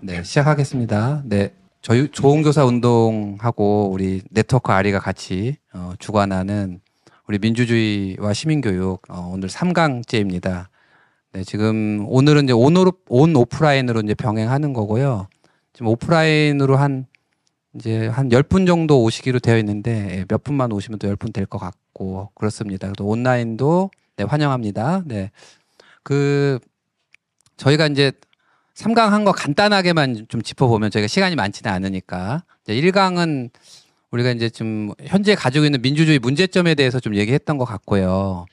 네, 시작하겠습니다. 네, 저희 좋은교사 운동하고 우리 네트워크 아리가 같이 주관하는 우리 민주주의와 시민교육 오늘 3강째입니다. 네, 지금 오늘은 이제 온 오프라인으로 이제 병행하는 거고요. 지금 오프라인으로 이제 한 10분 정도 오시기로 되어 있는데 몇 분만 오시면 또 10분 될 것 같고 그렇습니다. 또 온라인도 네, 환영합니다. 네. 저희가 이제 3강 한 거 간단하게만 좀 짚어보면 저희가 시간이 많지는 않으니까 이제 1강은 우리가 이제 좀 현재 가지고 있는 민주주의 문제점에 대해서 좀 얘기했던 것 같고요.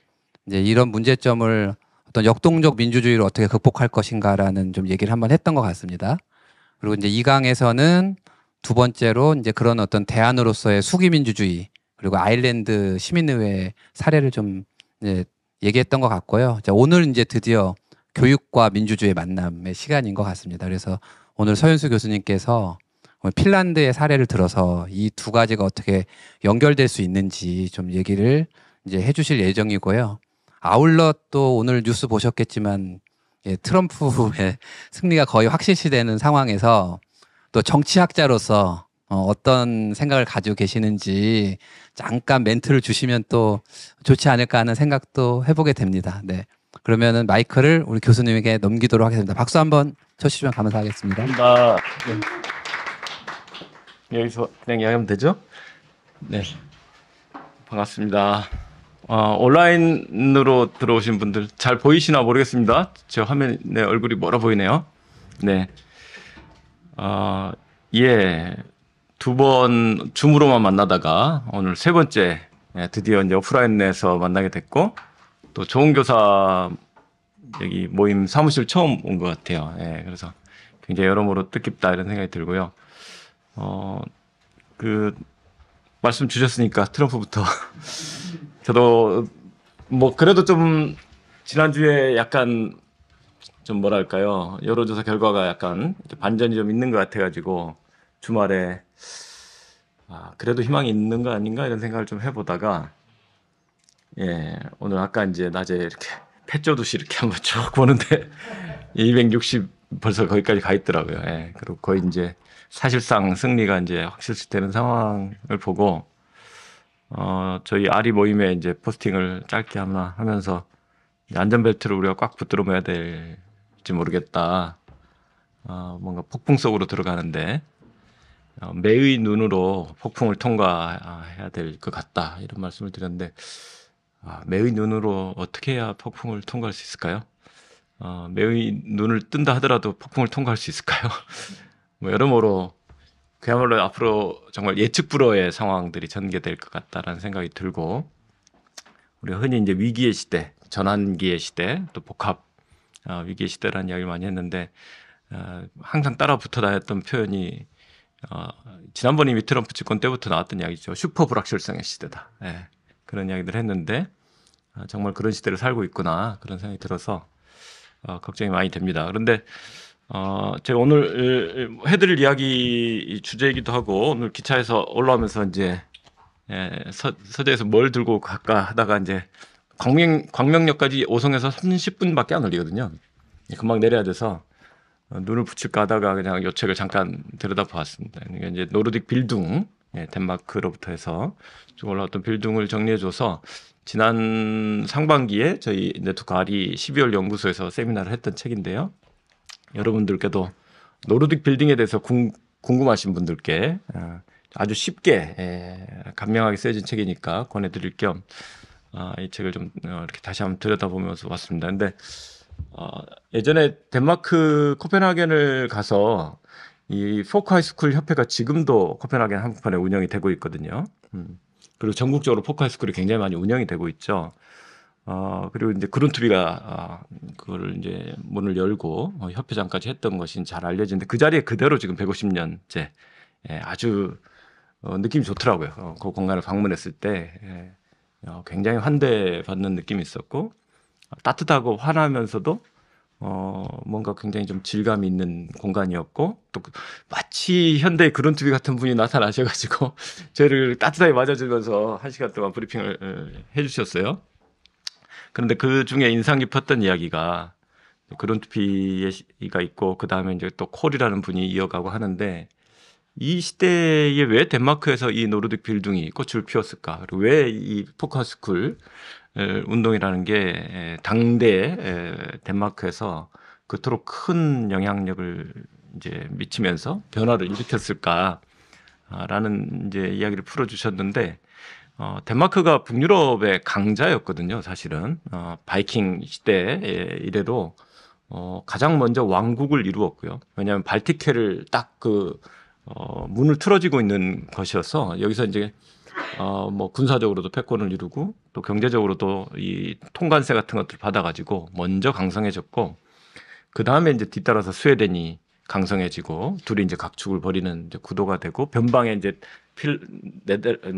이제 이런 문제점을 어떤 역동적 민주주의를 어떻게 극복할 것인가라는 좀 얘기를 한번 했던 것 같습니다. 그리고 이제 2강에서는 두 번째로 이제 그런 어떤 대안으로서의 수기민주주의 그리고 아일랜드 시민의회 사례를 좀 이제 얘기했던 것 같고요. 자, 오늘 이제 드디어 교육과 민주주의의 만남의 시간인 것 같습니다. 그래서 오늘 서윤수 교수님께서 핀란드의 사례를 들어서 이 두 가지가 어떻게 연결될 수 있는지 좀 얘기를 이제 해주실 예정이고요. 아울러 또 오늘 뉴스 보셨겠지만 트럼프의 승리가 거의 확실시되는 상황에서 또 정치학자로서 어떤 생각을 가지고 계시는지 잠깐 멘트를 주시면 또 좋지 않을까 하는 생각도 해보게 됩니다. 네. 그러면은 마이크를 우리 교수님에게 넘기도록 하겠습니다. 박수 한번 쳐주시면 감사하겠습니다. 네. 여기서 그냥 이야기하면 되죠? 네. 반갑습니다. 온라인으로 들어오신 분들 잘 보이시나 모르겠습니다. 저 화면에 얼굴이 멀어 보이네요. 네. 예. 두 번 줌으로만 만나다가 오늘 세 번째 드디어 이제 오프라인에서 만나게 됐고 또 좋은 교사 여기 모임 사무실 처음 온 것 같아요. 예, 그래서 굉장히 여러모로 뜻깊다 이런 생각이 들고요. 그 말씀 주셨으니까 트럼프부터 저도 뭐 그래도 좀 지난주에 약간 좀 뭐랄까요 여론조사 결과가 약간 반전이 좀 있는 것 같아가지고 주말에 그래도 희망이 있는 거 아닌가 이런 생각을 좀 해보다가 예 오늘 아까 이제 낮에 이렇게 패조듯이 이렇게 한번 쭉 보는데 260 벌써 거기까지 가 있더라고요. 예 그리고 거의 이제 사실상 승리가 이제 확실시되는 상황을 보고 저희 아리 모임에 이제 포스팅을 짧게 하나 하면서 안전벨트를 우리가 꽉 붙들어 매야 될지 모르겠다. 뭔가 폭풍 속으로 들어가는데 매의 눈으로 폭풍을 통과해야 될 것 같다 이런 말씀을 드렸는데 매의 눈으로 어떻게 해야 폭풍을 통과할 수 있을까요? 매의 눈을 뜬다 하더라도 폭풍을 통과할 수 있을까요? 뭐 여러모로 그야말로 앞으로 정말 예측 불허의 상황들이 전개될 것 같다라는 생각이 들고 우리가 흔히 이제 위기의 시대, 전환기의 시대, 또 복합 위기의 시대라는 이야기를 많이 했는데 항상 따라 붙어 다녔던 표현이 지난번 이미 트럼프 집권 때부터 나왔던 이야기죠. 슈퍼 불확실성의 시대다. 예, 그런 이야기들 했는데 정말 그런 시대를 살고 있구나 그런 생각이 들어서 걱정이 많이 됩니다. 그런데 제가 오늘 해드릴 이야기 주제이기도 하고 오늘 기차에서 올라오면서 이제 서재에서 뭘 들고 갈까 하다가 이제 광명역까지 5성에서 30분밖에 안 걸리거든요. 금방 내려야 돼서 눈을 붙일까 하다가 그냥 요 책을 잠깐 들여다보았습니다. 이게 이제 노르딕 빌둥 덴마크로부터 해서 쭉 올라왔던 빌둥을 정리해줘서 지난 상반기에 저희 네트워크 아리 12월 연구소에서 세미나를 했던 책인데요. 여러분들께도 노르딕 빌딩에 대해서 궁금하신 분들께 아주 쉽게 간명하게 쓰여진 책이니까 권해드릴 겸 이 책을 좀 이렇게 다시 한번 들여다보면서 왔습니다. 근데 예전에 덴마크 코펜하겐을 가서 이 포크하이스쿨 협회가 지금도 코펜하겐 한복판에 운영이 되고 있거든요. 그리고 전국적으로 포크하이스쿨이 굉장히 많이 운영이 되고 있죠. 그리고 이제 그룬투비가 그걸 이제 문을 열고 협회장까지 했던 것이 잘 알려진데 그 자리에 그대로 지금 150년째 아주 느낌이 좋더라고요. 그 공간을 방문했을 때 굉장히 환대받는 느낌이 있었고 따뜻하고 환하면서도 뭔가 굉장히 좀 질감이 있는 공간이었고 또 마치 현대의 그룬투비 같은 분이 나타나셔가지고 저희를 따뜻하게 맞아주면서 1시간 동안 브리핑을 해주셨어요. 그런데 그 중에 인상 깊었던 이야기가 그룬트피가 있고 그 다음에 이제 또 콜이라는 분이 이어가고 하는데 이 시대에 왜 덴마크에서 이 노르딕 빌딩이 꽃을 피웠을까? 그리고 왜 이 포커스쿨 운동이라는 게 당대 덴마크에서 그토록 큰 영향력을 이제 미치면서 변화를 일으켰을까라는 이제 이야기를 풀어주셨는데 덴마크가 북유럽의 강자였거든요, 사실은. 바이킹 시대 이래로 가장 먼저 왕국을 이루었고요. 왜냐하면 발틱해를 딱 문을 틀어지고 있는 것이어서 여기서 이제 뭐 군사적으로도 패권을 이루고 또 경제적으로도 이 통관세 같은 것들을 받아가지고 먼저 강성해졌고 그 다음에 이제 뒤따라서 스웨덴이 강성해지고 둘이 이제 각축을 벌이는 이제 구도가 되고 변방에 이제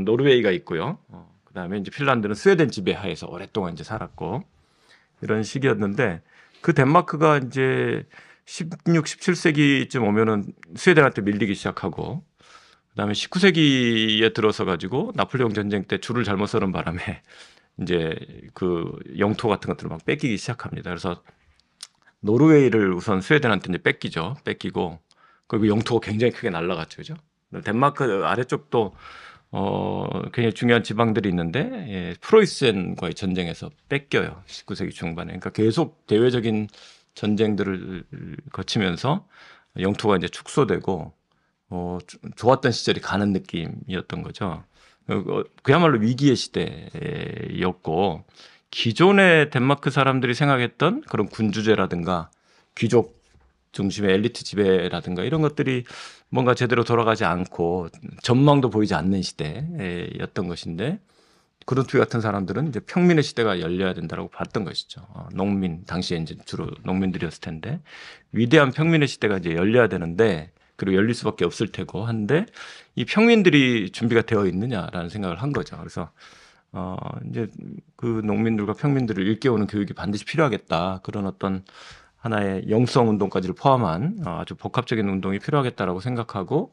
노르웨이가 있고요. 그 다음에 이제 핀란드는 스웨덴 지배하에서 오랫동안 이제 살았고 이런 시기였는데 그 덴마크가 이제 16, 17세기쯤 오면은 스웨덴한테 밀리기 시작하고 그다음에 19세기에 들어서 가지고 나폴레옹 전쟁 때 줄을 잘못 서는 바람에 이제 그 영토 같은 것들을 막 뺏기기 시작합니다. 그래서 노르웨이를 우선 스웨덴한테 이제 뺏기죠. 뺏기고 그리고 영토가 굉장히 크게 날아갔죠, 그죠? 덴마크 아래쪽도 굉장히 중요한 지방들이 있는데 예, 프로이센과의 전쟁에서 뺏겨요. 19세기 중반에. 그러니까 계속 대외적인 전쟁들을 거치면서 영토가 이제 축소되고 좋았던 시절이 가는 느낌이었던 거죠. 그야말로 위기의 시대였고 기존의 덴마크 사람들이 생각했던 그런 군주제라든가 귀족 중심의 엘리트 지배라든가 이런 것들이 뭔가 제대로 돌아가지 않고 전망도 보이지 않는 시대였던 것인데 그룬트비 같은 사람들은 이제 평민의 시대가 열려야 된다고 봤던 것이죠. 농민 당시에 이제 주로 농민들이었을 텐데 위대한 평민의 시대가 이제 열려야 되는데 그리고 열릴 수밖에 없을 테고 한데 이 평민들이 준비가 되어 있느냐라는 생각을 한 거죠. 그래서 이제 그 농민들과 평민들을 일깨우는 교육이 반드시 필요하겠다. 그런 어떤 하나의 영성 운동까지를 포함한 아주 복합적인 운동이 필요하겠다라고 생각하고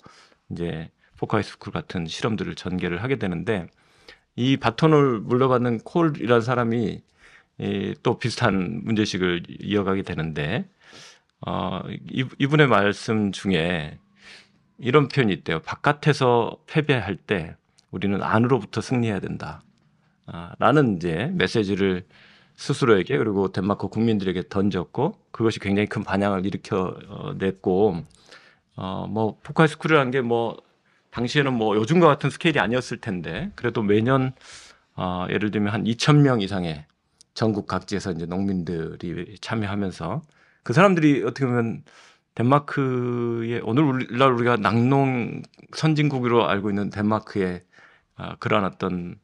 이제 포카이스쿨 같은 실험들을 전개를 하게 되는데 이 바톤을 물려받는 콜이라는 사람이 또 비슷한 문제식을 이어가게 되는데 이분의 말씀 중에 이런 표현이 있대요. 바깥에서 패배할 때 우리는 안으로부터 승리해야 된다. 라는 이제 메시지를 스스로에게 그리고 덴마크 국민들에게 던졌고 그것이 굉장히 큰 반향을 일으켜냈고 뭐 포카이스쿨이라는 게 뭐 당시에는 뭐 요즘과 같은 스케일이 아니었을 텐데 그래도 매년 예를 들면 한 2,000명 이상의 전국 각지에서 이제 농민들이 참여하면서 그 사람들이 어떻게 보면 덴마크의 오늘날 우리가 낙농 선진국으로 알고 있는 덴마크의 그러한 어떤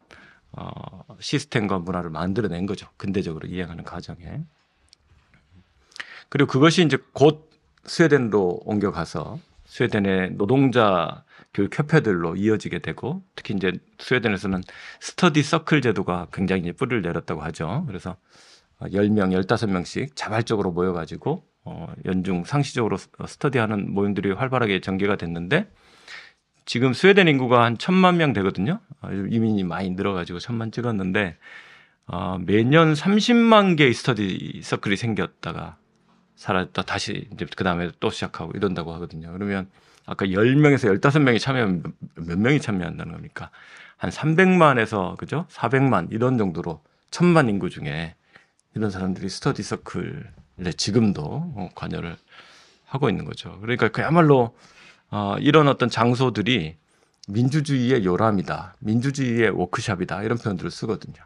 시스템과 문화를 만들어낸 거죠. 근대적으로 이행하는 과정에. 그리고 그것이 이제 곧 스웨덴으로 옮겨가서 스웨덴의 노동자 교육 협회들로 이어지게 되고 특히 이제 스웨덴에서는 스터디 서클 제도가 굉장히 이제 뿌리를 내렸다고 하죠. 그래서 10명, 15명씩 자발적으로 모여가지고 연중 상시적으로 스터디하는 모임들이 활발하게 전개가 됐는데 지금 스웨덴 인구가 한 1,000만 명 되거든요. 이민이 많이 늘어가지고 1,000만 찍었는데 매년 30만 개의 스터디 서클이 생겼다가 사라졌다 다시 이제 그 다음에 또 시작하고 이런다고 하거든요. 그러면 아까 10명에서 15명이 참여하면 몇 명이 참여한다는 겁니까? 한 300만에서 그죠? 400만 이런 정도로 1,000만 인구 중에 이런 사람들이 스터디 서클에 지금도 관여를 하고 있는 거죠. 그러니까 그야말로 이런 어떤 장소들이 민주주의의 요람이다, 민주주의의 워크숍이다 이런 표현들을 쓰거든요.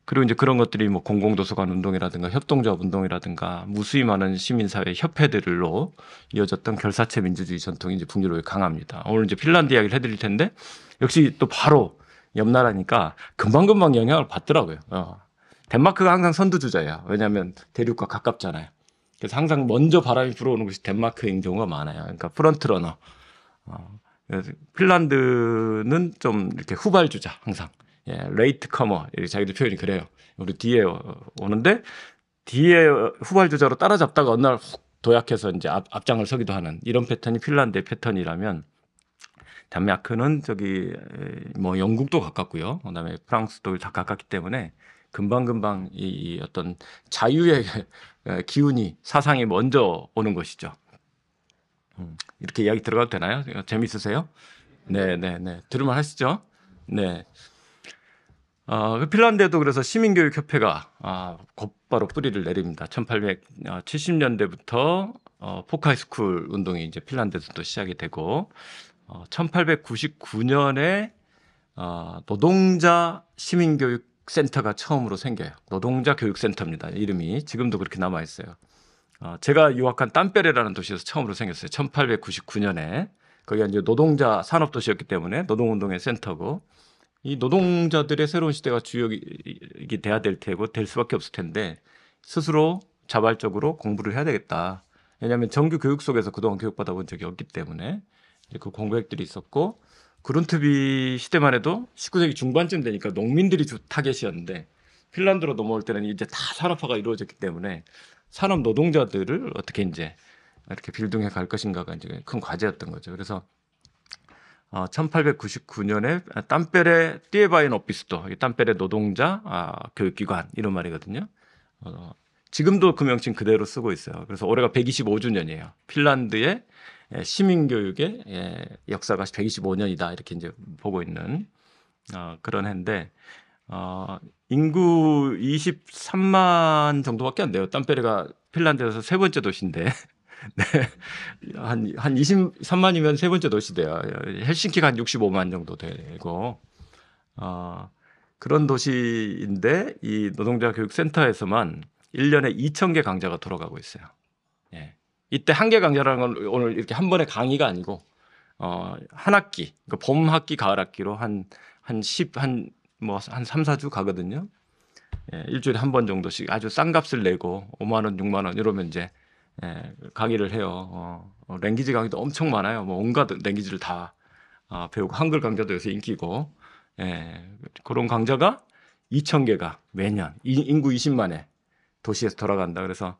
그리고 이제 그런 것들이 뭐 공공도서관 운동이라든가 협동조합 운동이라든가 무수히 많은 시민사회 협회들로 이어졌던 결사체 민주주의 전통이 이제 북유럽에 강합니다. 오늘 이제 핀란드 이야기를 해드릴 텐데 역시 또 바로 옆 나라니까 금방금방 영향을 받더라고요. 덴마크가 항상 선두주자야. 왜냐하면 대륙과 가깝잖아요. 그래서 항상 먼저 바람이 불어오는 것이 덴마크인 경우가 많아요. 그러니까 프런트러너. 그래서 핀란드는 좀 이렇게 후발주자 항상. 예, 레이트 커머 이렇게 자기들 표현이 그래요. 우리 뒤에 오는데 뒤에 후발주자로 따라잡다가 어느 날 훅 도약해서 이제 앞장을 서기도 하는 이런 패턴이 핀란드의 패턴이라면 덴마크는 저기 뭐 영국도 가깝고요. 그다음에 프랑스도 다 가깝기 때문에 금방금방 이 어떤 자유의 기운이 사상이 먼저 오는 것이죠. 이렇게 이야기 들어가도 되나요? 재밌으세요? 네, 네, 네. 들으면 하시죠? 네. 그 핀란드에도 그래서 시민교육협회가 곧바로 뿌리를 내립니다. 1870년대부터 포카이스쿨 운동이 이제 핀란드에서도 시작이 되고 1899년에 노동자 시민교육센터가 처음으로 생겨요. 노동자 교육센터입니다. 이름이 지금도 그렇게 남아 있어요. 제가 유학한 땀베레라는 도시에서 처음으로 생겼어요. 1899년에 거기가 이제 노동자 산업도시였기 때문에 노동운동의 센터고 이 노동자들의 새로운 시대가 주역이 돼야 될 테고 될 수밖에 없을 텐데 스스로 자발적으로 공부를 해야 되겠다. 왜냐하면 정규 교육 속에서 그동안 교육받아 본 적이 없기 때문에 이제 그 공부획들이 있었고 그룬트비 시대만 해도 19세기 중반쯤 되니까 농민들이 주 타겟이었는데 핀란드로 넘어올 때는 이제 다 산업화가 이루어졌기 때문에 산업 노동자들을 어떻게 이제 이렇게 빌딩해 갈 것인가가 이제 큰 과제였던 거죠. 그래서 1899년에 땀베레 띠에바인 오피스도 땀베레 노동자 교육기관 이런 말이거든요. 지금도 그 명칭 그대로 쓰고 있어요. 그래서 올해가 125주년이에요. 핀란드의 시민교육의 역사가 125년이다 이렇게 이제 보고 있는 그런 해인데 인구 23만 정도밖에 안 돼요. 땀베레가 핀란드에서 세 번째 도시인데 네. 한 23만이면 세 번째 도시 돼요. 헬싱키가 한 65만 정도 되고, 그런 도시인데, 이 노동자 교육센터에서만 1년에 2,000개 강좌가 돌아가고 있어요. 예. 이때 한 개 강좌라는 건 오늘 이렇게 한 번에 강의가 아니고, 한 학기, 그러니까 봄 학기, 가을 학기로 한 3, 4주 가거든요. 예, 일주일에 한 번 정도씩 아주 싼 값을 내고 5만 원, 6만 원 이러면 이제 강의를 해요. 랭귀지 강의도 엄청 많아요. 뭐 온갖 랭귀지를 다 배우고 한글 강좌도 요새 인기고 그런 강좌가 2,000개가 매년 인구 20만의 도시에서 돌아간다. 그래서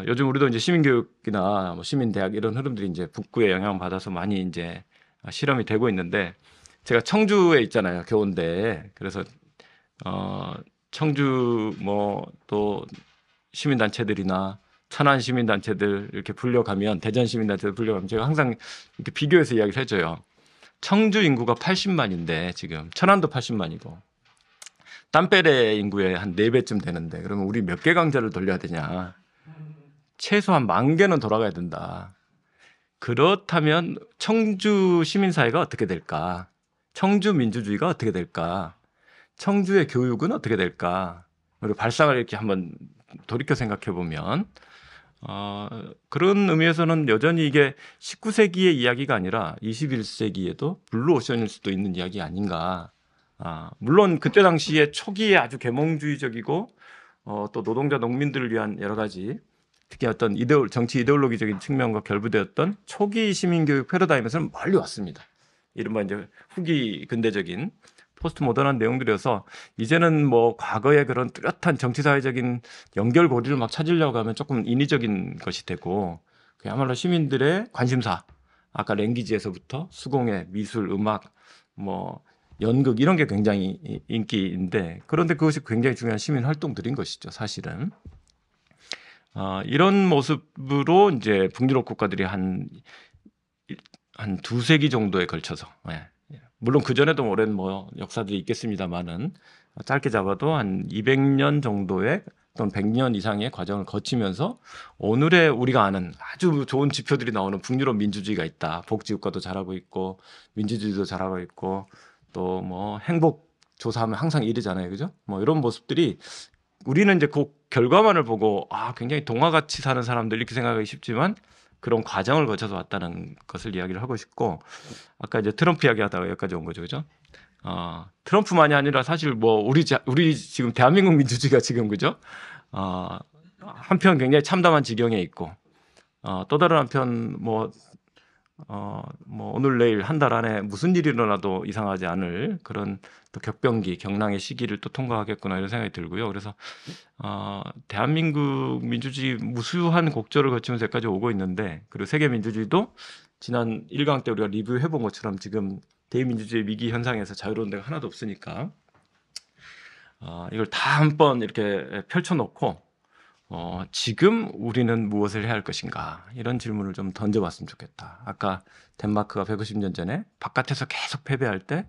요즘 우리도 이제 시민교육이나 뭐 시민대학 이런 흐름들이 이제 북구에 영향을 받아서 많이 이제 실험이 되고 있는데 제가 청주에 있잖아요. 교원대에. 그래서 청주 뭐 또 시민단체들이나 천안 시민단체들 이렇게 불려가면 대전 시민단체들 불려가면 제가 항상 이렇게 비교해서 이야기를 해줘요. 청주 인구가 80만인데 지금 천안도 80만이고 땀베레 인구의 한 4배쯤 되는데 그러면 우리 몇 개 강좌를 돌려야 되냐. 최소한 10,000개는 돌아가야 된다. 그렇다면 청주 시민사회가 어떻게 될까? 청주 민주주의가 어떻게 될까? 청주의 교육은 어떻게 될까? 그리고 발상을 이렇게 한번 돌이켜 생각해 보면 그런 의미에서는 여전히 이게 19세기의 이야기가 아니라 21세기에도 블루 오션일 수도 있는 이야기 아닌가. 물론 그때 당시에 초기에 아주 계몽주의적이고 또 노동자 농민들을 위한 여러 가지 특히 어떤 정치 이데올로기적인 측면과 결부되었던 초기 시민교육 패러다임에서는 멀리 왔습니다. 이른바 이제 후기 근대적인 포스트 모던한 내용들이어서 이제는 뭐 과거의 그런 뚜렷한 정치사회적인 연결고리를 막 찾으려고 하면 조금 인위적인 것이 되고 그야말로 시민들의 관심사 아까 랭귀지에서부터 수공예, 미술, 음악, 뭐 연극 이런 게 굉장히 인기인데 그런데 그것이 굉장히 중요한 시민 활동들인 것이죠, 사실은. 이런 모습으로 이제 북유럽 국가들이 한 두세 기 정도에 걸쳐서 물론 그 전에도 오랜 뭐 역사들이 있겠습니다만은 짧게 잡아도 한 200년 정도의 또는 100년 이상의 과정을 거치면서 오늘의 우리가 아는 아주 좋은 지표들이 나오는 북유럽 민주주의가 있다. 복지국가도 잘하고 있고 민주주의도 잘하고 있고 또 뭐 행복 조사하면 항상 1위잖아요, 그죠? 뭐 이런 모습들이 우리는 이제 그 결과만을 보고 굉장히 동화같이 사는 사람들 이렇게 생각하기 쉽지만 그런 과정을 거쳐서 왔다는 것을 이야기를 하고 싶고 아까 이제 트럼프 이야기하다가 여기까지 온 거죠, 그죠? 트럼프만이 아니라 사실 뭐 우리 지금 대한민국 민주주의가 지금 그죠? 한편 굉장히 참담한 지경에 있고 또 다른 한편 뭐 오늘 내일 한 달 안에 무슨 일이 일어나도 이상하지 않을 그런 또 격변기 경랑의 시기를 또 통과하겠구나 이런 생각이 들고요. 그래서 대한민국 민주주의 무수한 곡절을 거치면서 여기까지 오고 있는데 그리고 세계 민주주의도 지난 1강 때 우리가 리뷰해 본 것처럼 지금 대민주주의 위기 현상에서 자유로운 데가 하나도 없으니까 이걸 다 한번 이렇게 펼쳐놓고 지금 우리는 무엇을 해야 할 것인가 이런 질문을 좀 던져봤으면 좋겠다. 아까 덴마크가 150년 전에 바깥에서 계속 패배할 때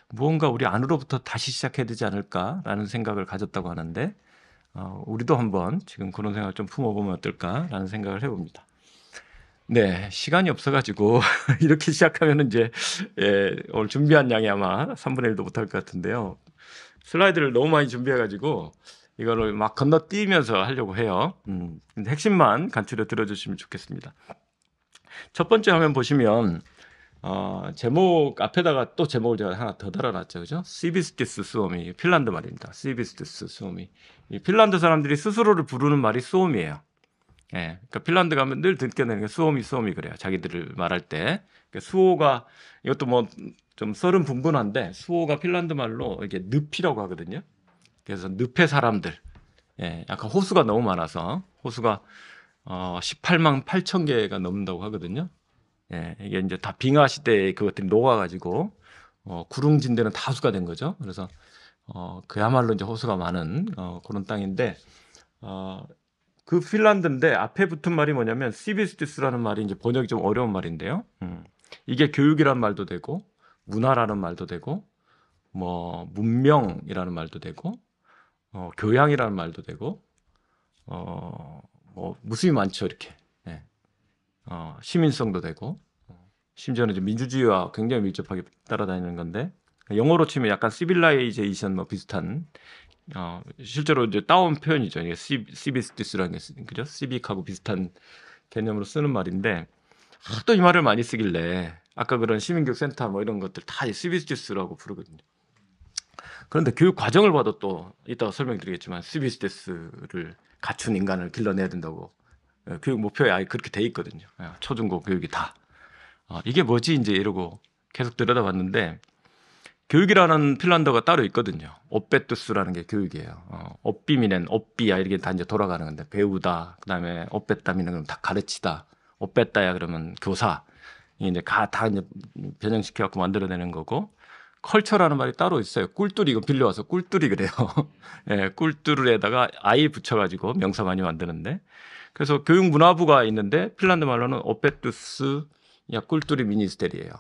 무언가 우리 안으로부터 다시 시작해야 되지 않을까라는 생각을 가졌다고 하는데 우리도 한번 지금 그런 생각을 좀 품어보면 어떨까라는 생각을 해봅니다. 네, 시간이 없어가지고 이렇게 시작하면 이제 오늘 준비한 양이 아마 3분의 1도 못할 것 같은데요. 슬라이드를 너무 많이 준비해가지고 이거를 막 건너뛰면서 하려고 해요. 근데 핵심만 간추려 들어주시면 좋겠습니다. 첫 번째 화면 보시면 제목 앞에다가 또 제목을 제가 하나 더 달아놨죠, 그죠? 시비스티스 suom이 핀란드 말입니다. 시비스티스 suom이 이 핀란드 사람들이 스스로를 부르는 말이 suom이에요. 예, 그러니까 핀란드 가면 늘 듣게 되는 게 suom이 그래요. 자기들을 말할 때 그러니까 수호가 이것도 뭐 좀 썰은 분분한데 수호가 핀란드 말로 이게 늪이라고 하거든요. 그래서 늪의 사람들, 예, 약간 호수가 너무 많아서 호수가 18만 8천 개가 넘는다고 하거든요. 예, 이게 이제 다 빙하 시대에 그것들이 녹아가지고 구릉진 데는 다 호수가 된 거죠. 그래서 그야말로 이제 호수가 많은 그런 땅인데 그 핀란드인데 앞에 붙은 말이 뭐냐면 시비스티스라는 말이 이제 번역이 좀 어려운 말인데요. 이게 교육이란 말도 되고 문화라는 말도 되고 뭐 문명이라는 말도 되고 교양이라는 말도 되고 뭐 무수히 많죠 이렇게. 예. 시민성도 되고 심지어는 이제 민주주의와 굉장히 밀접하게 따라다니는 건데 영어로 치면 약간 시빌라이제이션 뭐 비슷한 실제로 이제 따온 표현이죠. 이게 시비스티스라는 게 그죠? 시빅하고 비슷한 개념으로 쓰는 말인데 하도 이 말을 많이 쓰길래 아까 그런 시민교육센터 뭐 이런 것들 다 시비스티스라고 부르거든요. 그런데 교육 과정을 봐도 또 이따가 설명드리겠지만 시비스티스를 갖춘 인간을 길러내야 된다고 교육 목표에 아예 그렇게 돼 있거든요. 초중고 교육이 다. 이게 뭐지 이제 이러고 계속 들여다봤는데 교육이라는 핀란드어가 따로 있거든요. 오페투스라는 게 교육이에요. 오삐미넨, 오삐야 이렇게 다 이제 돌아가는 건데 배우다, 그다음에 오페따미는 그럼 다 가르치다, 오페따야 그러면 교사. 이제 다 이제 변형시켜 갖고 만들어내는 거고 컬처라는 말이 따로 있어요. 꿀뚜리 이거 빌려와서 꿀뚜리 그래요. 예, 꿀뚜리에다가 아이 붙여가지고 명사 많이 만드는데 그래서 교육문화부가 있는데 핀란드 말로는 오페투스 야 꿀뚜리 미니스테리예요.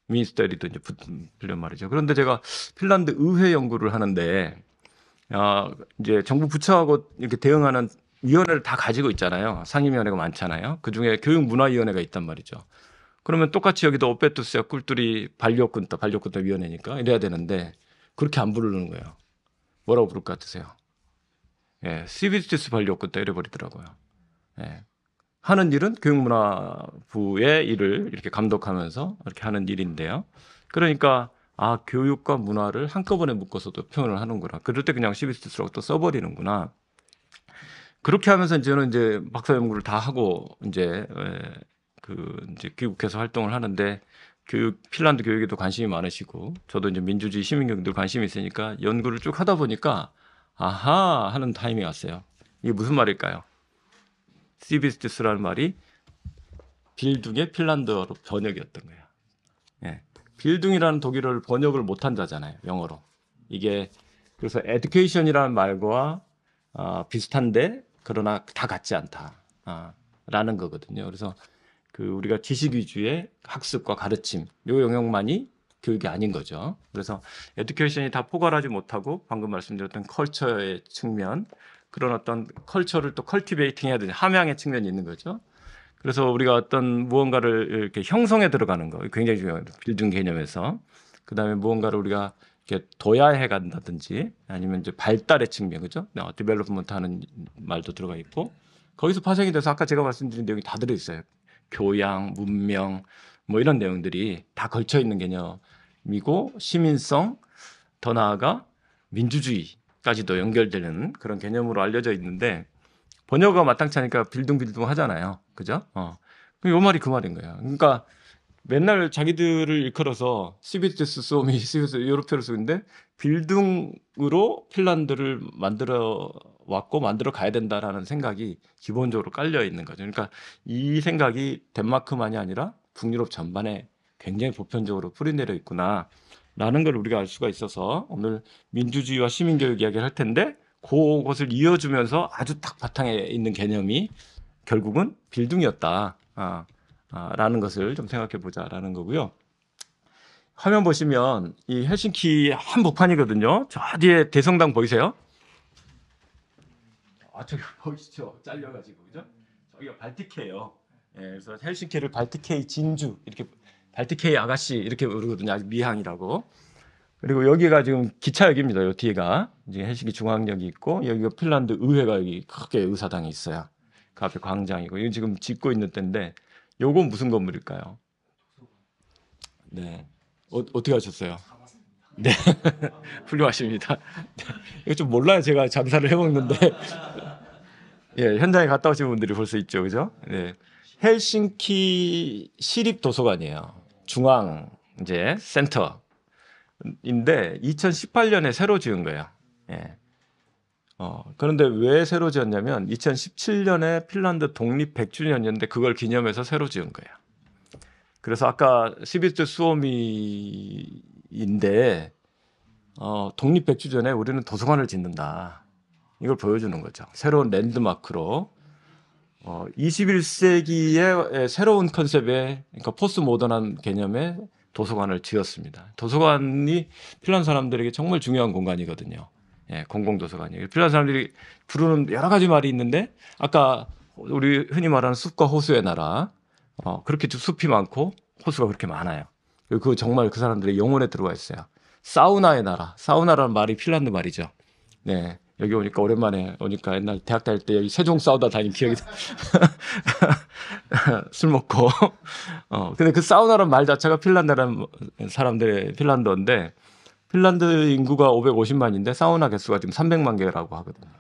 미니스테리도 이제 빌려 말이죠. 그런데 제가 핀란드 의회 연구를 하는데 이제 정부 부처하고 이렇게 대응하는 위원회를 다 가지고 있잖아요. 상임위원회가 많잖아요. 그 중에 교육문화위원회가 있단 말이죠. 그러면 똑같이 여기도 오페투스야 꿀뚜리 반려꾼따 위원회니까 이래야 되는데 그렇게 안 부르는 거예요. 뭐라고 부를 것 같으세요? 예, 시비스티스 반려꾼따 이래 버리더라고요. 예. 하는 일은 교육문화부의 일을 이렇게 감독하면서 이렇게 하는 일인데요. 그러니까 교육과 문화를 한꺼번에 묶어서도 표현을 하는구나. 그럴 때 그냥 시비스티스라고 또 써버리는구나. 그렇게 하면서 저는 이제 박사 연구를 다 하고 이제 이제 귀국해서 활동을 하는데 핀란드 교육에도 관심이 많으시고 저도 이제 민주주의 시민교육도 관심이 있으니까 연구를 쭉 하다 보니까 아하 하는 타임이 왔어요. 이게 무슨 말일까요? 시비스티스라는 말이 빌둥의 핀란드어로 번역이었던 거예요. 예. 빌둥이라는 독일어를 번역을 못한 자잖아요. 영어로. 이게 그래서 education이라는 말과 비슷한데 그러나 다 같지 않다. 라는 거거든요. 그래서 우리가 지식 위주의 학습과 가르침 요 영역만이 교육이 아닌 거죠. 그래서 에듀케이션이 다 포괄하지 못하고 방금 말씀드렸던 컬처의 측면 그런 어떤 컬처를 또 컬티베이팅 해야 되는 함양의 측면이 있는 거죠. 그래서 우리가 어떤 무언가를 이렇게 형성해 들어가는 거 굉장히 중요해요. 빌딩 개념에서 그다음에 무언가를 우리가 이렇게 도야해 간다든지 아니면 이제 발달의 측면 그죠? 디벨롭먼트 하는 말도 들어가 있고 거기서 파생이 돼서 아까 제가 말씀드린 내용이 다 들어 있어요. 교양, 문명 뭐 이런 내용들이 다 걸쳐 있는 개념이고 시민성 더 나아가 민주주의까지도 연결되는 그런 개념으로 알려져 있는데 번역어가 마땅치 않으니까 빌둥빌둥 하잖아요. 그죠? 요 말이 그 말인 거예요. 그러니까 맨날 자기들을 일컬어서 시비투스 소미 시비투스 요렇게로 쓰는데 빌둥으로 핀란드를 만들어 왔고 만들어 가야 된다라는 생각이 기본적으로 깔려 있는 거죠. 그러니까 이 생각이 덴마크만이 아니라 북유럽 전반에 굉장히 보편적으로 뿌리내려 있구나. 라는 걸 우리가 알 수가 있어서 오늘 민주주의와 시민교육 이야기를 할 텐데 그것을 이어주면서 아주 딱 바탕에 있는 개념이 결국은 빌딩이었다. 라는 것을 좀 생각해 보자라는 거고요. 화면 보시면 이 헬싱키 한복판이거든요. 저 뒤에 대성당 보이세요? 저기 보이시죠? 잘려가지고 그죠? 저기가 발티케예요. 예, 그래서 헬싱키를 발티케이 진주 이렇게 발티케이 아가씨 이렇게 부르거든요. 아주 미항이라고. 그리고 여기가 지금 기차역입니다. 요 뒤에가 이제 헬싱키 중앙역이 있고 여기가 핀란드 의회가 여기 크게 의사당이 있어요. 그 앞에 광장이고 이거 지금 짓고 있는 데인데 요건 무슨 건물일까요? 네. 어떻게 하셨어요? 네. 훌륭하십니다. 이거 좀 몰라요. 제가 장사를 해먹는데. 예, 현장에 갔다 오신 분들이 볼 수 있죠. 그죠? 네. 헬싱키 시립 도서관이에요. 중앙 이제 센터인데 2018년에 새로 지은 거예요. 예. 그런데 왜 새로 지었냐면 2017년에 핀란드 독립 100주년이었는데 그걸 기념해서 새로 지은 거예요. 그래서 아까 시비트 수오미인데 독립 100주 전에 우리는 도서관을 짓는다. 이걸 보여주는 거죠. 새로운 랜드마크로 21세기의 새로운 컨셉의 그러니까 포스트 모던한 개념의 도서관을 지었습니다. 도서관이 핀란드 사람들에게 정말 중요한 공간이거든요. 예, 공공도서관이에요. 핀란드 사람들이 부르는 여러 가지 말이 있는데 아까 우리 흔히 말하는 숲과 호수의 나라 그렇게 숲이 많고 호수가 그렇게 많아요. 그 정말 그 사람들의 영혼에 들어가 있어요. 사우나의 나라. 사우나라는 말이 핀란드 말이죠. 네. 여기 오니까 오랜만에 오니까 옛날 대학 다닐 때 여기 세종 사우나 다닌 기억이 술 먹고 근데 그 사우나라는 말 자체가 핀란드라는 사람들의 핀란드어인데 핀란드 인구가 550만인데 사우나 개수가 지금 300만 개라고 하거든요.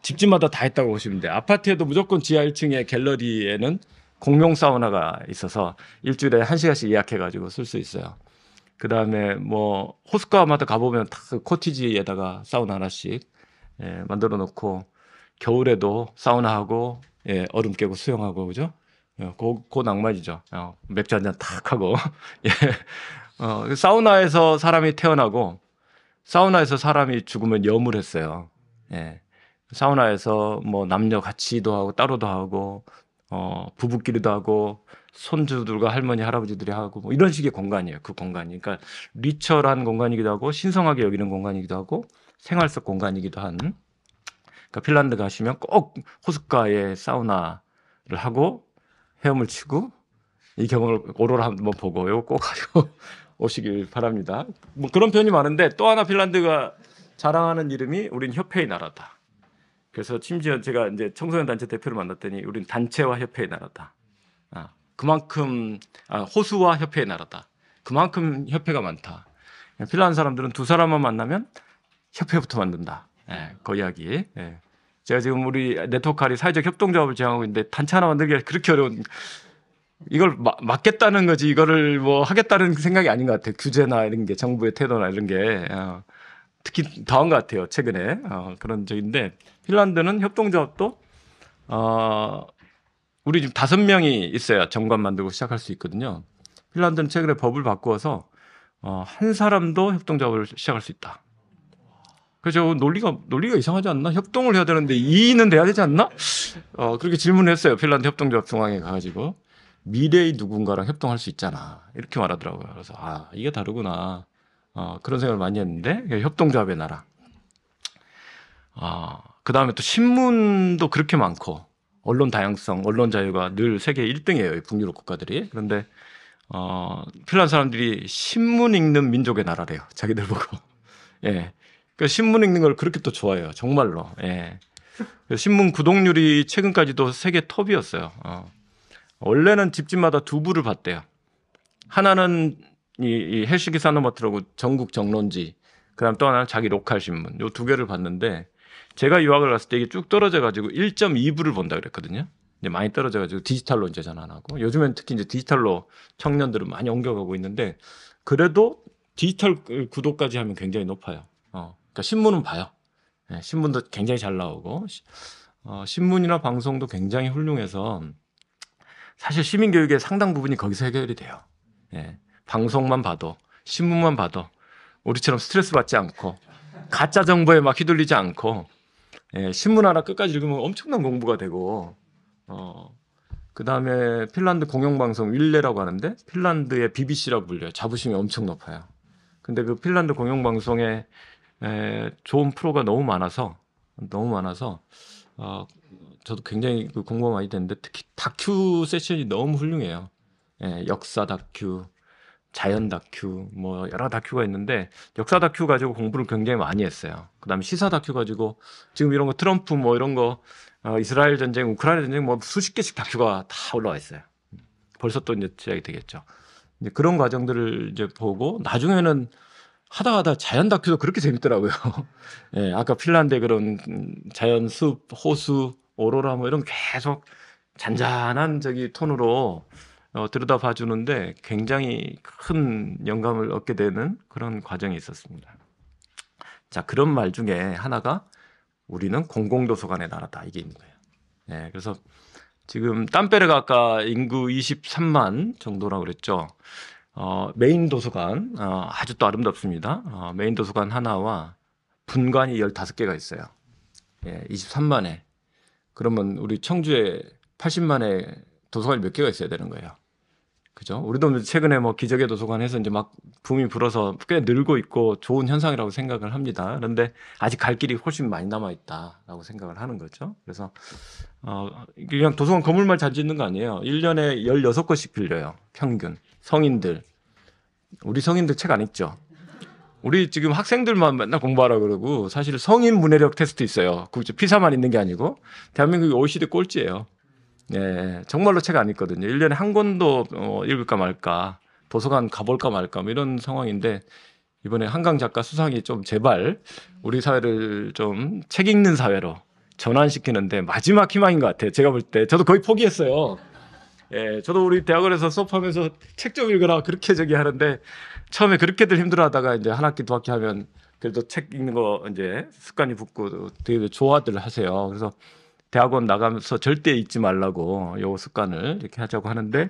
집집마다 다 있다고 보시면 돼요. 아파트에도 무조건 지하 1층에 갤러리에는 공용 사우나가 있어서 일주일에 1시간씩 예약해가지고 쓸 수 있어요. 그 다음에 뭐 호숫가마다 가보면 다 코티지에다가 사우나 하나씩 만들어 놓고 겨울에도 사우나하고 얼음 깨고 수영하고 그죠? 그 낭만이죠. 맥주 한잔 탁 하고 사우나에서 사람이 태어나고 사우나에서 사람이 죽으면 염을 했어요. 사우나에서 뭐 남녀 같이도 하고 따로도 하고 부부끼리도 하고 손주들과 할머니 할아버지들이 하고 뭐 이런 식의 공간이에요. 그 공간이 그러니까 리처한 공간이기도 하고 신성하게 여기는 공간이기도 하고 생활 속 공간이기도 한 그러니까 핀란드 가시면 꼭 호숫가에 사우나를 하고 헤엄을 치고 이 경험을 오로라 한번 보고 이거 꼭 가지고 오시길 바랍니다. 뭐 그런 표현이 많은데 또 하나 핀란드가 자랑하는 이름이 우린 협회의 나라다. 그래서 심지어 제가 이제 청소년 단체 대표를 만났더니 우린 단체와 협회의 나라다. 그만큼 호수와 협회의 나라다. 그만큼 협회가 많다. 핀란드 사람들은 두 사람만 만나면 협회부터 만든다. 그 이야기. 제가 지금 우리 네트워크칼이 사회적 협동조합을 지향하고 있는데 단체 하나 만들기가 그렇게 어려운 이걸 막겠다는 거지 이거를 뭐 하겠다는 생각이 아닌 것 같아요. 규제나 이런 게 정부의 태도나 이런 게 특히 더한 것 같아요. 최근에 그런 적인데 핀란드는 협동조합도 우리 지금 5명이 있어야 정관 만들고 시작할 수 있거든요. 핀란드는 최근에 법을 바꾸어서 한 사람도 협동조합을 시작할 수 있다. 그래서 논리가 이상하지 않나? 협동을 해야 되는데 2인은 돼야 되지 않나? 그렇게 질문을 했어요. 핀란드 협동조합 중앙에 가가지고 미래의 누군가랑 협동할 수 있잖아. 이렇게 말하더라고요. 그래서 이게 다르구나. 그런 생각을 많이 했는데 협동조합의 나라. 그 다음에 또 신문도 그렇게 많고 언론 다양성, 언론 자유가 늘 세계 1등이에요. 북유럽 국가들이. 그런데 핀란드 사람들이 신문 읽는 민족의 나라래요. 자기들 보고. 그 신문 읽는 걸 그렇게 또 좋아해요. 정말로. 신문 구독률이 최근까지도 세계 톱이었어요. 원래는 집집마다 2부를 봤대요. 하나는 이 헬싱키 사노마트라고 전국 정론지, 그다음 또 하나는 자기 로컬 신문. 요 2개를 봤는데 제가 유학을 갔을 때 이게 쭉 떨어져가지고 1.2부를 본다 그랬거든요. 이제 많이 떨어져가지고 디지털로 이제 전환하고 요즘엔 특히 이제 디지털로 청년들은 많이 옮겨가고 있는데 그래도 디지털 구독까지 하면 굉장히 높아요. 그러니까 신문은 봐요. 신문도 굉장히 잘 나오고 신문이나 방송도 굉장히 훌륭해서 사실 시민교육의 상당 부분이 거기서 해결이 돼요. 방송만 봐도 신문만 봐도 우리처럼 스트레스 받지 않고 가짜 정보에 막 휘둘리지 않고 예, 신문 하나 끝까지 읽으면 엄청난 공부가 되고 그다음에 핀란드 공영방송 윌레라고 하는데 핀란드의 BBC라고 불려요. 자부심이 엄청 높아요. 근데 그 핀란드 공영방송에 좋은 프로가 너무 많아서 저도 굉장히 그 공부가 많이 됐는데 특히 다큐 세션이 너무 훌륭해요. 예, 역사 다큐, 자연 다큐, 뭐 여러 다큐가 있는데 역사 다큐 가지고 공부를 굉장히 많이 했어요. 그다음에 시사 다큐 가지고 지금 이런 거 트럼프 뭐 이런 거 이스라엘 전쟁, 우크라이나 전쟁 뭐 수십 개씩 다큐가 다 올라와 있어요. 벌써 또 이제 시작이 되겠죠. 이제 그런 과정들을 이제 보고 나중에는 하다 자연 다큐도 그렇게 재밌더라고요. 예, 아까 핀란드의 그런 자연 숲, 호수, 오로라 뭐 이런 계속 잔잔한 저기 톤으로 들여다봐 주는데 굉장히 큰 영감을 얻게 되는 그런 과정이 있었습니다. 자, 그런 말 중에 하나가 우리는 공공도서관의 나라다 이게 있는 거예요. 예, 그래서 지금 땀베르가 아까 인구 23만 정도라고 그랬죠. 메인 도서관 아주 또 아름답습니다. 메인 도서관 하나와 분관이 15개가 있어요. 예, 23만에 그러면 우리 청주에 80만에 도서관이 몇 개가 있어야 되는 거예요. 그죠? 우리도 최근에 뭐 기적의 도서관 해서 이제 막 붐이 불어서 꽤 늘고 있고 좋은 현상이라고 생각을 합니다. 그런데 아직 갈 길이 훨씬 많이 남아 있다라고 생각을 하는 거죠. 그래서 그냥 도서관 건물만 잘 짓는 거 아니에요. 1년에 16권씩 빌려요. 평균. 성인들. 우리 성인들 책 안 읽죠. 우리 지금 학생들만 맨날 공부하라 그러고 사실 성인 문해력 테스트 있어요. 그 피사만 있는 게 아니고 대한민국이 OECD 꼴찌예요. 예, 정말로 책 안 읽거든요. 1년에 한 권도 읽을까 말까, 도서관 가볼까 말까, 뭐 이런 상황인데, 이번에 한강 작가 수상이 좀 제발 우리 사회를 좀 책 읽는 사회로 전환시키는데 마지막 희망인 것 같아요. 제가 볼 때. 저도 거의 포기했어요. 예, 저도 우리 대학원에서 수업하면서 책 좀 읽으라 그렇게 저기 하는데, 처음에 그렇게들 힘들어 하다가 이제 한 학기, 두 학기 하면 그래도 책 읽는 거 이제 습관이 붙고 되게 좋아들 하세요. 그래서 대학원 나가면서 절대 잊지 말라고 요 습관을 이렇게 하자고 하는데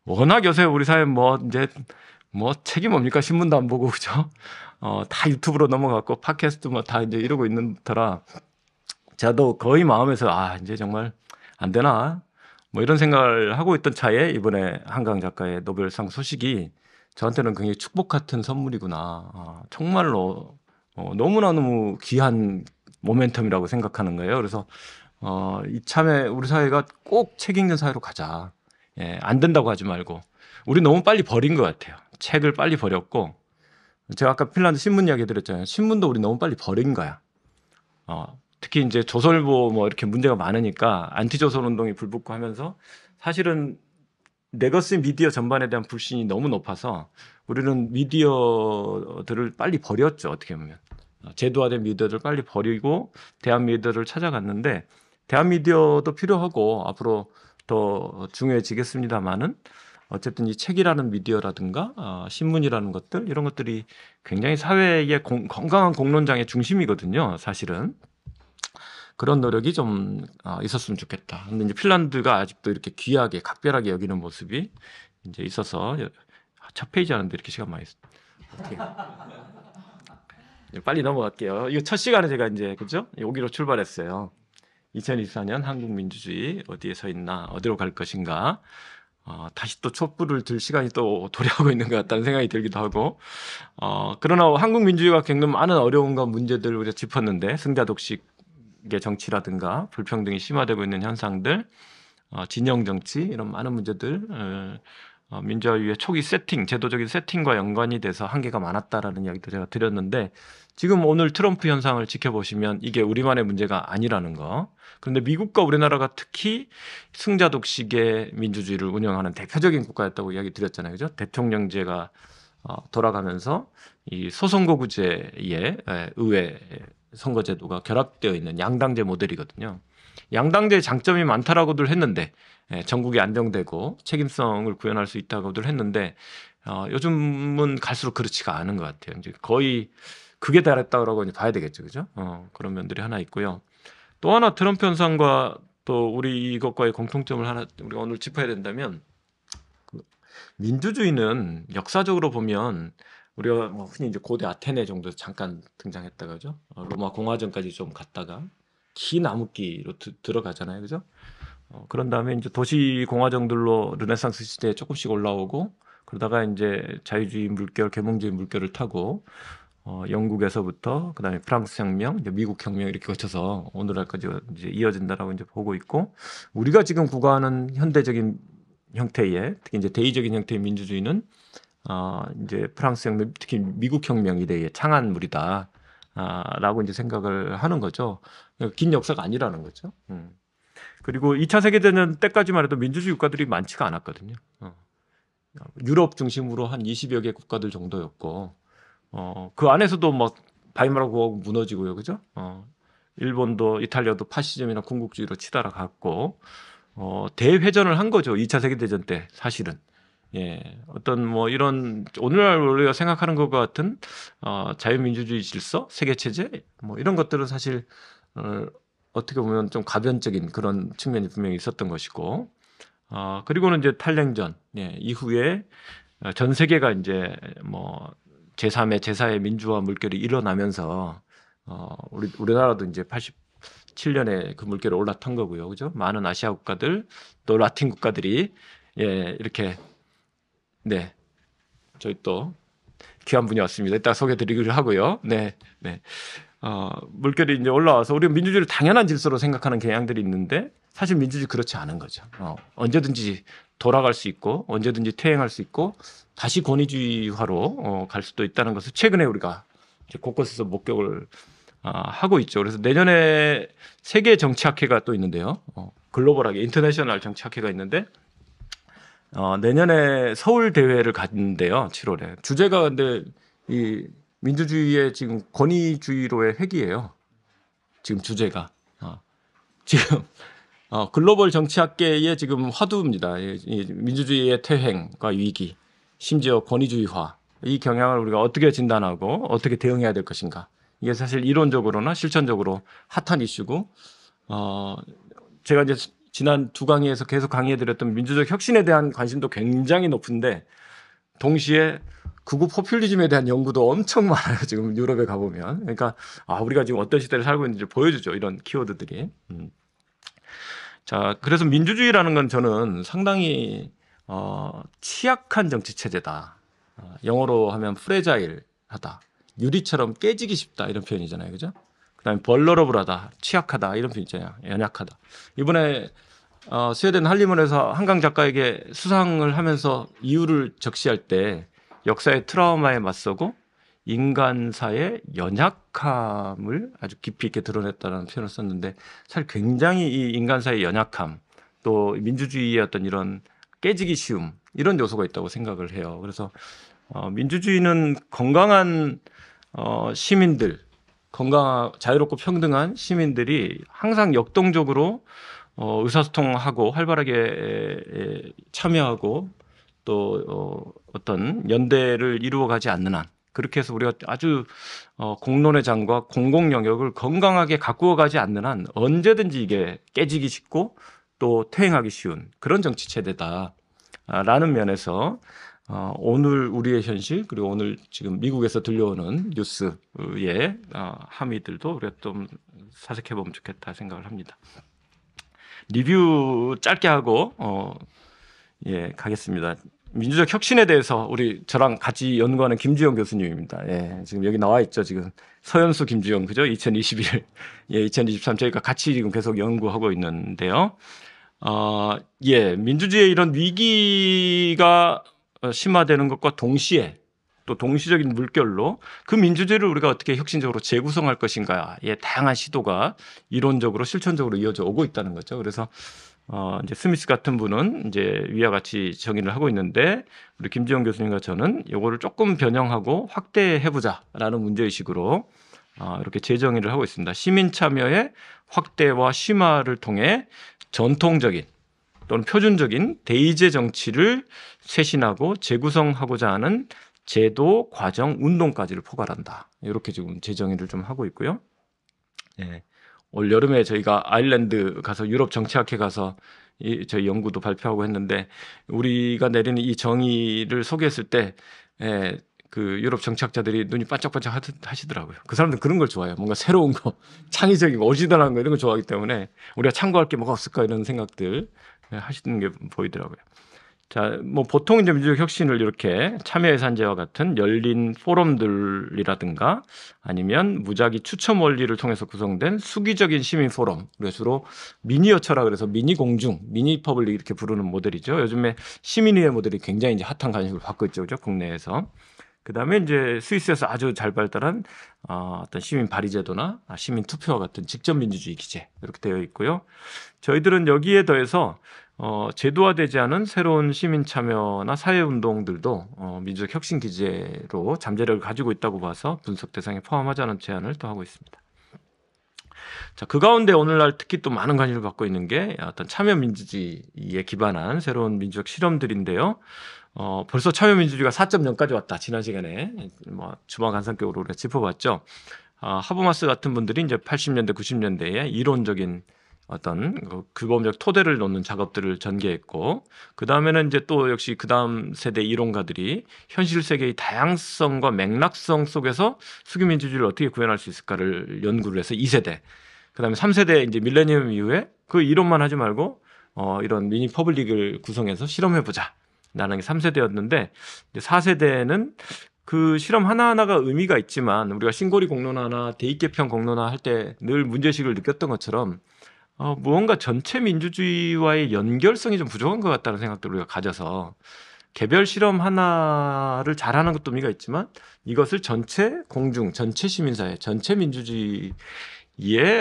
워낙 요새 우리 사회 뭐 이제 뭐 책이 뭡니까 신문도 안 보고 그죠? 다 유튜브로 넘어갔고 팟캐스트 뭐 다 이제 이러고 있는 터라 저도 거의 마음에서 이제 정말 안 되나 뭐 이런 생각을 하고 있던 차에 이번에 한강 작가의 노벨상 소식이 저한테는 굉장히 축복 같은 선물이구나. 정말로 너무너무 귀한 모멘텀이라고 생각하는 거예요. 그래서 이참에 우리 사회가 꼭 책 읽는 사회로 가자. 예, 안 된다고 하지 말고. 우리 너무 빨리 버린 것 같아요. 책을 빨리 버렸고. 제가 아까 핀란드 신문 이야기 드렸잖아요. 신문도 우리 너무 빨리 버린 거야. 특히 이제 조선일보 뭐 이렇게 문제가 많으니까 안티조선 운동이 불붙고 하면서 사실은 레거시 미디어 전반에 대한 불신이 너무 높아서 우리는 미디어들을 빨리 버렸죠. 어떻게 보면. 제도화된 미디어를 빨리 버리고 대한 미디어를 찾아갔는데 대한 미디어도 필요하고 앞으로 더 중요해지겠습니다만은 어쨌든 이 책이라는 미디어라든가 신문이라는 것들 이런 것들이 굉장히 사회의 건강한 공론장의 중심이거든요. 사실은 그런 노력이 좀 있었으면 좋겠다. 근데 이제 핀란드가 아직도 이렇게 귀하게 각별하게 여기는 모습이 이제 있어서 첫 페이지 하는데 이렇게 시간 많이 빨리 넘어갈게요. 이거 첫 시간에 제가 이제 그죠? 여기로 출발했어요. 2024년 한국 민주주의 어디에 서 있나, 어디로 갈 것인가. 다시 또 촛불을 들 시간이 또 도래하고 있는 것 같다는 생각이 들기도 하고. 그러나 한국 민주주의가 겪는 많은 어려움과 문제들을 우리가 짚었는데 승자 독식의 정치라든가 불평등이 심화되고 있는 현상들, 진영 정치 이런 많은 문제들. 민주화위의 초기 세팅, 제도적인 세팅과 연관이 돼서 한계가 많았다라는 이야기도 제가 드렸는데 지금 오늘 트럼프 현상을 지켜보시면 이게 우리만의 문제가 아니라는 거. 그런데 미국과 우리나라가 특히 승자 독식의 민주주의를 운영하는 대표적인 국가였다고 이야기 드렸잖아요. 그죠? 대통령제가 돌아가면서 이 소선거구제의 의회 선거제도가 결합되어 있는 양당제 모델이거든요. 양당제의 장점이 많다라고들 했는데 전국이 안정되고 책임성을 구현할 수 있다고들 했는데 요즘은 갈수록 그렇지가 않은 것 같아요. 이제 거의 극에 달했다고 이제 봐야 되겠죠, 그죠? 그런 면들이 하나 있고요. 또 하나 트럼프 현상과 또 우리 이것과의 공통점을 하나 우리가 오늘 짚어야 된다면 민주주의는 역사적으로 보면 우리가 뭐 흔히 이제 고대 아테네 정도에서 잠깐 등장했다 그죠? 로마 공화정까지 좀 갔다가 긴 암흑기로 들어가잖아요, 그죠? 그런 다음에 이제 도시 공화정들로 르네상스 시대에 조금씩 올라오고 그러다가 이제 자유주의 물결, 계몽주의 물결을 타고 영국에서부터 그다음에 프랑스 혁명, 이제 미국 혁명 이렇게 거쳐서 오늘날까지 이제 이어진다라고 이제 보고 있고 우리가 지금 구가하는 현대적인 형태의 특히 이제 대의적인 형태의 민주주의는 이제 프랑스 혁명, 특히 미국 혁명 이래의 창안물이다. 라고 이제 생각을 하는 거죠. 긴 역사가 아니라는 거죠. 그리고 2차 세계대전 때까지만 해도 민주주의 국가들이 많지가 않았거든요. 유럽 중심으로 한 20여 개 국가들 정도였고, 그 안에서도 막 바이마르 공화국 무너지고요, 그죠? 일본도 이탈리아도 파시즘이나 군국주의로 치달아 갔고, 대회전을 한 거죠. 2차 세계대전 때 사실은. 예, 어떤 뭐 이런 오늘날 우리가 생각하는 것과 같은 자유민주주의 질서, 세계 체제 뭐 이런 것들은 사실 어떻게 보면 좀 가변적인 그런 측면이 분명히 있었던 것이고, 그리고는 이제 탈냉전 예, 이후에 전 세계가 이제 뭐 제3의 제4의 민주화 물결이 일어나면서 우리나라도 이제 87년에 그 물결에 올라탄 거고요, 그죠? 많은 아시아 국가들 또 라틴 국가들이 예, 이렇게 네, 저희 또 귀한 분이 왔습니다. 이따 소개드리기로 하고요. 네, 네. 물결이 이제 올라와서 우리가 민주주의를 당연한 질서로 생각하는 경향들이 있는데 사실 민주주의 그렇지 않은 거죠. 언제든지 돌아갈 수 있고 언제든지 퇴행할 수 있고 다시 권위주의화로 갈 수도 있다는 것을 최근에 우리가 이제 곳곳에서 목격을 하고 있죠. 그래서 내년에 세계 정치학회가 또 있는데요. 글로벌하게 인터내셔널 정치학회가 있는데 내년에 서울 대회를 갖는데요. 7월에. 주제가 근데 이 민주주의의 지금 권위주의로의 회귀예요. 지금 주제가. 지금 글로벌 정치학계의 지금 화두입니다. 이 민주주의의 퇴행과 위기, 심지어 권위주의화. 이 경향을 우리가 어떻게 진단하고 어떻게 대응해야 될 것인가. 이게 사실 이론적으로나 실천적으로 핫한 이슈고 제가 이제 지난 두 강의에서 계속 강의해드렸던 민주적 혁신에 대한 관심도 굉장히 높은데 동시에 극우 포퓰리즘에 대한 연구도 엄청 많아요. 지금 유럽에 가보면. 그러니까 우리가 지금 어떤 시대를 살고 있는지 보여주죠. 이런 키워드들이. 자, 그래서 민주주의라는 건 저는 상당히 취약한 정치 체제다. 영어로 하면 프레자일하다. 유리처럼 깨지기 쉽다 이런 표현이잖아요. 그죠? 그다음에 벌러러블하다, 취약하다 이런 표현 있잖아요. 연약하다. 이번에 스웨덴 한림원에서 한강 작가에게 수상을 하면서 이유를 적시할 때 역사의 트라우마에 맞서고 인간사의 연약함을 아주 깊이 있게 드러냈다는 표현을 썼는데 사실 굉장히 이 인간사의 연약함 또 민주주의의 어떤 이런 깨지기 쉬움 이런 요소가 있다고 생각을 해요. 그래서 민주주의는 건강한 시민들 자유롭고 평등한 시민들이 항상 역동적으로 의사소통하고 활발하게 참여하고 또 어떤 연대를 이루어가지 않는 한 그렇게 해서 우리가 아주 공론의 장과 공공 영역을 건강하게 가꾸어가지 않는 한 언제든지 이게 깨지기 쉽고 또 퇴행하기 쉬운 그런 정치 체제다라는 면에서 오늘 우리의 현실 그리고 오늘 지금 미국에서 들려오는 뉴스의 함의들도 우리가 좀 사색해 보면 좋겠다 생각을 합니다. 리뷰 짧게 하고 가겠습니다. 민주적 혁신에 대해서 저랑 같이 연구하는 김주영 교수님입니다. 예, 지금 여기 나와 있죠. 지금 서현수 김주영 그죠? 2021, 2023 저희가 같이 지금 계속 연구하고 있는데요. 민주주의의 이런 위기가 심화되는 것과 동시에 또 동시적인 물결로 그 민주주의를 우리가 어떻게 혁신적으로 재구성할 것인가의 다양한 시도가 이론적으로 실천적으로 이어져 오고 있다는 거죠. 그래서 이제 스미스 같은 분은 이제 위와 같이 정의를 하고 있는데 우리 김지영 교수님과 저는 이거를 조금 변형하고 확대해보자라는 문제의식으로 이렇게 재정의를 하고 있습니다. 시민 참여의 확대와 심화를 통해 전통적인 또는 표준적인 대의제 정치를 쇄신하고 재구성하고자 하는 제도, 과정, 운동까지를 포괄한다. 이렇게 지금 재정의를 좀 하고 있고요. 예. 올 여름에 저희가 아일랜드 가서 유럽 정치학회 가서 저희 연구도 발표하고 했는데 우리가 내리는 이 정의를 소개했을 때 그 유럽 정치학자들이 눈이 반짝반짝 하시더라고요. 그 사람들은 그런 걸 좋아해요. 뭔가 새로운 거, 창의적이고 오리지널한 거 이런 걸 좋아하기 때문에 우리가 참고할 게 뭐가 없을까 이런 생각들 하시는 게 보이더라고요. 자, 뭐 보통 이제 민주적 혁신을 이렇게 참여예산제와 같은 열린 포럼들이라든가 아니면 무작위 추첨 원리를 통해서 구성된 수기적인 시민 포럼, 우리가 주로 미니어처라 그래서 미니 공중, 미니 퍼블릭 이렇게 부르는 모델이죠. 요즘에 시민의회 모델이 굉장히 이제 핫한 관심을 받고 있죠, 그죠? 국내에서. 그 다음에 이제 스위스에서 아주 잘 발달한 어떤 시민 발의제도나 시민 투표와 같은 직접 민주주의 기제 이렇게 되어 있고요. 저희들은 여기에 더해서 제도화되지 않은 새로운 시민 참여나 사회 운동들도 민주적 혁신 기제로 잠재력을 가지고 있다고 봐서 분석 대상에 포함하자는 제안을 또 하고 있습니다. 자, 그 가운데 오늘날 특히 또 많은 관심을 받고 있는 게 어떤 참여 민주주의에 기반한 새로운 민주적 실험들인데요. 벌써 참여 민주주의가 4.0까지 왔다. 지난 시간에 뭐 주마간상격으로 우리가 짚어봤죠. 하버마스 같은 분들이 이제 80년대, 90년대에 이론적인 어떤 규범적 토대를 놓는 작업들을 전개했고, 그 다음에는 이제 또 역시 그 다음 세대 이론가들이 현실 세계의 다양성과 맥락성 속에서 수기민주주의를 어떻게 구현할 수 있을까를 연구를 해서 2세대, 그 다음에 3세대 이제 밀레니엄 이후에 그 이론만 하지 말고 이런 미니 퍼블릭을 구성해서 실험해보자. 라는 게 3세대였는데, 이제 4세대는 그 실험 하나하나가 의미가 있지만 우리가 신고리 공론화나 대입개편 공론화 할 때 늘 문제의식을 느꼈던 것처럼 무언가 전체 민주주의와의 연결성이 좀 부족한 것 같다는 생각들을 우리가 가져서 개별 실험 하나를 잘하는 것도 의미가 있지만 이것을 전체 공중, 전체 시민사회, 전체 민주주의의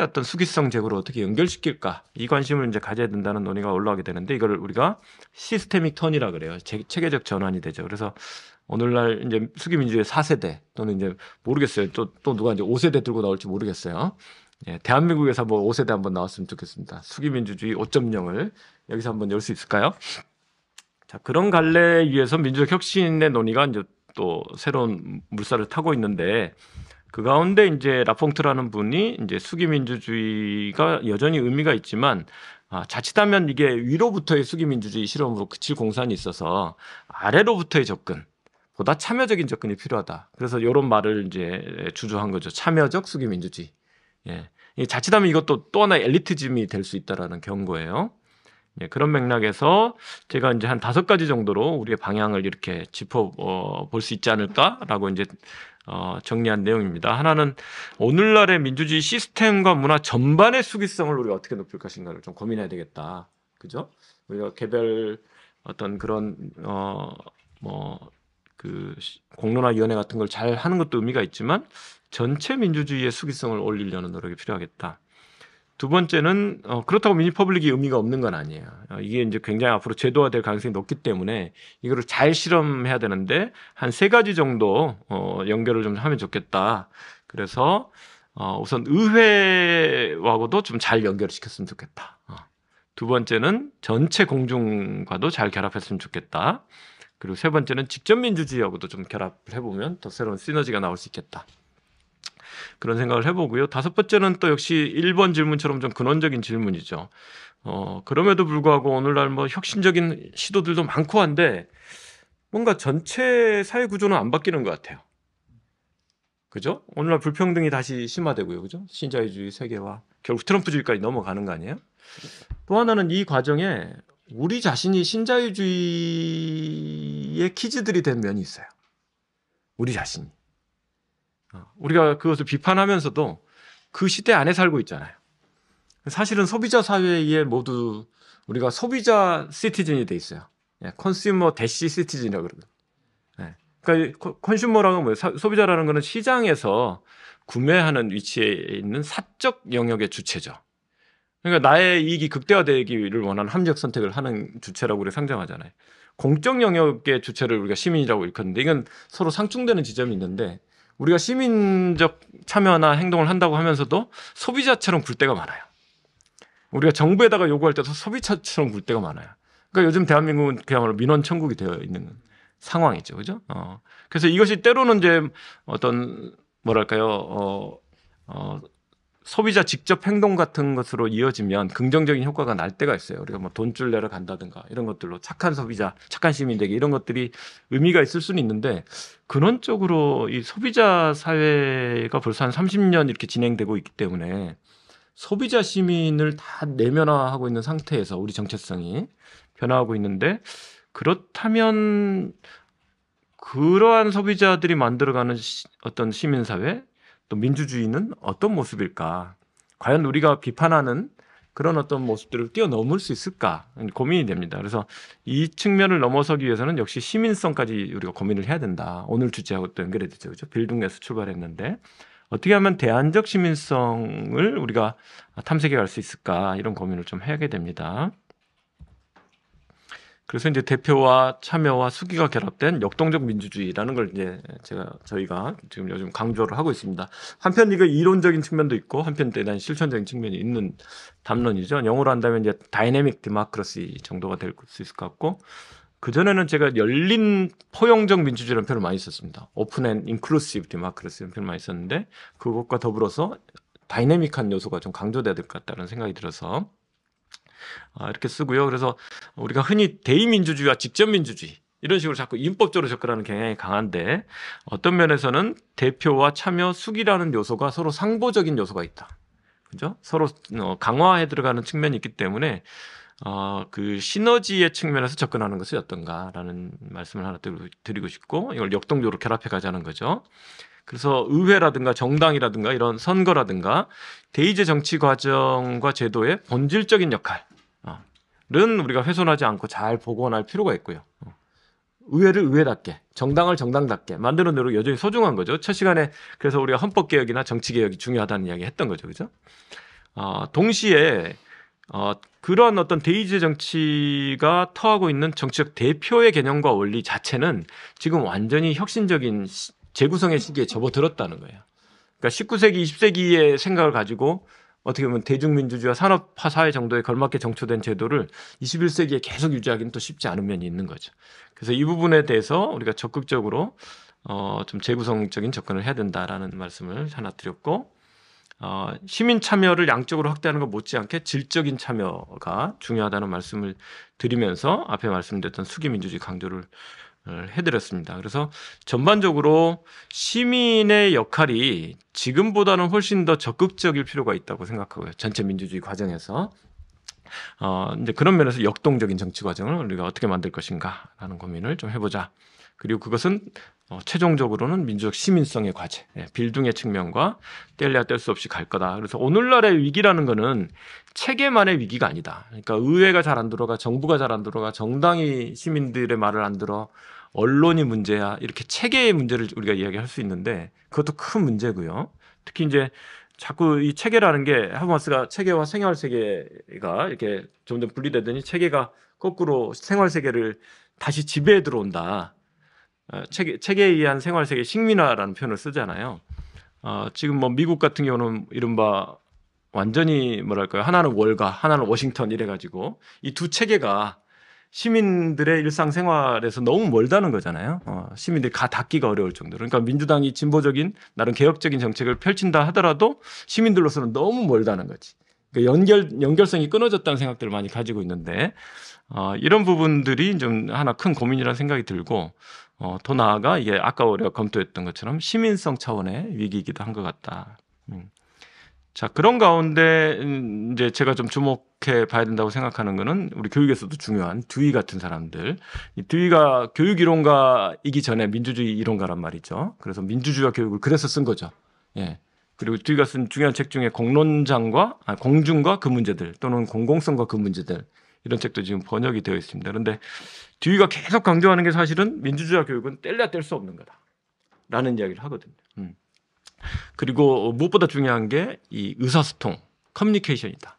어떤 수기성 제고로 어떻게 연결시킬까 이 관심을 이제 가져야 된다는 논의가 올라오게 되는데 이걸 우리가 시스테믹 턴이라 그래요. 체계적 전환이 되죠. 그래서 오늘날 이제 수기민주주의 4세대 또는 이제 모르겠어요. 또 누가 이제 5세대 들고 나올지 모르겠어요. 예, 대한민국에서 뭐 5세대 한번 나왔으면 좋겠습니다. 수기민주주의 5.0을 여기서 한번 열 수 있을까요? 자, 그런 갈래에 의해서 민주적 혁신의 논의가 이제 또 새로운 물살을 타고 있는데 그 가운데 이제 라퐁트라는 분이 이제 수기민주주의가 여전히 의미가 있지만 자칫하면 이게 위로부터의 수기민주주의 실험으로 그칠 공산이 있어서 아래로부터의 접근 보다 참여적인 접근이 필요하다. 그래서 이런 말을 이제 주조한 거죠. 참여적 수기민주주의. 예. 자칫하면 이것도 또 하나의 엘리트즘이 될 수 있다라는 경고예요. 예, 그런 맥락에서 제가 이제 한 5가지 정도로 우리의 방향을 이렇게 짚어볼 수 있지 않을까라고 이제 정리한 내용입니다. 하나는 오늘날의 민주주의 시스템과 문화 전반의 수기성을 우리가 어떻게 높일 것인가를 좀 고민해야 되겠다. 그죠? 우리가 개별 어떤 그런 그 공론화위원회 같은 걸 잘 하는 것도 의미가 있지만 전체 민주주의의 수기성을 올리려는 노력이 필요하겠다. 두 번째는 그렇다고 미니 퍼블릭이 의미가 없는 건 아니에요. 이게 이제 굉장히 앞으로 제도화될 가능성이 높기 때문에 이거를 잘 실험해야 되는데 한 3가지 정도 연결을 좀 하면 좋겠다. 그래서 우선 의회하고도 좀 잘 연결시켰으면 좋겠다. 두 번째는 전체 공중과도 잘 결합했으면 좋겠다. 그리고 세 번째는 직접 민주주의하고도 좀 결합을 해보면 더 새로운 시너지가 나올 수 있겠다. 그런 생각을 해보고요. 5번째는 또 역시 1번 질문처럼 좀 근원적인 질문이죠. 그럼에도 불구하고 오늘날 뭐 혁신적인 시도들도 많고 한데 뭔가 전체 사회 구조는 안 바뀌는 것 같아요. 그죠? 오늘날 불평등이 다시 심화되고요. 그죠? 신자유주의 세계화. 결국 트럼프주의까지 넘어가는 거 아니에요? 또 하나는 이 과정에 우리 자신이 신자유주의의 키즈들이 된 면이 있어요. 우리 자신이. 우리가 그것을 비판하면서도 그 시대 안에 살고 있잖아요. 사실은 소비자 사회에 모두 우리가 소비자 시티즌이 돼 있어요. 컨슈머 대시 시티즌이라고 그러거든요. 그러니까 컨슈머라는 뭐예요? 소비자라는 거는 시장에서 구매하는 위치에 있는 사적 영역의 주체죠. 그러니까 나의 이익이 극대화되기를 원하는 합리적 선택을 하는 주체라고 우리가 상정하잖아요. 공적 영역의 주체를 우리가 시민이라고 일컫는데 이건 서로 상충되는 지점이 있는데 우리가 시민적 참여나 행동을 한다고 하면서도 소비자처럼 굴 때가 많아요. 우리가 정부에다가 요구할 때도 소비자처럼 굴 때가 많아요. 그러니까 요즘 대한민국은 그야말로 민원 천국이 되어 있는 상황이죠. 그죠? 그래서 이것이 때로는 이제 어떤 뭐랄까요? 소비자 직접 행동 같은 것으로 이어지면 긍정적인 효과가 날 때가 있어요. 우리가 뭐 돈줄 내러 간다든가 이런 것들로 착한 소비자, 착한 시민 되기 이런 것들이 의미가 있을 수는 있는데 근원적으로 이 소비자 사회가 벌써 한 30년 이렇게 진행되고 있기 때문에 소비자 시민을 다 내면화하고 있는 상태에서 우리 정체성이 변화하고 있는데 그렇다면 그러한 소비자들이 만들어가는 어떤 시민사회 또 민주주의는 어떤 모습일까? 과연 우리가 비판하는 그런 어떤 모습들을 뛰어넘을 수 있을까? 고민이 됩니다. 그래서 이 측면을 넘어서기 위해서는 역시 시민성까지 우리가 고민을 해야 된다. 오늘 주제하고 또 연결이 되죠. 그죠? 빌둥에서 출발했는데 어떻게 하면 대안적 시민성을 우리가 탐색해 갈 수 있을까? 이런 고민을 좀 하게 됩니다. 그래서 이제 대표와 참여와 수기가 결합된 역동적 민주주의라는 걸 이제 저희가 지금 요즘 강조를 하고 있습니다. 한편 이거 이론적인 측면도 있고 한편 대단히 실천적인 측면이 있는 담론이죠. 영어로 한다면 이제 다이내믹 디모크러시 정도가 될 수 있을 것 같고 그전에는 제가 열린 포용적 민주주의라는 표현을 많이 썼습니다. 오픈 앤 인클루시브 디모크러시라는 표현을 많이 썼는데 그것과 더불어서 다이내믹한 요소가 좀 강조돼야 될 것 같다는 생각이 들어서 이렇게 쓰고요. 그래서 우리가 흔히 대의민주주의와 직접민주주의 이런 식으로 자꾸 인법적으로 접근하는 경향이 강한데 어떤 면에서는 대표와 참여, 수기라는 요소가 서로 상보적인 요소가 있다. 그죠? 서로 강화해 들어가는 측면이 있기 때문에 그 시너지의 측면에서 접근하는 것이 어떤가라는 말씀을 하나 드리고 싶고 이걸 역동적으로 결합해 가자는 거죠. 그래서 의회라든가 정당이라든가 이런 선거라든가 대의제 정치 과정과 제도의 본질적인 역할은 우리가 훼손하지 않고 잘 복원할 필요가 있고요. 의회를 의회답게, 정당을 정당답게 만드는 대로 여전히 소중한 거죠. 첫 시간에 그래서 우리가 헌법개혁이나 정치개혁이 중요하다는 이야기 했던 거죠. 그죠? 동시에 그러한 어떤 대의제 정치가 터하고 있는 정치적 대표의 개념과 원리 자체는 지금 완전히 혁신적인 재구성의 시기에 접어들었다는 거예요. 그러니까 19세기, 20세기의 생각을 가지고 어떻게 보면 대중민주주의와 산업화 사회 정도에 걸맞게 정초된 제도를 21세기에 계속 유지하기는 또 쉽지 않은 면이 있는 거죠. 그래서 이 부분에 대해서 우리가 적극적으로 좀 재구성적인 접근을 해야 된다라는 말씀을 하나 드렸고 시민 참여를 양적으로 확대하는 것 못지않게 질적인 참여가 중요하다는 말씀을 드리면서 앞에 말씀드렸던 수기민주주의 강조를 해드렸습니다. 그래서 전반적으로 시민의 역할이 지금보다는 훨씬 더 적극적일 필요가 있다고 생각하고요. 전체 민주주의 과정에서 이제 그런 면에서 역동적인 정치 과정을 우리가 어떻게 만들 것인가라는 고민을 좀 해보자. 그리고 그것은 최종적으로는 민주적 시민성의 과제, 빌둥의 측면과 뗄래야 뗄 수 없이 갈 거다. 그래서 오늘날의 위기라는 거는 체계만의 위기가 아니다. 그러니까 의회가 잘 안 들어가, 정부가 잘 안 들어가, 정당이 시민들의 말을 안 들어, 언론이 문제야. 이렇게 체계의 문제를 우리가 이야기할 수 있는데 그것도 큰 문제고요. 특히 이제 자꾸 이 체계라는 게 하버마스가 체계와 생활 세계가 이렇게 점점 분리되더니 체계가 거꾸로 생활 세계를 다시 지배해 들어온다. 체계에 의한 생활 세계 식민화라는 표현을 쓰잖아요. 지금 뭐 미국 같은 경우는 이른바 완전히 뭐랄까요, 하나는 월가, 하나는 워싱턴 이래가지고 이 두 체계가 시민들의 일상생활에서 너무 멀다는 거잖아요. 시민들이 닿기가 어려울 정도로. 그러니까 민주당이 진보적인 나름 개혁적인 정책을 펼친다 하더라도 시민들로서는 너무 멀다는 거지. 그러니까 연결성이 끊어졌다는 생각들을 많이 가지고 있는데 이런 부분들이 좀 하나 큰 고민이라는 생각이 들고 더 나아가 이게 아까 우리가 검토했던 것처럼 시민성 차원의 위기이기도 한 것 같다. 자, 그런 가운데 이제 제가 좀 주목해 봐야 된다고 생각하는 거는 우리 교육에서도 중요한 듀이 같은 사람들. 이 듀이가 교육 이론가이기 전에 민주주의 이론가란 말이죠. 그래서 민주주의와 교육을 그래서 쓴 거죠. 예. 그리고 듀이가 쓴 중요한 책 중에 공중과 그 문제들 또는 공공성과 그 문제들 이런 책도 지금 번역이 되어 있습니다. 그런데 듀이가 계속 강조하는 게 사실은 민주주의와 교육은 뗄래야 뗄 수 없는 거다라는 이야기를 하거든요. 그리고 무엇보다 중요한 게 이 의사소통, 커뮤니케이션이다.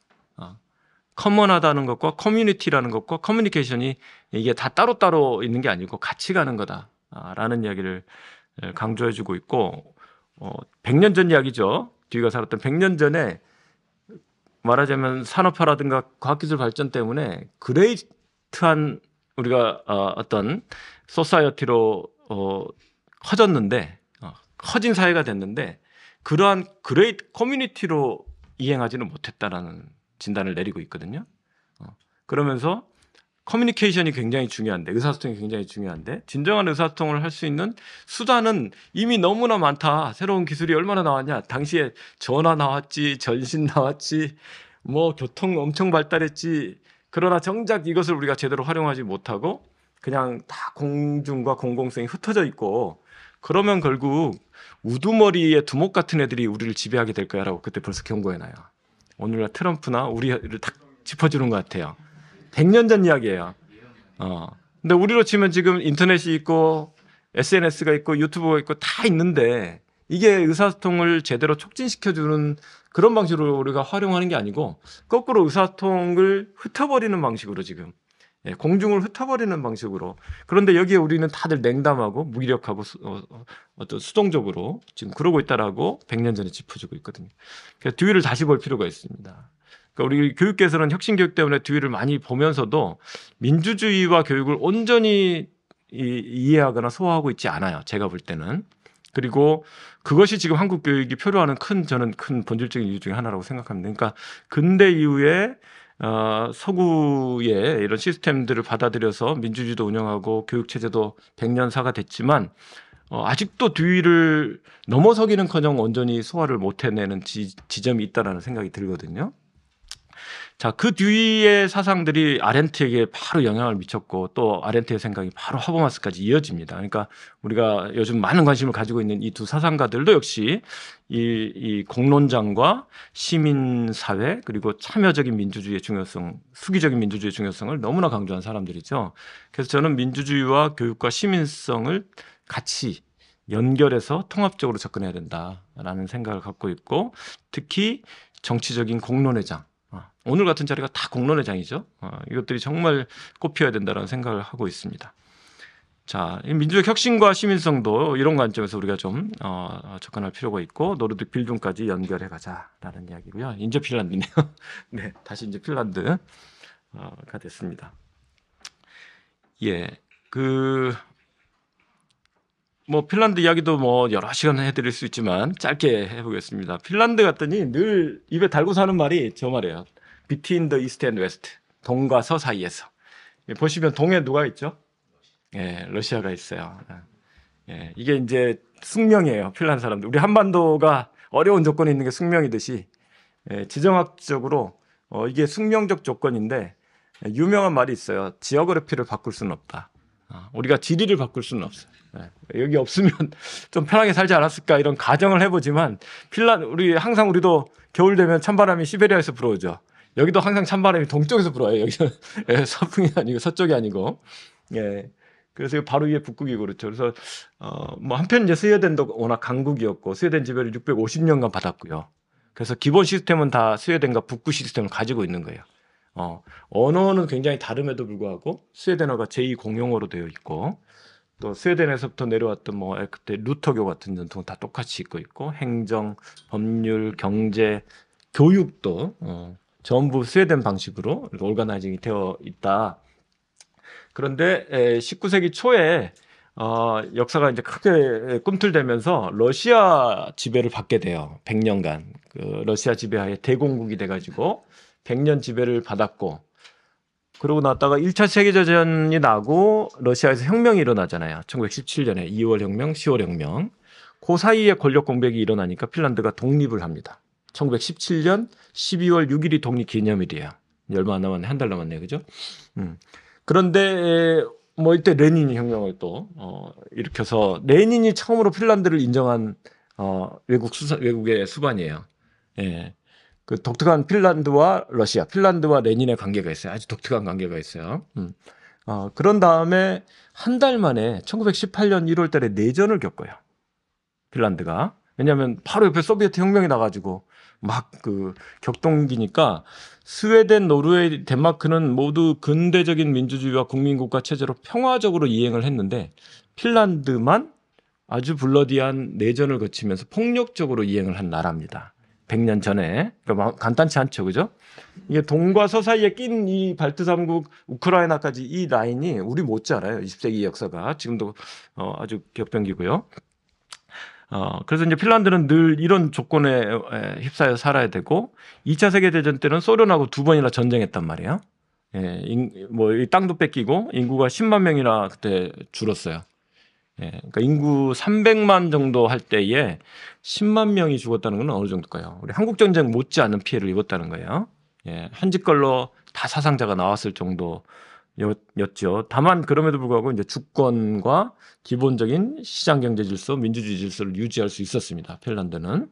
커먼하다는 것과 커뮤니티라는 것과 커뮤니케이션이 이게 다 따로따로 있는 게 아니고 같이 가는 거다라는 이야기를 강조해주고 있고 100년 전 이야기죠. 듀이가 살았던 100년 전에 말하자면 산업화라든가 과학기술 발전 때문에 그레이트한 우리가 어떤 소사이어티로 커졌는데 커진 사회가 됐는데 그러한 그레이트 커뮤니티로 이행하지는 못했다라는 진단을 내리고 있거든요. 그러면서 커뮤니케이션이 굉장히 중요한데, 의사소통이 굉장히 중요한데, 진정한 의사소통을 할 수 있는 수단은 이미 너무나 많다. 새로운 기술이 얼마나 나왔냐. 당시에 전화 나왔지, 전신 나왔지, 뭐 교통 엄청 발달했지. 그러나 정작 이것을 우리가 제대로 활용하지 못하고 그냥 다 공중과 공공성이 흩어져 있고, 그러면 결국 우두머리의 두목 같은 애들이 우리를 지배하게 될 거야라고 그때 벌써 경고해놔요. 오늘날 트럼프나 우리를 딱 짚어주는 것 같아요. 100년 전 이야기예요. 근데 우리로 치면 지금 인터넷이 있고 SNS가 있고 유튜브가 있고 다 있는데, 이게 의사소통을 제대로 촉진시켜주는 그런 방식으로 우리가 활용하는 게 아니고 거꾸로 의사소통을 흩어버리는 방식으로 지금, 공중을 흩어버리는 방식으로. 그런데 여기에 우리는 다들 냉담하고 무기력하고 어떤 수동적으로 지금 그러고 있다라고 100년 전에 짚어주고 있거든요. 그래서 뒤를 다시 볼 필요가 있습니다. 그러니까 우리 교육계에서는 혁신교육 때문에 뒤를 많이 보면서도 민주주의와 교육을 온전히 이해하거나 소화하고 있지 않아요. 제가 볼 때는. 그리고 그것이 지금 한국 교육이 표류하는 저는 큰 본질적인 이유 중에 하나라고 생각합니다. 그러니까 근대 이후에 서구의 이런 시스템들을 받아들여서 민주주의도 운영하고 교육체제도 100년사가 됐지만 아직도 뒤를 넘어서기는커녕 온전히 소화를 못 해내는 지점이 있다라는 생각이 들거든요. 자, 그 뒤의 사상들이 아렌트에게 바로 영향을 미쳤고, 또 아렌트의 생각이 바로 하버마스까지 이어집니다. 그러니까 우리가 요즘 많은 관심을 가지고 있는 이 두 사상가들도 역시 이 공론장과 시민사회, 그리고 참여적인 민주주의의 중요성, 수기적인 민주주의의 중요성을 너무나 강조한 사람들이죠. 그래서 저는 민주주의와 교육과 시민성을 같이 연결해서 통합적으로 접근해야 된다라는 생각을 갖고 있고, 특히 정치적인 공론의 장, 오늘 같은 자리가 다 공론의 장이죠. 이것들이 정말 꼽혀야 된다는 생각을 하고 있습니다. 자, 이 민주적 혁신과 시민성도 이런 관점에서 우리가 좀 접근할 필요가 있고, 노르딕 빌딩까지 연결해 가자라는 이야기고요. 이제 핀란드네요. 네, 다시 이제 핀란드가 됐습니다. 예, 뭐 핀란드 이야기도 뭐 여러 시간 해드릴 수 있지만 짧게 해보겠습니다. 핀란드 갔더니 늘 입에 달고 사는 말이 저 말이에요. Between the East and West. 동과 서 사이에서. 보시면 동에 누가 있죠? 예, 러시아가 있어요. 예, 이게 이제 숙명이에요. 핀란드 사람들. 우리 한반도가 어려운 조건이 있는 게 숙명이듯이, 지정학적으로 이게 숙명적 조건인데, 유명한 말이 있어요. 지오그래피를 바꿀 수는 없다. 우리가 지리를 바꿀 수는 없어요. 여기 없으면 좀 편하게 살지 않았을까 이런 가정을 해보지만, 우리도 겨울 되면 찬바람이 시베리아에서 불어오죠. 여기도 항상 찬바람이 동쪽에서 불어요. 여기는 서풍이 아니고 서쪽이 아니고. 예. 그래서 바로 위에 북극이고 그렇죠. 그래서 뭐 한편 이제 스웨덴도 워낙 강국이었고 스웨덴 지배를 650년간 받았고요. 그래서 기본 시스템은 다 스웨덴과 북구 시스템을 가지고 있는 거예요. 언어는 굉장히 다름에도 불구하고 스웨덴어가 제2 공용어로 되어 있고, 또 스웨덴에서부터 내려왔던 뭐 그때 루터교 같은 전통 다 똑같이 있고 있고, 행정, 법률, 경제, 교육도 전부 스웨덴 방식으로 올가나이징이 되어 있다. 그런데 19세기 초에 역사가 이제 크게 꿈틀대면서 러시아 지배를 받게 돼요. 100년간 그 러시아 지배하에 대공국이 돼가지고 100년 지배를 받았고, 그러고 났다가 1차 세계대전이 나고 러시아에서 혁명이 일어나잖아요. 1917년에 2월 혁명, 10월 혁명. 그 사이에 권력 공백이 일어나니까 핀란드가 독립을 합니다. 1917년 12월 6일이 독립기념일이에요. 얼마 안 남았네, 한 달 남았네, 그죠? 그런데 뭐 이때 레닌 혁명을 또 일으켜서 레닌이 처음으로 핀란드를 인정한 외국의 수반이에요. 예. 그 독특한 핀란드와 러시아, 핀란드와 레닌의 관계가 있어요. 아주 독특한 관계가 있어요. 그런 다음에 한 달 만에 1918년 1월 달에 내전을 겪어요. 핀란드가. 왜냐하면 바로 옆에 소비에트 혁명이 나가지고 막 그 격동기니까 스웨덴, 노르웨이, 덴마크는 모두 근대적인 민주주의와 국민국가 체제로 평화적으로 이행을 했는데, 핀란드만 아주 블러디한 내전을 거치면서 폭력적으로 이행을 한 나라입니다. 100년 전에. 그러니까 간단치 않죠, 그죠? 이게 동과 서 사이에 낀 이 발트 3국, 우크라이나까지 이 라인이 우리 못지 않아요. 20세기 역사가 지금도 아주 격변기고요. 그래서 이제 핀란드는 늘 이런 조건에 휩싸여 살아야 되고 2차 세계대전 때는 소련하고 2번이나 전쟁했단 말이에요. 예, 뭐이 땅도 뺏기고 인구가 10만 명이나 그때 줄었어요. 예, 그러니까 인구 300만 정도 할 때에 10만 명이 죽었다는 건 어느 정도일까요? 우리 한국 전쟁 못지않은 피해를 입었다는 거예요. 예, 한 집걸로 다 사상자가 나왔을 정도였죠. 다만 그럼에도 불구하고 이제 주권과 기본적인 시장 경제 질서, 민주주의 질서를 유지할 수 있었습니다. 핀란드는.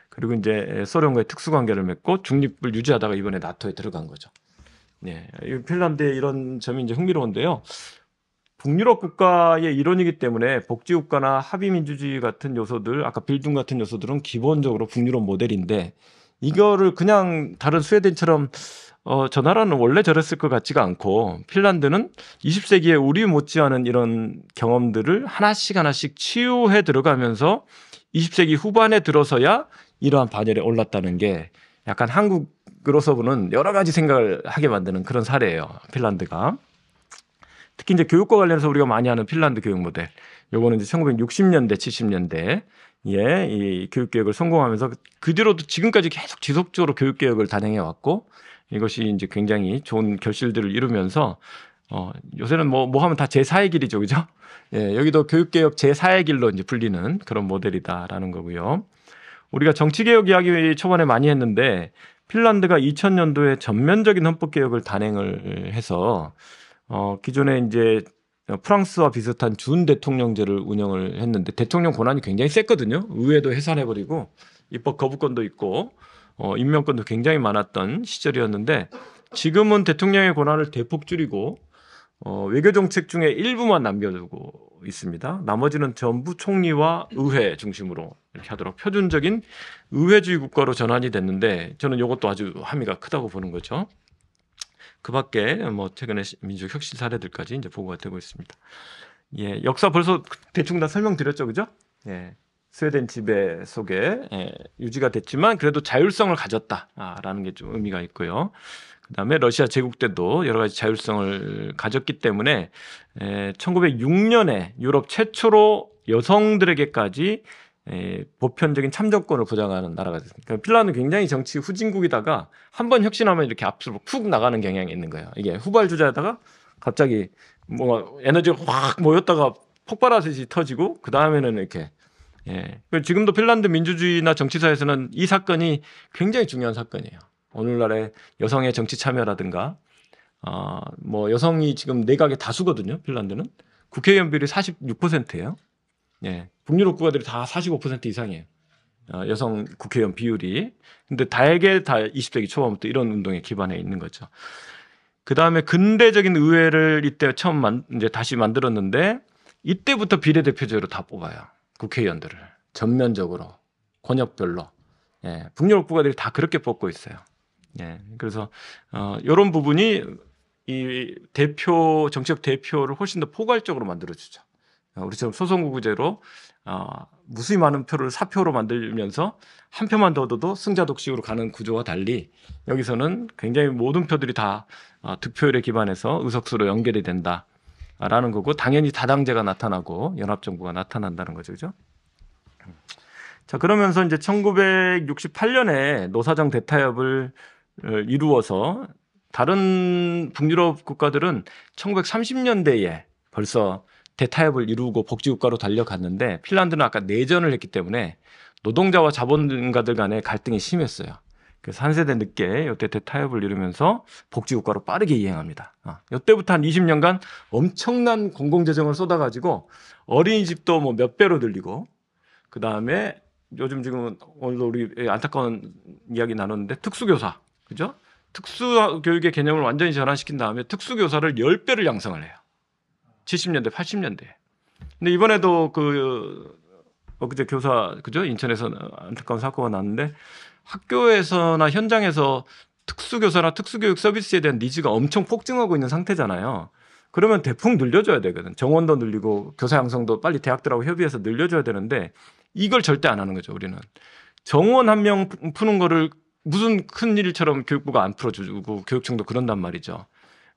그리고 이제 소련과의 특수 관계를 맺고 중립을 유지하다가 이번에 나토에 들어간 거죠. 예, 핀란드의 이런 점이 이제 흥미로운데요. 북유럽 국가의 일원이기 때문에 복지국가나 합의민주주의 같은 요소들, 아까 빌중 같은 요소들은 기본적으로 북유럽 모델인데 이거를 그냥 다른 스웨덴처럼 저 나라는 원래 저랬을 것 같지가 않고 핀란드는 20세기에 우리 못지않은 이런 경험들을 하나씩 치유해 들어가면서 20세기 후반에 들어서야 이러한 반열에 올랐다는 게 약간 한국으로서 보는 여러 가지 생각을 하게 만드는 그런 사례예요. 핀란드가. 특히 이제 교육과 관련해서 우리가 많이 하는 핀란드 교육 모델. 요거는 이제 1960년대, 70년대 이 교육 개혁을 성공하면서 그 뒤로도 지금까지 계속 지속적으로 교육 개혁을 단행해 왔고 이것이 이제 굉장히 좋은 결실들을 이루면서 요새는 뭐 하면 다 제4의 길이죠. 그죠? 예, 여기도 교육 개혁 제4의 길로 이제 불리는 그런 모델이다라는 거고요. 우리가 정치 개혁 이야기 초반에 많이 했는데 핀란드가 2000년도에 전면적인 헌법 개혁을 단행을 해서 기존에 이제 프랑스와 비슷한 준 대통령제를 운영을 했는데 대통령 권한이 굉장히 셌거든요. 의회도 해산해버리고 입법 거부권도 있고 임명권도 굉장히 많았던 시절이었는데 지금은 대통령의 권한을 대폭 줄이고 외교 정책 중에 일부만 남겨두고 있습니다. 나머지는 전부 총리와 의회 중심으로 이렇게 하도록 표준적인 의회주의 국가로 전환이 됐는데 저는 이것도 아주 함의가 크다고 보는 거죠. 그 밖에 뭐 최근에 민주적 혁신 사례들까지 이제 보고가 되고 있습니다. 예, 역사 벌써 대충 다 설명드렸죠, 그죠? 예, 스웨덴 지배 속에 유지가 됐지만 그래도 자율성을 가졌다라는 게 좀 의미가 있고요. 그다음에 러시아 제국 때도 여러 가지 자율성을 가졌기 때문에 1906년에 유럽 최초로 여성들에게까지 보편적인 참정권을 보장하는 나라가 됐습니다. 그러니까 핀란드는 굉장히 정치 후진국이다가 한번 혁신하면 이렇게 앞으로 훅 나가는 경향이 있는 거예요. 이게 후발주자다가 갑자기 뭐 에너지가 확 모였다가 폭발하듯이 터지고 그 다음에는 이렇게 지금도 핀란드 민주주의나 정치사에서는 이 사건이 굉장히 중요한 사건이에요. 오늘날의 여성의 정치 참여라든가 뭐 여성이 지금 내각의 다수거든요. 핀란드는 국회의원 비율이 46%예요. 예, 북유럽 국가들이 다 45% 이상이에요. 여성 국회의원 비율이. 근데 다에게 다 20세기 초반부터 이런 운동에 기반해 있는 거죠. 그 다음에 근대적인 의회를 이때 처음 이제 다시 만들었는데 이때부터 비례대표제로 다 뽑아요. 국회의원들을 전면적으로 권역별로. 예, 북유럽 국가들이 다 그렇게 뽑고 있어요. 예, 그래서 이런 부분이 이 정치적 대표를 훨씬 더 포괄적으로 만들어주죠. 우리처럼 소선거구제로 무수히 많은 표를 사표로 만들면서 한 표만 더 얻어도 승자 독식으로 가는 구조와 달리 여기서는 굉장히 모든 표들이 다 득표율에 기반해서 의석수로 연결이 된다라는 거고 당연히 다당제가 나타나고 연합정부가 나타난다는 거죠. 그죠? 자, 그러면서 이제 1968년에 노사정 대타협을 이루어서 다른 북유럽 국가들은 1930년대에 벌써 대타협을 이루고 복지국가로 달려갔는데 핀란드는 아까 내전을 했기 때문에 노동자와 자본가들 간의 갈등이 심했어요. 그래서 한 세대 늦게 이때 대타협을 이루면서 복지국가로 빠르게 이행합니다. 이때부터 한 20년간 엄청난 공공재정을 쏟아가지고 어린이집도 뭐 몇 배로 늘리고 그 다음에 요즘 지금 오늘도 우리 안타까운 이야기 나눴는데 특수교사, 그죠? 특수교육의 개념을 완전히 전환시킨 다음에 특수교사를 10배를 양성을 해요. 70년대, 80년대. 근데 이번에도 그제 교사, 그죠? 인천에서 안타까운 사고가 났는데 학교에서나 현장에서 특수교사나 특수교육 서비스에 대한 니즈가 엄청 폭증하고 있는 상태잖아요. 그러면 대폭 늘려줘야 되거든. 정원도 늘리고 교사 양성도 빨리 대학들하고 협의해서 늘려줘야 되는데 이걸 절대 안 하는 거죠, 우리는. 정원 한 명 푸는 거를 무슨 큰 일처럼 교육부가 안 풀어주고 교육청도 그런단 말이죠.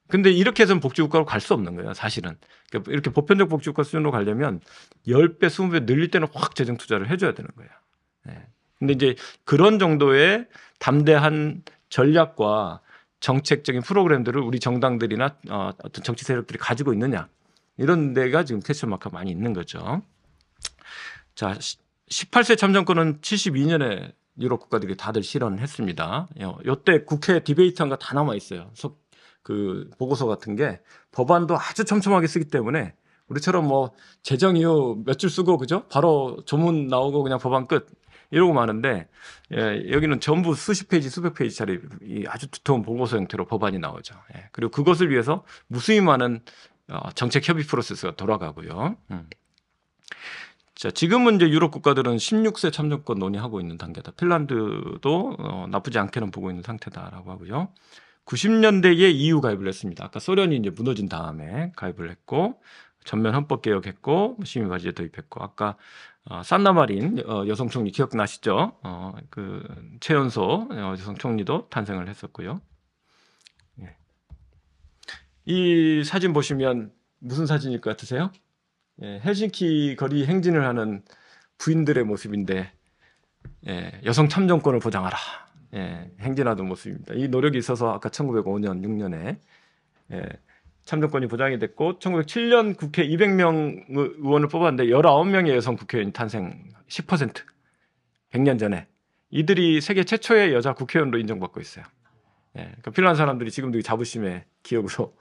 근데 이렇게 해서는 복지국가로 갈 수 없는 거예요, 사실은. 그러니까 이렇게 보편적 복지국가 수준으로 가려면 10배, 20배 늘릴 때는 확 재정 투자를 해줘야 되는 거예요. 예. 근데 이제 그런 정도의 담대한 전략과 정책적인 프로그램들을 우리 정당들이나 어떤 정치 세력들이 가지고 있느냐. 이런 데가 지금 퀘스천 마크가 많이 있는 거죠. 자, 18세 참정권은 72년에 유럽 국가들이 다들 실현했습니다. 이때 국회 디베이트한 거 다 남아 있어요. 그 보고서 같은 게 법안도 아주 촘촘하게 쓰기 때문에 우리처럼 뭐 제정 이후 몇 줄 쓰고 그죠? 바로 조문 나오고 그냥 법안 끝 이러고 마는데 여기는 전부 수십 페이지, 수백 페이지짜리 아주 두터운 보고서 형태로 법안이 나오죠. 그리고 그것을 위해서 무수히 많은 정책 협의 프로세스가 돌아가고요. 자, 지금은 이제 유럽 국가들은 16세 참정권 논의하고 있는 단계다. 핀란드도 나쁘지 않게는 보고 있는 상태다라고 하고요. 90년대에 EU 가입을 했습니다. 아까 소련이 이제 무너진 다음에 가입을 했고 전면 헌법 개혁했고 시민 바지에 도입했고 아까 산나마린 여성 총리 기억나시죠? 그 최연소 여성 총리도 탄생을 했었고요. 이 사진 보시면 무슨 사진일 것 같으세요? 헬싱키 거리 행진을 하는 부인들의 모습인데 여성 참정권을 보장하라. 행진하던 모습입니다. 이 노력이 있어서 아까 1905년, 6년에 참정권이 보장이 됐고 1907년 국회 200명 의원을 뽑았는데 19명의 여성 국회의원 탄생 10%. 100년 전에. 이들이 세계 최초의 여자 국회의원으로 인정받고 있어요. 그러니까 필요한 사람들이 지금도 자부심의 기억으로.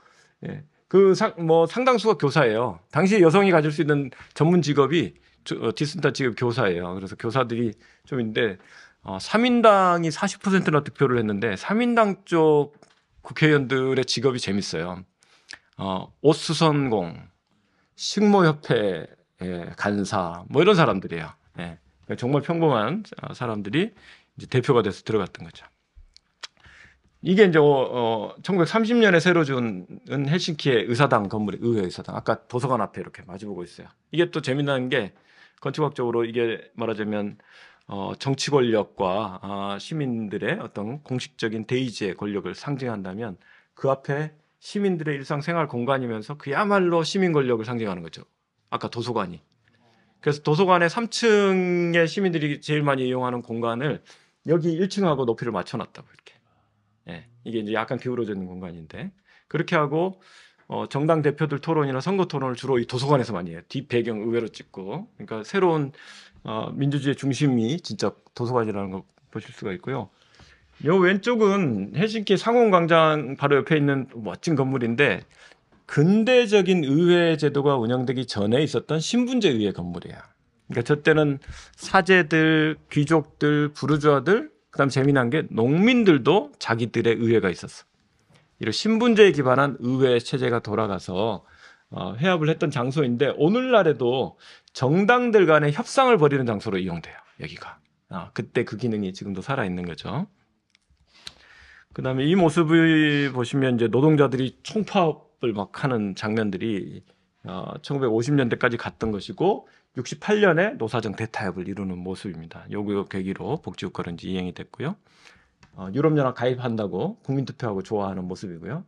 뭐 상당수가 교사예요. 당시 여성이 가질 수 있는 전문 직업이 디스턴트 직업 교사예요. 그래서 교사들이 좀 있는데 3인당이 40%나 득표를 했는데 3인당 쪽 국회의원들의 직업이 재밌어요. 옷수선공, 식모협회 간사 뭐 이런 사람들이에요. 그러니까 정말 평범한 사람들이 이제 대표가 돼서 들어갔던 거죠. 이게 이제 1930년에 새로 준 헬싱키의 의사당 건물이 의회 의사당. 아까 도서관 앞에 이렇게 마주보고 있어요. 이게 또 재미난 게 건축학적으로 이게 말하자면 정치 권력과 시민들의 어떤 공식적인 대의지의 권력을 상징한다면 그 앞에 시민들의 일상생활 공간이면서 그야말로 시민 권력을 상징하는 거죠. 아까 도서관이. 그래서 도서관의 3층의 시민들이 제일 많이 이용하는 공간을 여기 1층하고 높이를 맞춰놨다고 이렇게. 이게 이제 약간 기울어져 있는 공간인데 그렇게 하고 정당 대표들 토론이나 선거 토론을 주로 이 도서관에서 많이 해요. 뒷 배경 의외로 찍고. 그러니까 새로운 민주주의 중심이 진짜 도서관이라는 걸 보실 수가 있고요. 요 왼쪽은 헬싱키 상원광장 바로 옆에 있는 멋진 건물인데 근대적인 의회 제도가 운영되기 전에 있었던 신분제 의회 건물이에요. 그러니까 저 때는 사제들, 귀족들, 부르주아들 그다음 재미난 게 농민들도 자기들의 의회가 있었어. 이런 신분제에 기반한 의회 체제가 돌아가서 회합을 했던 장소인데 오늘날에도 정당들 간의 협상을 벌이는 장소로 이용돼요. 여기가. 그때 그 기능이 지금도 살아 있는 거죠. 그다음에 이 모습을 보시면 이제 노동자들이 총파업을 막 하는 장면들이 1950년대까지 갔던 것이고 68년에 노사정 대타협을 이루는 모습입니다. 요거 계기로 복지국가로 이제 이행이 됐고요. 유럽연합 가입한다고 국민투표하고 좋아하는 모습이고요.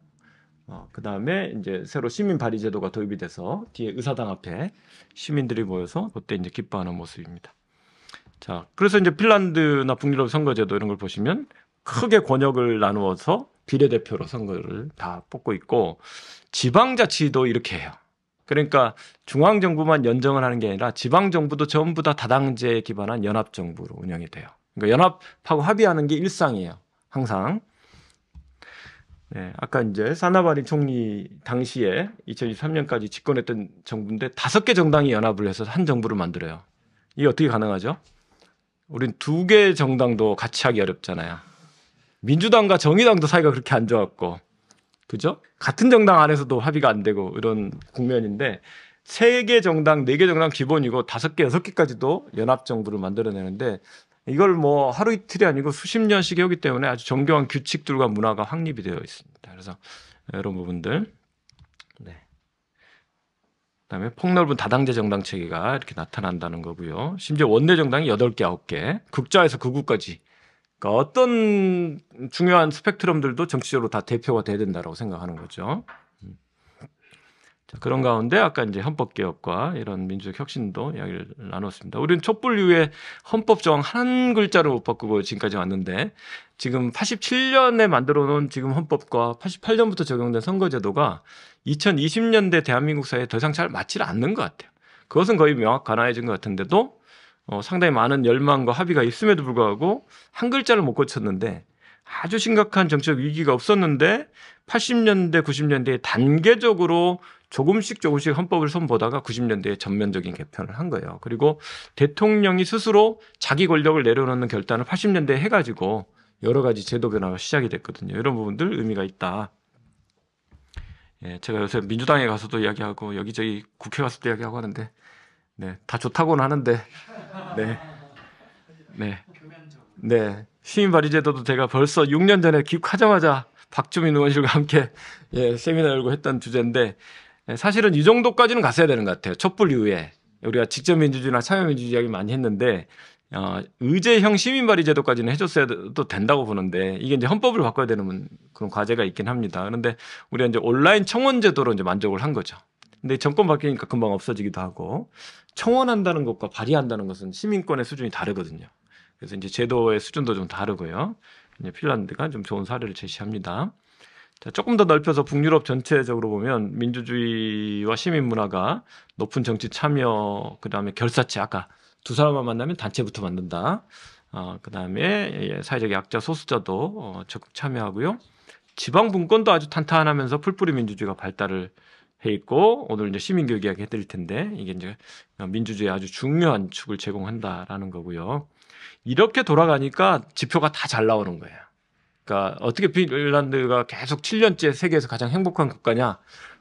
그 다음에 이제 새로 시민 발의 제도가 도입이 돼서 뒤에 의사당 앞에 시민들이 모여서 그때 이제 기뻐하는 모습입니다. 자, 그래서 이제 핀란드나 북유럽 선거제도 이런 걸 보시면 크게 권역을 나누어서 비례대표로 선거를 다 뽑고 있고 지방자치도 이렇게 해요. 그러니까 중앙정부만 연정을 하는 게 아니라 지방정부도 전부 다 다당제에 기반한 연합정부로 운영이 돼요. 그러니까 연합하고 합의하는 게 일상이에요. 항상. 아까 이제 사나바린 총리 당시에 2023년까지 집권했던 정부인데 5개 정당이 연합을 해서 한 정부를 만들어요. 이게 어떻게 가능하죠? 우린 2개 정당도 같이 하기 어렵잖아요. 민주당과 정의당도 사이가 그렇게 안 좋았고, 그죠? 같은 정당 안에서도 합의가 안 되고 이런 국면인데 3개 정당, 4개 정당 기본이고 5개, 6개까지도 연합정부를 만들어내는데 이걸 뭐 하루 이틀이 아니고 수십 년씩 해오기 때문에 아주 정교한 규칙들과 문화가 확립이 되어 있습니다. 그래서 이런 부분들. 그다음에 폭넓은 다당제 정당 체계가 이렇게 나타난다는 거고요. 심지어 원내 정당이 8개, 9개, 극좌에서 극우까지 그러니까 어떤 중요한 스펙트럼들도 정치적으로 다 대표가 돼야 된다라고 생각하는 거죠. 자, 그런 가운데 아까 이제 헌법개혁과 이런 민주적 혁신도 이야기를 나눴습니다. 우리는 촛불 이후에 헌법 조항 한 글자를 못 바꾸고 지금까지 왔는데 지금 87년에 만들어 놓은 지금 헌법과 88년부터 적용된 선거제도가 2020년대 대한민국 사회에 더 이상 잘 맞지 않는 것 같아요. 그것은 거의 명확 가능해진 것 같은데도 상당히 많은 열망과 합의가 있음에도 불구하고 한 글자를 못 고쳤는데 아주 심각한 정치적 위기가 없었는데 80년대, 90년대에 단계적으로 조금씩 헌법을 손보다가 90년대에 전면적인 개편을 한 거예요. 그리고 대통령이 스스로 자기 권력을 내려놓는 결단을 80년대에 해가지고 여러 가지 제도 변화가 시작이 됐거든요. 이런 부분들 의미가 있다. 예, 제가 요새 민주당에 가서도 이야기하고 여기저기 국회 가서도 이야기하고 하는데 네, 다 좋다고는 하는데 네. 네. 시민 발의 제도도 제가 벌써 6년 전에 귀국하자마자 박주민 의원실과 함께 세미나 열고 했던 주제인데 사실은 이 정도까지는 갔어야 되는 것 같아요. 촛불 이후에 우리가 직접 민주주의나 참여민주주의 이야기 많이 했는데 의제형 시민 발의 제도까지는 해줬어야도 된다고 보는데 이게 이제 헌법을 바꿔야 되는 그런 과제가 있긴 합니다. 그런데 우리가 이제 온라인 청원 제도로 이제 만족을 한 거죠. 근데 정권 바뀌니까 금방 없어지기도 하고 청원한다는 것과 발의한다는 것은 시민권의 수준이 다르거든요. 그래서 이제 제도의 수준도 좀 다르고요. 이제 핀란드가 좀 좋은 사례를 제시합니다. 자, 조금 더 넓혀서 북유럽 전체적으로 보면 민주주의와 시민 문화가 높은 정치 참여, 그 다음에 결사체, 아까 두 사람만 만나면 단체부터 만든다. 그 다음에 사회적 약자 소수자도 적극 참여하고요. 지방 분권도 아주 탄탄하면서 풀뿌리 민주주의가 발달을 해 있고 오늘 이제 시민교육 이야기 해드릴 텐데 이게 이제 민주주의의 아주 중요한 축을 제공한다라는 거고요. 이렇게 돌아가니까 지표가 다 잘 나오는 거예요. 그러니까 어떻게 핀란드가 계속 7년째 세계에서 가장 행복한 국가냐?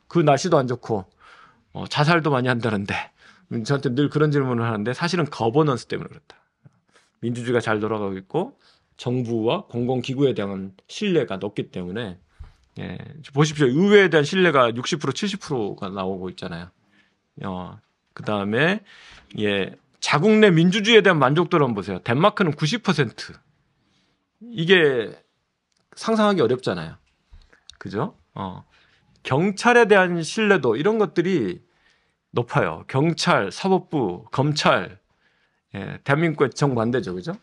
그 날씨도 안 좋고 자살도 많이 한다는데 저한테 늘 그런 질문을 하는데 사실은 거버넌스 때문에 그렇다. 민주주의가 잘 돌아가고 있고 정부와 공공기구에 대한 신뢰가 높기 때문에 보십시오. 의회에 대한 신뢰가 60% 70%가 나오고 있잖아요. 그 다음에 자국 내 민주주의에 대한 만족도를 한번 보세요. 덴마크는 90%. 이게 상상하기 어렵잖아요. 그죠? 경찰에 대한 신뢰도 이런 것들이 높아요. 경찰, 사법부, 검찰, 대한민국의 정반대죠. 그죠?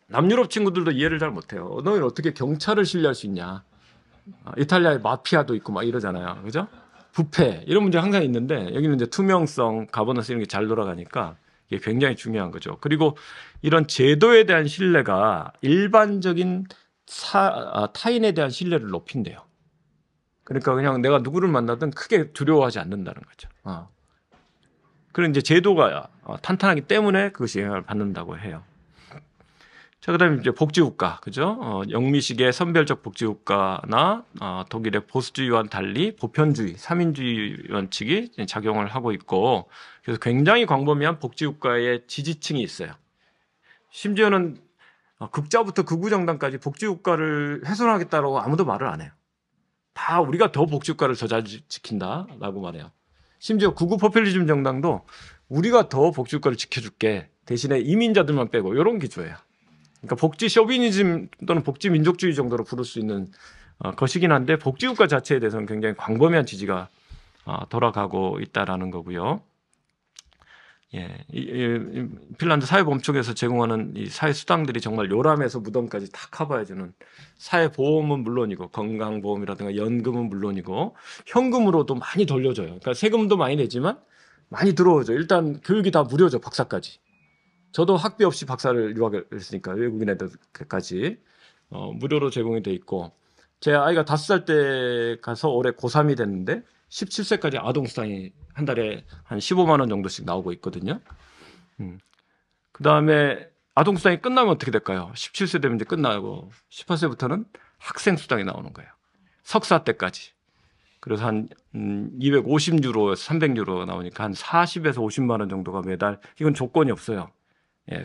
남유럽 친구들도 이해를 잘 못해요. 너희는 어떻게 경찰을 신뢰할 수 있냐? 이탈리아에 마피아도 있고 막 이러잖아요. 그죠? 부패 이런 문제 항상 있는데 여기는 이제 투명성, 가버넌스 이런 게 잘 돌아가니까 이게 굉장히 중요한 거죠. 그리고 이런 제도에 대한 신뢰가 일반적인 타인에 대한 신뢰를 높인대요. 그러니까 그냥 내가 누구를 만나든 크게 두려워하지 않는다는 거죠. 그런 이제 제도가 탄탄하기 때문에 그것이 영향을 받는다고 해요. 자, 그다음에 이제 복지국가, 그죠? 영미식의 선별적 복지국가나 독일의 보수주의와는 달리 보편주의, 삼인주의 원칙이 작용을 하고 있고, 그래서 굉장히 광범위한 복지국가의 지지층이 있어요. 심지어는 극자부터 극우정당까지 복지국가를 훼손하겠다라고 아무도 말을 안 해요. 다 우리가 더 복지국가를 더 잘 지킨다라고 말해요. 심지어 극우 포퓰리즘 정당도 우리가 더 복지국가를 지켜줄게. 대신에 이민자들만 빼고 이런 기조예요. 그러니까 복지 쇼비니즘 또는 복지 민족주의 정도로 부를 수 있는 것이긴 한데 복지국가 자체에 대해서는 굉장히 광범위한 지지가 돌아가고 있다라는 거고요. 핀란드 사회보험청에서 제공하는 이 사회수당들이 정말 요람에서 무덤까지 다 커버해주는 사회보험은 물론이고 건강보험이라든가 연금은 물론이고 현금으로도 많이 돌려줘요. 그러니까 세금도 많이 내지만 많이 들어오죠. 일단 교육이 다 무료죠. 박사까지. 저도 학비 없이 박사를 유학을 했으니까 외국인 애들까지 무료로 제공이 돼 있고 제 아이가 5살 때 가서 올해 고3이 됐는데 17세까지 아동수당이 한 달에 한 15만 원 정도씩 나오고 있거든요. 그 다음에 아동수당이 끝나면 어떻게 될까요? 17세 되면 이제 끝나고 18세부터는 학생수당이 나오는 거예요. 석사 때까지. 그래서 한 250유로에서 300유로가 나오니까 한 40에서 50만 원 정도가 매달 이건 조건이 없어요.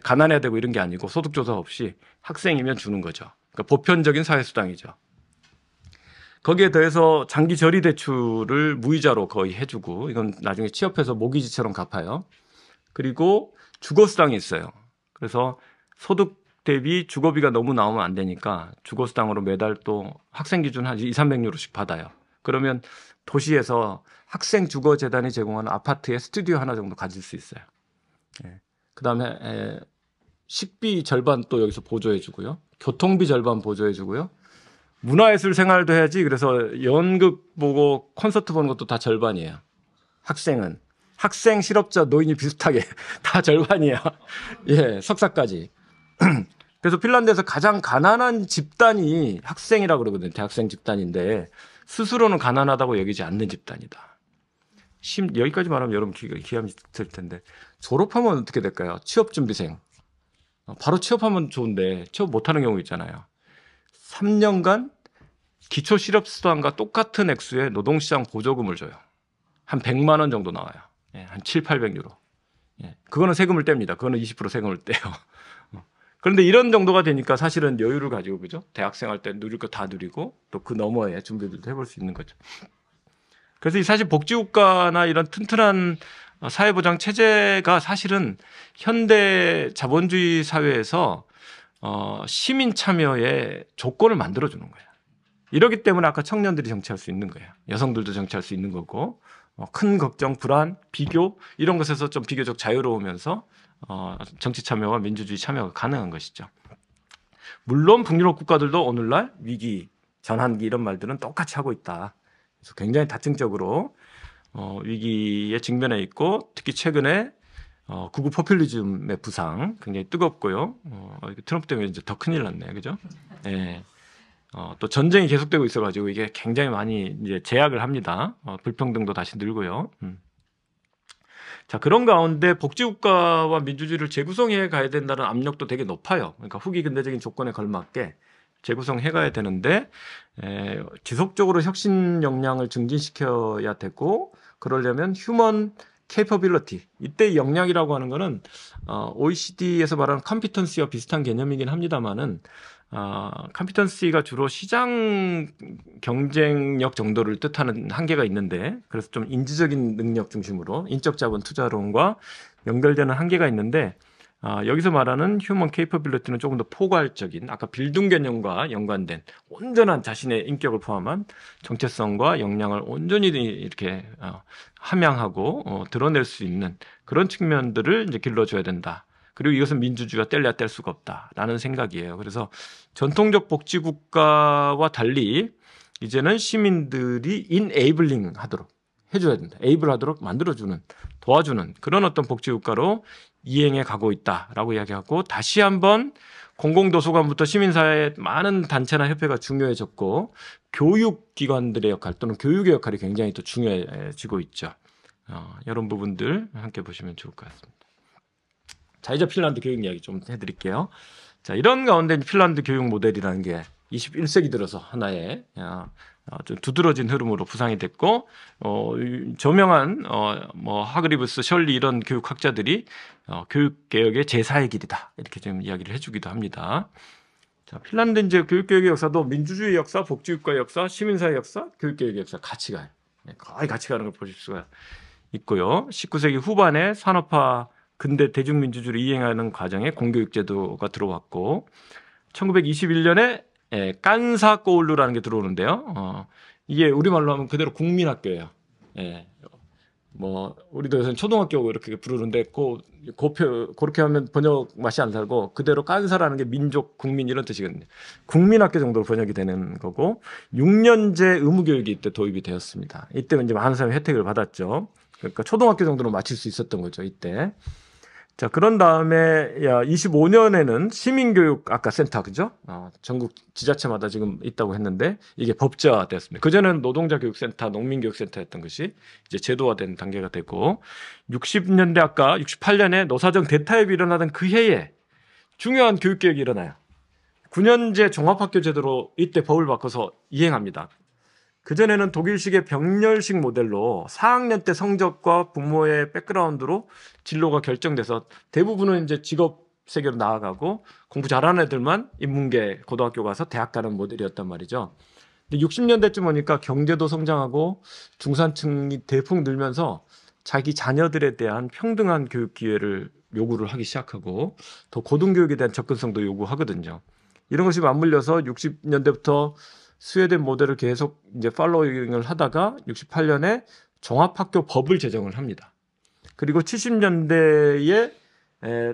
가난해야 되고 이런 게 아니고 소득조사 없이 학생이면 주는 거죠. 그러니까 보편적인 사회수당이죠. 거기에 더해서 장기 저리 대출을 무이자로 거의 해주고 이건 나중에 취업해서 모기지처럼 갚아요. 그리고 주거수당이 있어요. 그래서 소득 대비 주거비가 너무 나오면 안 되니까 주거수당으로 매달 또 학생 기준 한 200~300유로씩 받아요. 그러면 도시에서 학생 주거재단이 제공하는 아파트에 스튜디오 하나 정도 가질 수 있어요. 예. 그다음에 식비 절반 또 여기서 보조해 주고요. 교통비 절반 보조해 주고요. 문화예술 생활도 해야지. 그래서 연극 보고 콘서트 보는 것도 다 절반이에요. 학생은. 학생, 실업자, 노인이 비슷하게 다 절반이야. 예, 석사까지. 그래서 핀란드에서 가장 가난한 집단이 학생이라고 그러거든요. 대학생 집단인데 스스로는 가난하다고 여기지 않는 집단이다. 여기까지 말하면 여러분 기함이 들 텐데 졸업하면 어떻게 될까요? 취업준비생. 바로 취업하면 좋은데 취업 못하는 경우 있잖아요. 3년간 기초실업수당과 똑같은 액수의 노동시장 보조금을 줘요. 한 100만 원 정도 나와요. 예, 한 700~800유로. 예, 그거는 세금을 뗍니다. 그거는 20% 세금을 떼요. 그런데 이런 정도가 되니까 사실은 여유를 가지고 그죠? 대학생 할 때 누릴 거 다 누리고 또 그 너머에 준비들도 해볼 수 있는 거죠. 그래서 이 사실 복지국가나 이런 튼튼한 사회보장 체제가 사실은 현대 자본주의 사회에서 시민 참여의 조건을 만들어주는 거예요. 이러기 때문에 아까 청년들이 정치할 수 있는 거예요. 여성들도 정치할 수 있는 거고 큰 걱정, 불안, 비교 이런 것에서 좀 비교적 자유로우면서 정치 참여와 민주주의 참여가 가능한 것이죠. 물론 북유럽 국가들도 오늘날 위기, 전환기 이런 말들은 똑같이 하고 있다. 그래서 굉장히 다층적으로 위기에 직면해 있고 특히 최근에 극우 포퓰리즘의 부상 굉장히 뜨겁고요. 트럼프 때문에 이제 더 큰일 났네요, 그죠? 예. 또 전쟁이 계속되고 있어가지고 이게 굉장히 많이 이제 제약을 합니다. 불평등도 다시 늘고요. 자, 그런 가운데 복지국가와 민주주의를 재구성해 가야 된다는 압력도 되게 높아요. 그러니까 후기 근대적인 조건에 걸맞게 재구성해 가야 되는데 지속적으로 혁신 역량을 증진시켜야 되고 그러려면 휴먼 케이퍼빌리티 이때 역량이라고 하는 거는 OECD에서 말하는 컴피턴시와 비슷한 개념이긴 합니다만은 컴피턴시가 주로 시장 경쟁력 정도를 뜻하는 한계가 있는데 그래서 좀 인지적인 능력 중심으로 인적 자본 투자론과 연결되는 한계가 있는데 여기서 말하는 휴먼 케이퍼빌리티는 조금 더 포괄적인 아까 빌딩 개념과 연관된 온전한 자신의 인격을 포함한 정체성과 역량을 온전히 이렇게 함양하고 드러낼 수 있는 그런 측면들을 이제 길러줘야 된다. 그리고 이것은 민주주의가 뗄래야 뗄 수가 없다라는 생각이에요. 그래서 전통적 복지국가와 달리 이제는 시민들이 인에이블링 하도록 해줘야 된다. 에이블 하도록 만들어주는 도와주는 그런 어떤 복지국가로 이행해 가고 있다라고 이야기하고 다시 한번 공공도서관부터 시민사회의 많은 단체나 협회가 중요해졌고 교육기관들의 역할 또는 교육의 역할이 굉장히 또 중요해지고 있죠. 이런 부분들 함께 보시면 좋을 것 같습니다. 자, 이제 핀란드 교육 이야기 좀 해드릴게요. 자, 이런 가운데 핀란드 교육 모델이라는 게 21세기 들어서 하나의 좀 두드러진 흐름으로 부상이 됐고 저명한 뭐 하그리브스, 셜리 이런 교육학자들이 교육 개혁의 제4의 길이다 이렇게 좀 이야기를 해주기도 합니다. 자, 핀란드 이제 교육 개혁의 역사도 민주주의 역사, 복지국가의 역사, 시민사회 역사, 교육 개혁의 역사 같이 가요. 거의 같이 가는 걸 보실 수가 있고요. 19세기 후반에 산업화 근대 대중민주주의를 이행하는 과정에 공교육제도가 들어왔고 1921년에 깐사코울루라는 게 들어오는데요. 이게 우리말로 하면 그대로 국민학교예요. 뭐 우리도 요새 초등학교 이렇게 부르는데 그렇게 하면 번역 맛이 안 살고 그대로 깐사라는 게 민족, 국민 이런 뜻이거든요. 국민학교 정도로 번역이 되는 거고 6년제 의무교육이 이때 도입이 되었습니다. 이때 이제 많은 사람이 혜택을 받았죠. 그러니까 초등학교 정도로 마칠 수 있었던 거죠, 이때. 자, 그런 다음에 25년에는 시민교육 아까 센터 그죠? 전국 지자체마다 지금 있다고 했는데 이게 법제화되었습니다. 그전에는 노동자 교육센터, 농민교육센터였던 것이 이제 제도화된 단계가 되고 60년대 아까 68년에 노사정 대타협이 일어나던 그 해에 중요한 교육개혁이 일어나요. 9년제 종합학교 제도로 이때 법을 바꿔서 이행합니다. 그전에는 독일식의 병렬식 모델로 4학년 때 성적과 부모의 백그라운드로 진로가 결정돼서 대부분은 이제 직업 세계로 나아가고 공부 잘하는 애들만 인문계 고등학교 가서 대학 가는 모델이었단 말이죠. 근데 60년대쯤 오니까 경제도 성장하고 중산층이 대폭 늘면서 자기 자녀들에 대한 평등한 교육 기회를 요구를 하기 시작하고 더 고등교육에 대한 접근성도 요구하거든요. 이런 것이 맞물려서 60년대부터 스웨덴 모델을 계속 이제 팔로잉을 하다가 68년에 종합학교 법을 제정을 합니다. 그리고 70년대에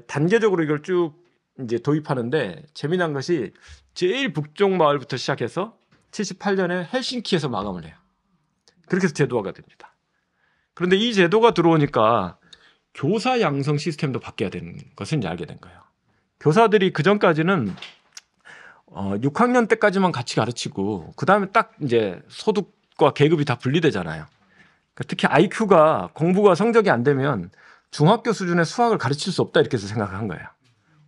단계적으로 이걸 쭉 이제 도입하는데 재미난 것이 제일 북쪽 마을부터 시작해서 78년에 헬싱키에서 마감을 해요. 그렇게 해서 제도화가 됩니다. 그런데 이 제도가 들어오니까 교사 양성 시스템도 바뀌어야 되는 것을 이제 알게 된 거예요. 교사들이 그 전까지는 6학년 때까지만 같이 가르치고 그 다음에 딱 이제 소득과 계급이 다 분리되잖아요. 그러니까 특히 IQ가 공부가 성적이 안 되면 중학교 수준의 수학을 가르칠 수 없다 이렇게 해서 생각한 거예요.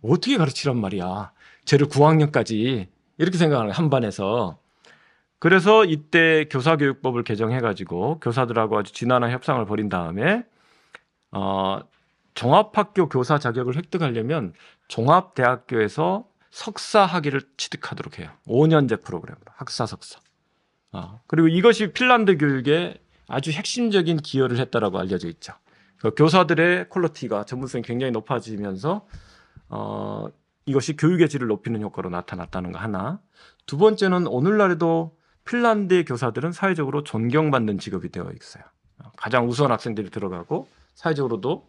어떻게 가르치란 말이야. 쟤를 9학년까지 이렇게 생각하는 거예요. 한 반에서. 그래서 이때 교사교육법을 개정해가지고 교사들하고 아주 진한한 협상을 벌인 다음에 종합학교 교사 자격을 획득하려면 종합대학교에서 석사 학위를 취득하도록 해요. 5년제 프로그램으로 학사 석사. 그리고 이것이 핀란드 교육에 아주 핵심적인 기여를 했다라고 알려져 있죠. 교사들의 퀄리티가 전문성이 굉장히 높아지면서 이것이 교육의 질을 높이는 효과로 나타났다는 거 하나. 두 번째는 오늘날에도 핀란드의 교사들은 사회적으로 존경받는 직업이 되어 있어요. 가장 우수한 학생들이 들어가고 사회적으로도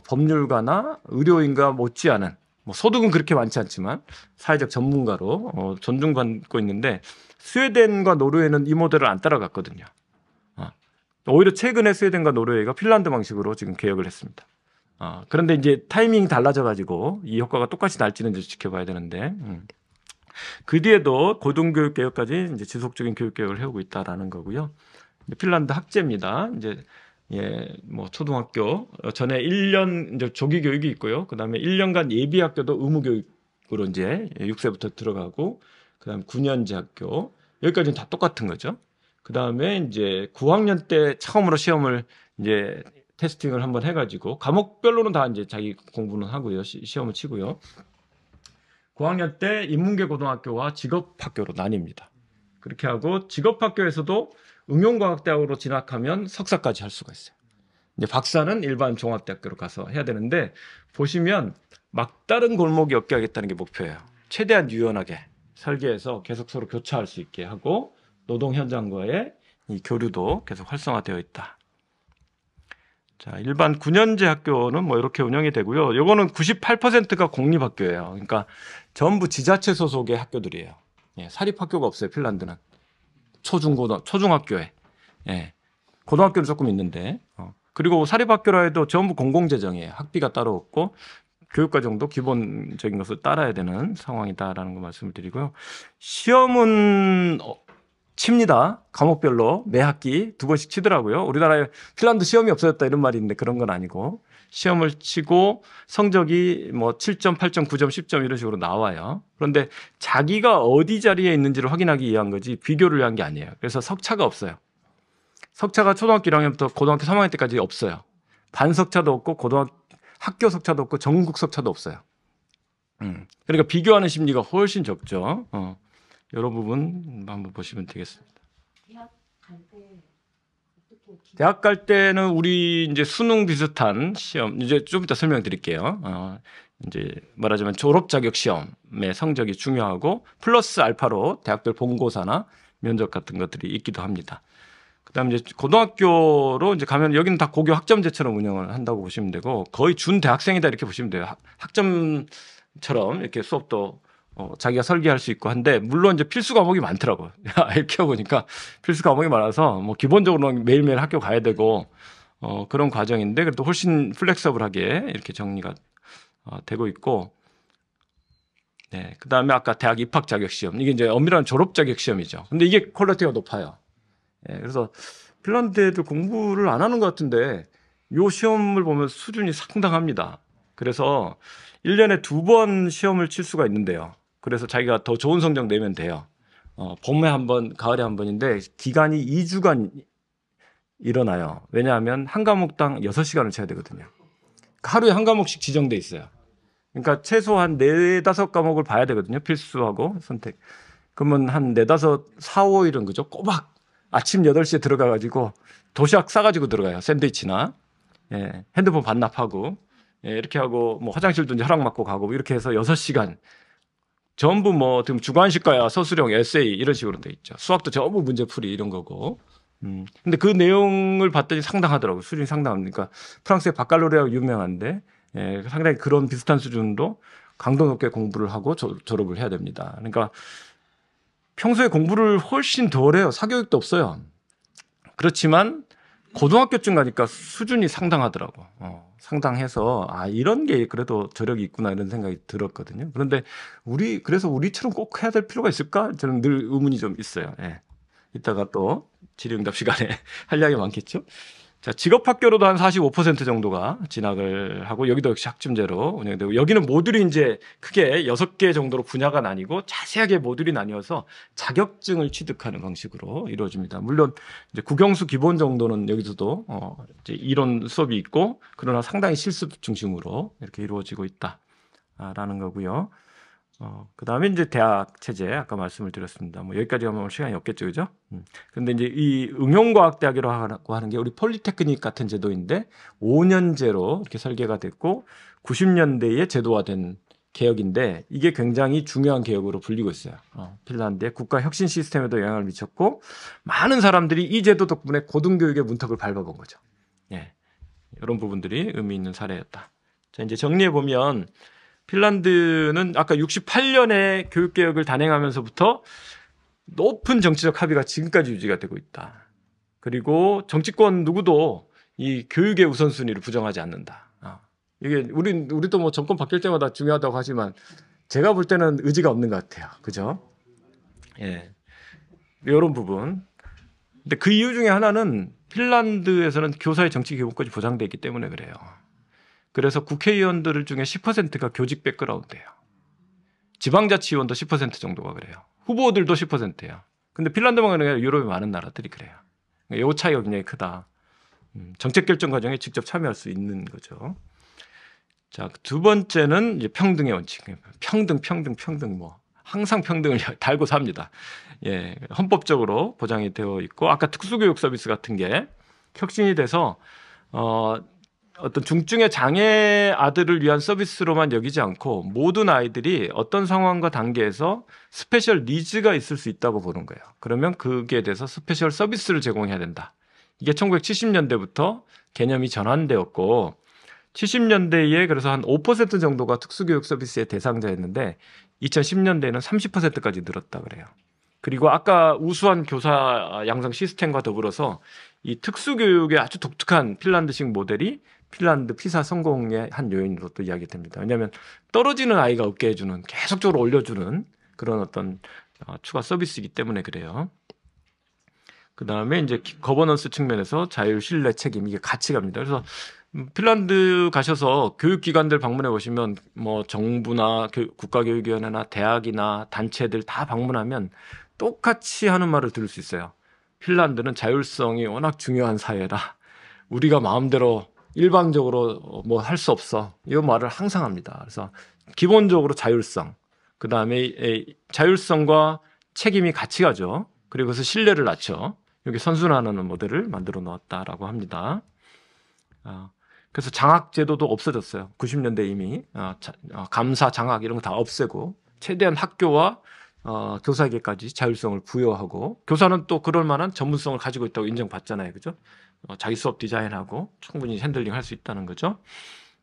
법률가나 의료인과 못지않은 뭐 소득은 그렇게 많지 않지만 사회적 전문가로 존중받고 있는데 스웨덴과 노르웨이는 이 모델을 안 따라갔거든요. 오히려 최근에 스웨덴과 노르웨이가 핀란드 방식으로 지금 개혁을 했습니다. 그런데 이제 타이밍이 달라져가지고 이 효과가 똑같이 날지는 이제 지켜봐야 되는데 그 뒤에도 고등교육 개혁까지 이제 지속적인 교육 개혁을 해오고 있다라는 거고요. 핀란드 학제입니다. 이제 뭐 초등학교 전에 1년 이제 조기 교육이 있고요. 그다음에 1년간 예비 학교도 의무 교육으로 이제 6세부터 들어가고 그다음에 9년제 학교 여기까지는 다 똑같은 거죠. 그다음에 이제 9학년 때 처음으로 시험을 이제 테스팅을 한번 해가지고 과목별로는 다 이제 자기 공부는 하고요. 시험을 치고요. 9학년 때 인문계 고등학교와 직업학교로 나뉩니다. 그렇게 하고 직업학교에서도 응용과학대학으로 진학하면 석사까지 할 수가 있어요. 이제 박사는 일반 종합대학교로 가서 해야 되는데 보시면 막다른 골목이 없게 하겠다는 게 목표예요. 최대한 유연하게 설계해서 계속 서로 교차할 수 있게 하고 노동 현장과의 이 교류도 계속 활성화되어 있다. 자, 일반 9년제 학교는 뭐 이렇게 운영이 되고요. 요거는 98%가 공립학교예요. 그러니까 전부 지자체 소속의 학교들이에요. 사립학교가 없어요. 핀란드는. 초중학교에. 고등학교는 조금 있는데. 그리고 사립학교라 해도 전부 공공재정이에요. 학비가 따로 없고 교육과정도 기본적인 것을 따라야 되는 상황이다라는 거 말씀을 드리고요. 시험은 칩니다. 과목별로 매 학기 2번씩 치더라고요. 우리나라에 핀란드 시험이 없어졌다 이런 말이 있는데 그런 건 아니고 시험을 치고 성적이 뭐 7점, 8점, 9점, 10점 이런 식으로 나와요. 그런데 자기가 어디 자리에 있는지를 확인하기 위한 거지 비교를 위한 게 아니에요. 그래서 석차가 없어요. 석차가 초등학교 1학년부터 고등학교 3학년 때까지 없어요. 반석차도 없고 학교 석차도 없고 전국 석차도 없어요. 그러니까 비교하는 심리가 훨씬 적죠. 여러 부분 한번 보시면 되겠습니다. 대학 갈 때는 우리 이제 수능 비슷한 시험 이제 좀 이따 설명드릴게요. 이제 말하자면 졸업 자격 시험의 성적이 중요하고 플러스 알파로 대학별 본고사나 면접 같은 것들이 있기도 합니다. 그다음에 이제 고등학교로 이제 가면 여기는 다 고교 학점제처럼 운영을 한다고 보시면 되고 거의 준 대학생이다 이렇게 보시면 돼요. 학점처럼 이렇게 수업도 자기가 설계할 수 있고 한데 물론 이제 필수 과목이 많더라고요. 이렇게 보니까 필수 과목이 많아서 뭐 기본적으로는 매일매일 학교 가야 되고 그런 과정인데 그래도 훨씬 플렉서블하게 이렇게 정리가 되고 있고 그다음에 아까 대학 입학 자격 시험 이게 이제 엄밀한 졸업 자격 시험이죠. 근데 이게 퀄리티가 높아요. 그래서 핀란드 애들 공부를 안 하는 것 같은데 이 시험을 보면 수준이 상당합니다. 그래서 1년에 2번 시험을 칠 수가 있는데요. 그래서 자기가 더 좋은 성적 내면 돼요. 봄에 한 번, 가을에 한 번인데 기간이 2주간 일어나요. 왜냐하면 한 과목당 6시간을 쳐야 되거든요. 하루에 한 과목씩 지정돼 있어요. 그러니까 최소한 4, 5과목을 봐야 되거든요. 필수하고 선택. 그러면 한 4, 5, 4, 5일은 그죠? 꼬박 아침 8시에 들어가가지고 도시락 싸가지고 들어가요. 샌드위치나. 핸드폰 반납하고. 예, 이렇게 하고 뭐 화장실도 이제 허락 받고 가고 이렇게 해서 6시간 전부 뭐 지금 주관식과야 서술형 에세이 이런 식으로 돼 있죠. 수학도 전부 문제풀이 이런 거고. 근데 그 내용을 봤더니 상당하더라고요. 수준이 상당합니까? 프랑스의 바칼로레아가 유명한데 예, 상당히 그런 비슷한 수준으로 강도 높게 공부를 하고 졸업을 해야 됩니다. 그러니까 평소에 공부를 훨씬 덜 해요. 사교육도 없어요. 그렇지만 고등학교쯤 가니까 수준이 상당하더라고. 상당해서 아 이런 게 그래도 저력이 있구나 이런 생각이 들었거든요. 그런데 그래서 우리처럼 꼭 해야 될 필요가 있을까? 저는 늘 의문이 좀 있어요. 예. 이따가 또 질의응답 시간에 할 이야기 많겠죠. 자, 직업학교로도 한 45% 정도가 진학을 하고 여기도 역시 학점제로 운영되고 여기는 모듈이 이제 크게 6개 정도로 분야가 나뉘고 자세하게 모듈이 나뉘어서 자격증을 취득하는 방식으로 이루어집니다. 물론 이제 국영수 기본 정도는 여기서도 이제 이론 수업이 있고 그러나 상당히 실습 중심으로 이렇게 이루어지고 있다라는 거고요. 그다음에 이제 대학 체제 아까 말씀을 드렸습니다. 뭐 여기까지 하면 시간이 없겠죠, 그죠? 근데 이제 이 응용과학대학이라고 하는 게 우리 폴리테크닉 같은 제도인데 5년제로 이렇게 설계가 됐고 90년대에 제도화된 개혁인데 이게 굉장히 중요한 개혁으로 불리고 있어요. 핀란드의 국가 혁신 시스템에도 영향을 미쳤고 많은 사람들이 이 제도 덕분에 고등교육의 문턱을 밟아본 거죠. 예, 이런 부분들이 의미 있는 사례였다. 자, 이제 정리해 보면. 핀란드는 아까 68년에 교육개혁을 단행하면서부터 높은 정치적 합의가 지금까지 유지가 되고 있다. 그리고 정치권 누구도 이 교육의 우선순위를 부정하지 않는다. 이게 우리도 뭐 정권 바뀔 때마다 중요하다고 하지만 제가 볼 때는 의지가 없는 것 같아요. 그죠? 예. 이런 부분. 근데 그 이유 중에 하나는 핀란드에서는 교사의 정치 기본권이 보장되어 있기 때문에 그래요. 그래서 국회의원들 중에 10%가 교직 백그라운드예요. 지방자치의원도 10% 정도가 그래요. 후보들도 10%예요. 근데 핀란드만 아니라 유럽의 많은 나라들이 그래요. 이 차이가 굉장히 크다. 정책 결정 과정에 직접 참여할 수 있는 거죠. 자, 두 번째는 이제 평등의 원칙. 평등 뭐 항상 평등을 달고 삽니다. 예, 헌법적으로 보장이 되어 있고 아까 특수교육 서비스 같은 게 혁신이 돼서 어떤 중증의 장애 아들을 위한 서비스로만 여기지 않고 모든 아이들이 어떤 상황과 단계에서 스페셜 니즈가 있을 수 있다고 보는 거예요. 그러면 거기에 대해서 스페셜 서비스를 제공해야 된다. 이게 1970년대부터 개념이 전환되었고 70년대에 그래서 한 5% 정도가 특수교육 서비스의 대상자였는데 2010년대에는 30%까지 늘었다 그래요. 그리고 아까 우수한 교사 양성 시스템과 더불어서 이 특수교육의 아주 독특한 핀란드식 모델이 핀란드 피사 성공의 한 요인으로 또 이야기됩니다. 왜냐하면 떨어지는 아이가 없게 해주는 계속적으로 올려주는 그런 어떤 추가 서비스이기 때문에 그래요. 그 다음에 이제 거버넌스 측면에서 자율, 신뢰, 책임 이게 같이 갑니다. 그래서 핀란드 가셔서 교육기관들 방문해 보시면 뭐 정부나 국가교육위원회나 대학이나 단체들 다 방문하면 똑같이 하는 말을 들을 수 있어요. 핀란드는 자율성이 워낙 중요한 사회라 우리가 마음대로 일방적으로 뭐 할 수 없어. 이 말을 항상 합니다. 그래서 기본적으로 자율성, 그 다음에 자율성과 책임이 같이 가죠. 그리고 그래서 신뢰를 낳죠. 여기 선순환하는 모델을 만들어 놓았다라고 합니다. 그래서 장학 제도도 없어졌어요. 90년대 이미 감사, 장학 이런 거 다 없애고 최대한 학교와 교사에게까지 자율성을 부여하고 교사는 또 그럴 만한 전문성을 가지고 있다고 인정받잖아요. 그죠? 자기 수업 디자인하고 충분히 핸들링 할 수 있다는 거죠.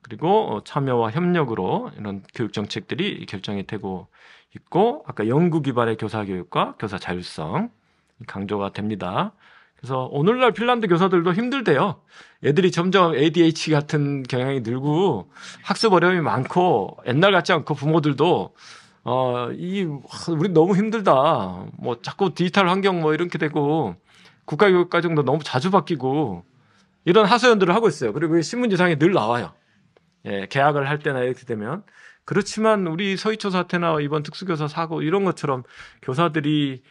그리고 참여와 협력으로 이런 교육 정책들이 결정이 되고 있고 아까 연구 기반의 교사 교육과 교사 자율성 강조가 됩니다. 그래서 오늘날 핀란드 교사들도 힘들대요. 애들이 점점 ADHD 같은 경향이 늘고 학습 어려움이 많고 옛날 같지 않고 부모들도 우리 너무 힘들다. 뭐 자꾸 디지털 환경 뭐 이렇게 되고 국가교육과정도 너무 자주 바뀌고 이런 하소연들을 하고 있어요. 그리고 신문지상에 늘 나와요. 예, 개학을 할 때나 이렇게 되면. 그렇지만 우리 서희초 사태나 이번 특수교사 사고 이런 것처럼 교사들이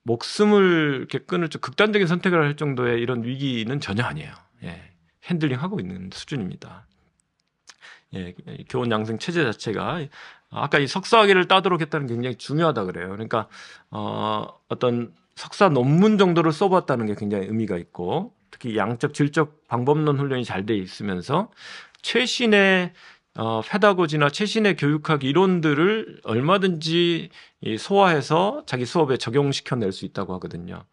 목숨을 이렇게 끊을 극단적인 선택을 할 정도의 이런 위기는 전혀 아니에요. 예, 핸들링하고 있는 수준입니다. 예, 교원 양성 체제 자체가 아까 이 석사학위를 따도록 했다는 게 굉장히 중요하다 그래요. 그러니까 어떤 석사 논문 정도를 써봤다는 게 굉장히 의미가 있고 특히 양적 질적 방법론 훈련이 잘 돼 있으면서 최신의 페다고지나 최신의 교육학 이론들을 얼마든지 소화해서 자기 수업에 적용시켜낼 수 있다고 하거든요.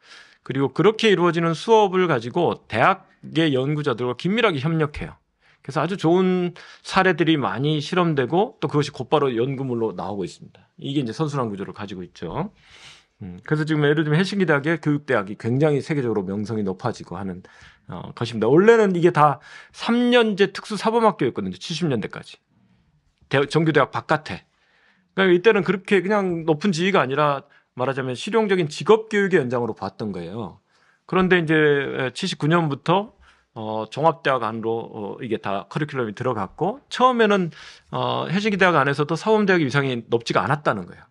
그리고 그렇게 이루어지는 수업을 가지고 대학의 연구자들과 긴밀하게 협력해요. 그래서 아주 좋은 사례들이 많이 실험되고 또 그것이 곧바로 연구물로 나오고 있습니다. 이게 이제 선순환 구조를 가지고 있죠. 그래서 지금 예를 들면 헬싱키 대학의 교육대학이 굉장히 세계적으로 명성이 높아지고 하는 것입니다. 원래는 이게 다 3년제 특수사범학교였거든요. 70년대까지. 정규대학 바깥에. 그러니까 이때는 그렇게 그냥 높은 지위가 아니라 말하자면 실용적인 직업교육의 연장으로 봤던 거예요. 그런데 이제 79년부터 종합대학 안으로 이게 다 커리큘럼이 들어갔고 처음에는 헬싱키 대학 안에서도 사범대학의 위상이 높지가 않았다는 거예요.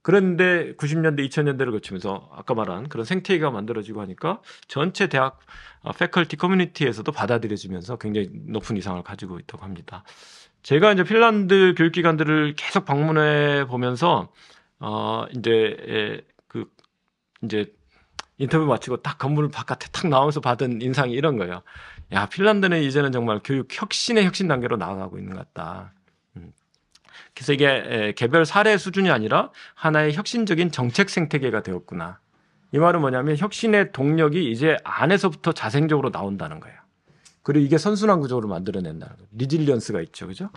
그런데 90년대, 2000년대를 거치면서 아까 말한 그런 생태계가 만들어지고 하니까 전체 대학 패컬티 커뮤니티에서도 받아들여지면서 굉장히 높은 위상을 가지고 있다고 합니다. 제가 이제 핀란드 교육기관들을 계속 방문해 보면서 이제 인터뷰 마치고 딱 건물 바깥에 탁 나오면서 받은 인상이 이런 거예요. 야, 핀란드는 이제는 정말 교육 혁신의 혁신 단계로 나아가고 있는 것 같다. 그래서 이게 개별 사례 수준이 아니라 하나의 혁신적인 정책 생태계가 되었구나. 이 말은 뭐냐면 혁신의 동력이 이제 안에서부터 자생적으로 나온다는 거예요. 그리고 이게 선순환 구조를 만들어낸다는 거예요. 리질리언스가 있죠, 그죠?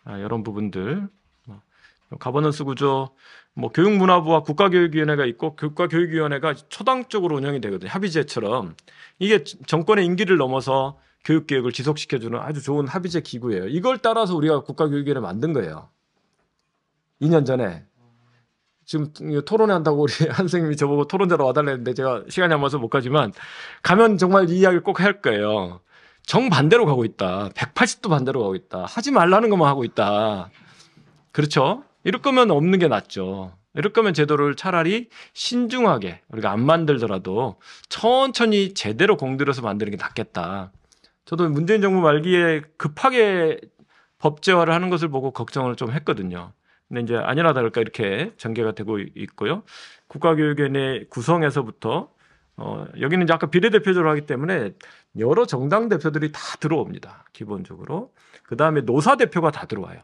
이런 부분들, 가버넌스 구조, 교육문화부와 국가교육위원회가 있고 국가교육위원회가 초당적으로 운영이 되거든요. 합의제처럼 이게 정권의 임기를 넘어서 교육계획을 지속시켜주는 아주 좋은 합의제 기구예요. 이걸 따라서 우리가 국가교육위원회 만든 거예요. 2년 전에. 지금 토론회 한다고 우리 한 선생님이 저보고 토론자로 와달랬는데 제가 시간이 안 맞아서 못 가지만 가면 정말 이 이야기를 꼭 할 거예요. 정반대로 가고 있다. 180도 반대로 가고 있다. 하지 말라는 것만 하고 있다. 그렇죠? 이럴 거면 없는 게 낫죠. 이럴 거면 제도를 차라리 신중하게 우리가 안 만들더라도 천천히 제대로 공들여서 만드는 게 낫겠다. 저도 문재인 정부 말기에 급하게 법제화를 하는 것을 보고 걱정을 좀 했거든요. 근데 이제 아니나 다를까 이렇게 전개가 되고 있고요. 국가교육위원회 구성에서부터 여기는 이제 아까 비례대표제로 하기 때문에 여러 정당 대표들이 다 들어옵니다. 기본적으로. 그 다음에 노사대표가 다 들어와요.